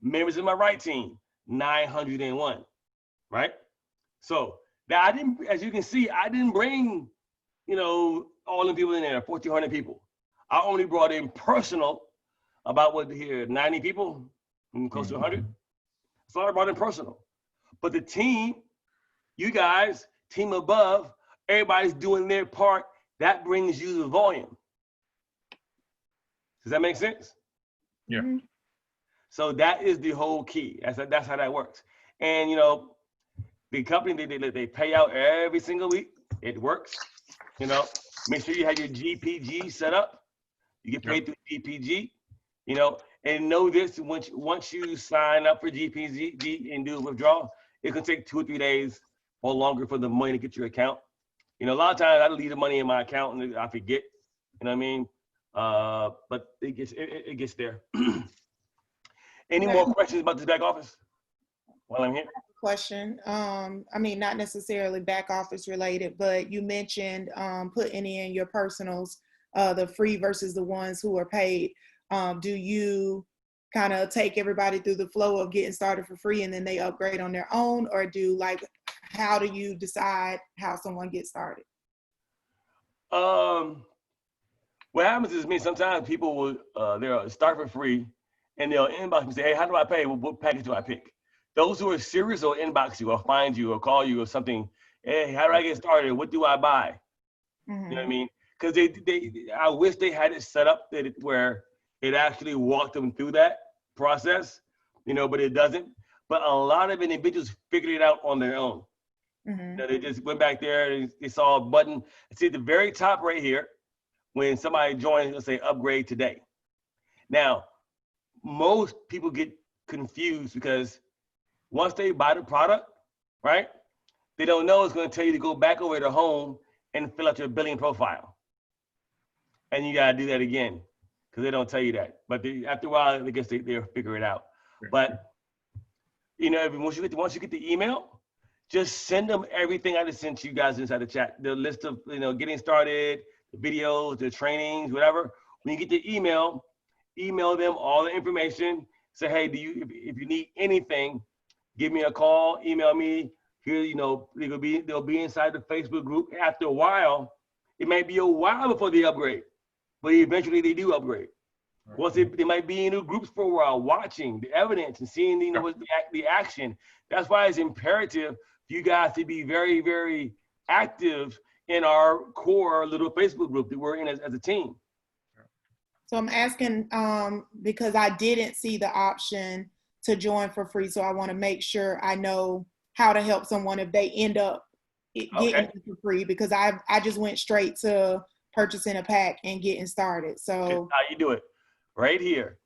Members in my right team, 901. Right. So now I didn't, as you can see, I didn't bring, all the people in there, 1,400 people. I only brought in personal, about 90 people, close to 100. So I brought in personal. But the team, you guys, team above, everybody's doing their part. That brings you the volume. Does that make sense? Yeah. So that is the whole key. That's how that works. And the company, they pay out every single week. It works. Make sure you have your GPG set up. You get paid through GPG. And know this, once you sign up for GPG and do a withdrawal, it can take 2 or 3 days or longer for the money to get your account. A lot of times I leave the money in my account and I forget, you know what I mean? But it gets there. Any more questions about this back office while I'm here? Question. Not necessarily back office related, but you mentioned putting in your personals, the free versus the ones who are paid. Do you kind of take everybody through the flow of getting started for free and then they upgrade on their own, or how do you decide how someone gets started? What happens is sometimes people will they'll start for free and they'll inbox me and say, hey, how do I pay? What package do I pick? Those who are serious will inbox you or find you or call you or something. Hey, how do I get started? What do I buy? You know what I mean? Because I wish they had it set up where it actually walked them through that process, but it doesn't. But a lot of individuals figured it out on their own. They just went back there and they saw a button. See at the very top right here, when somebody joins, it'll say upgrade today. Now, most people get confused because once they buy the product, right, they don't know it's going to tell you to go back over to home and fill out your billing profile. And you got to do that again because they don't tell you that. But after a while, I guess they'll figure it out. But, once you get the email, just send them everything I just sent you guys inside the chat. The list of, getting started, the videos, the trainings, whatever. When you get the email them all the information. Say, hey, if you need anything, give me a call, email me. Here, they'll be inside the Facebook group. After a while, it might be a while before they upgrade, but eventually they do upgrade. Once they might be in new groups for a while, watching the evidence and seeing the action. That's why it's imperative for you guys to be very, very active in our core little Facebook group that we're in as a team. So I'm asking because I didn't see the option to join for free. So I want to make sure I know how to help someone if they end up getting it for free, because I just went straight to purchasing a pack and getting started. So here's how you do it right here.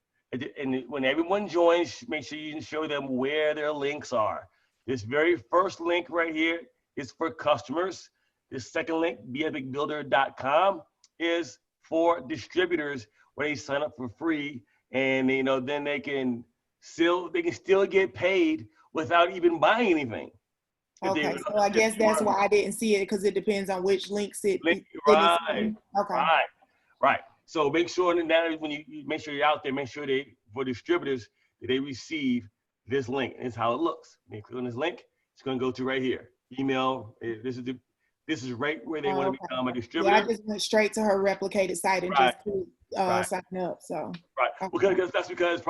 And when everyone joins, make sure you show them where their links are. This very first link right here is for customers. This second link, BEpicBuilder.com, is for distributors where they sign up for free, and then they can still get paid without even buying anything. Okay, so I guess that's why I didn't see it, because it depends on which links it. Right. Okay. Right. So make sure that when you make sure you're out there, make sure for distributors that they receive this link. This is how it looks. When you click on this link, it's going to go to right here. Email. This is right where they want to become a distributor. Yeah, I just went straight to her replicated site and just sign up. So Because that's because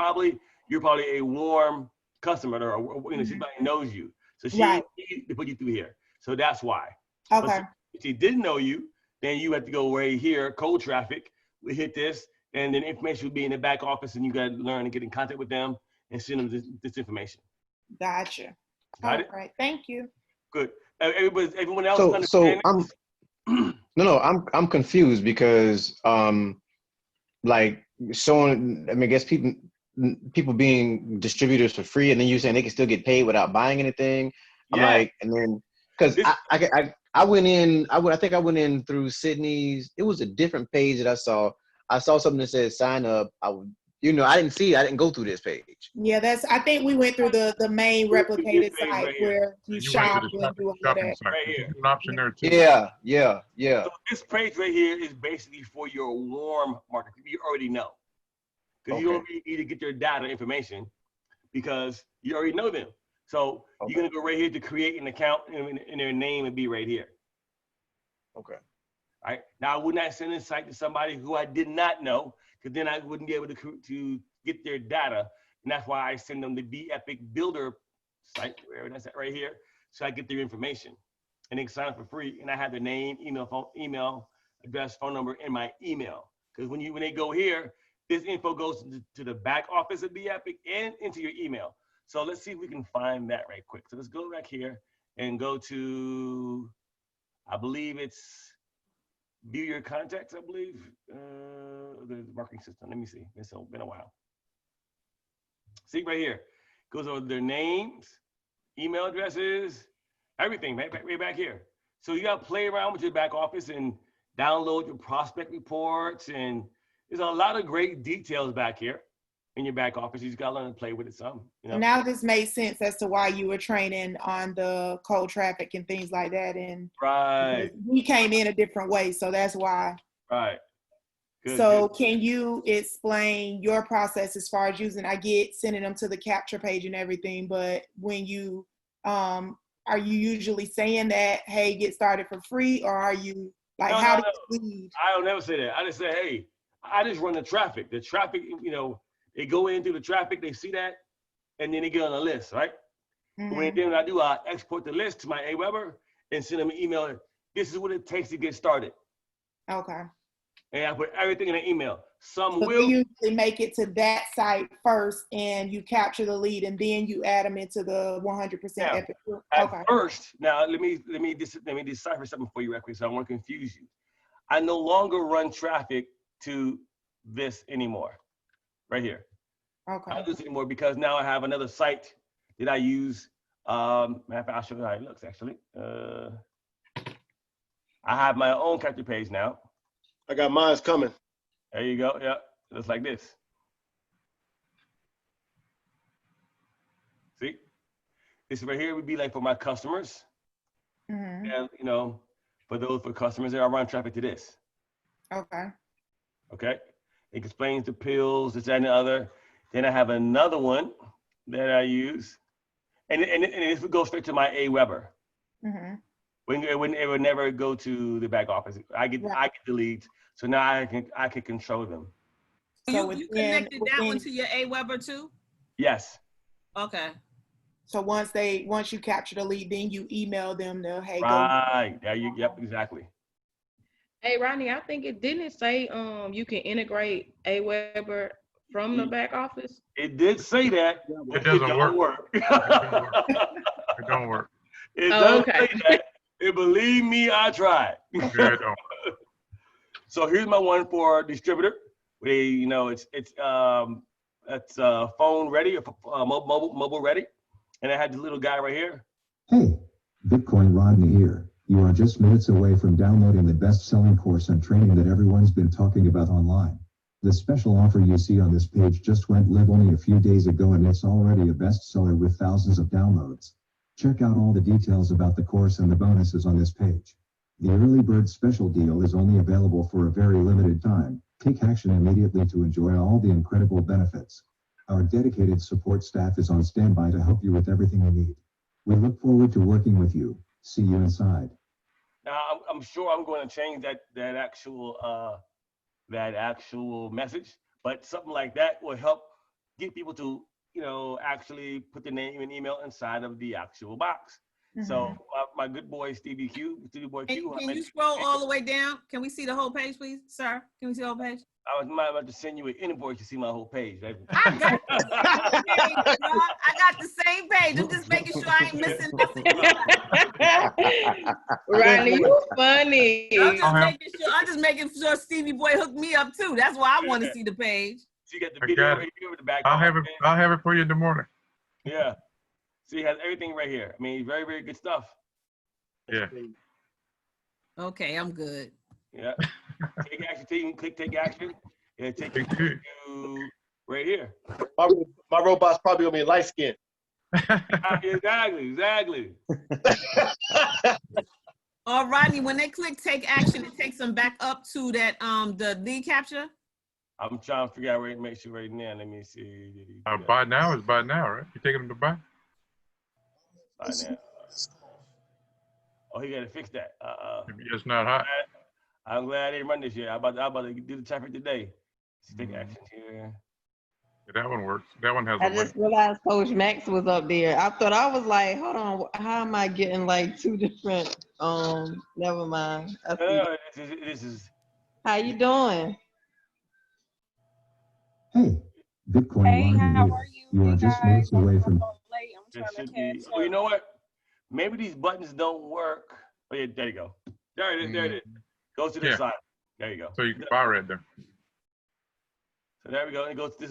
you're probably a warm customer, or somebody knows you, so she to put you through here. So that's why. Okay. If she didn't know you, then you have to go right here, cold traffic. We hit this, and then information will be in the back office, and you got to learn to get in contact with them and send them this information. Gotcha. Got it? Right. Thank you. Good. Everyone else understand? I'm confused because I guess people being distributors for free, and then you saying they can still get paid without buying anything. I'm like, and then because I went in, I think I went in through Sydney's. It was a different page that I saw. I saw something that said sign up. I I didn't see it. I didn't go through this page. Yeah, I think we went through the main replicated site right where you went to shop the and do all of shopping that. site. Right There's here. an option there too. Yeah. So this page right here is basically for your warm market. You already know. Because you don't need to get their data information because you already know them. So you're going to go right here to create an account and their name and be right here. Okay. All right. Now, I would not send this site to somebody who I did not know because then I wouldn't be able to get their data. And that's why I send them the BEpic Builder site, where that's at right here, so I get their information. And they can sign up for free. And I have their name, email address, phone number in my email. Because when they go here, this info goes to the back office of BEpic and into your email. So let's see if we can find that right quick. So let's go back here and go to, I believe it's view your contacts, I believe. The marketing system. Let me see. It's been a while. See right here. Goes over their names, email addresses, everything way back here. So you got to play around with your back office and download your prospect reports. And there's a lot of great details back here in your back office. You just got to learn to play with it some. Now this made sense as to why you were training on the cold traffic and things like that. And right, we came in a different way, so that's why. Right. Good, so good. Can you explain your process as far as sending them to the capture page and everything, but when you, are you usually saying that, hey, get started for free, or are you like, no, how do no. you lead? I don't never say that. I just say, hey, I just run the traffic. The traffic, they go in through the traffic, they see that, and then they get on the list, right? Mm-hmm. Then I do, I export the list to my Aweber and send them an email. This is what it takes to get started. Okay. And I put everything in an email. Some So will. you usually make it to that site first, and you capture the lead, and then you add them into the 100% Epic. At first, now let me decipher something for you real quick, so I don't want to confuse you. I no longer run traffic to this anymore, right here. Okay. I don't do this anymore because now I have another site that I use. Matter of fact, I'll show you how it looks actually. I have my own capture page now. I got mine's coming. There you go. Yeah, it looks like this. See, this right here would be like for my customers, and for customers, I run traffic to this. Okay. Okay. It explains the pills, this, that, and the other. Then I have another one that I use, and this would go straight to my Aweber. Mm-hmm. It would never go to the back office. I get the leads, so now I can control them. So you connected that one to your Aweber too? Yes. Okay. So once you capture the lead, then you email them. Hey, right. Go. Yep, exactly. Hey, Rodney, I think didn't say you can integrate Aweber from the back office? It did say that. It doesn't work. It don't work. It does say that. And believe me, I tried. Yeah, it don't. So here's my one for distributor. It's phone ready, mobile ready, and I had this little guy right here. Hey, Bitcoin Rodney here. You are just minutes away from downloading the best-selling course and training that everyone's been talking about online. The special offer you see on this page just went live only a few days ago, and it's already a bestseller with thousands of downloads. Check out all the details about the course and the bonuses on this page. The early bird special deal is only available for a very limited time. Take action immediately to enjoy all the incredible benefits. Our dedicated support staff is on standby to help you with everything you need. We look forward to working with you. See you inside. Now I'm sure I'm going to change that actual message, but something like that will help get people to actually put the name and email inside of the actual box. Mm-hmm. So my good boy Stevie Boy Q. Can you scroll all the way down? Can we see the whole page, please, sir? Can we see the whole page? I was about to send you an invoice to see my whole page. Right? I got the same page. I'm just making sure I ain't missing nothing. Rodney, you funny. I'm just making sure Stevie Boy hooked me up too. That's why I want to see the page. So you got the video right here with the back. I'll have it for you in the morning. Yeah. So you have everything right here. I mean, very, very good stuff. Yeah. Okay, I'm good. Yeah. Take action. Click take action. Yeah, take you to right here. My robot's probably gonna be light skinned. Exactly. Oh, Rodney, when they click take action, it takes them back up to that the lead capture. I'm trying to figure out where to make sure right now. Let me see. Buy now is buy now, right? You taking them to buy? Buy now. Oh, he got to fix that. It's not hot. I'm glad I didn't run this yet. I'm about to do the traffic today. Let's take action here. Yeah, that one works. That one has I a just link. realized Coach Max was up there. I thought I was like, hold on, how am I getting like two different? Never mind. This is. How you doing? Hey, Bitcoin Hey, Rodney how here. are you? You are just minutes away from. It should be. Oh, you know what? Maybe these buttons don't work. Oh yeah, there you go. There it is. There it is. Go to this side. There you go. So you can buy right there. So there we go. It goes to this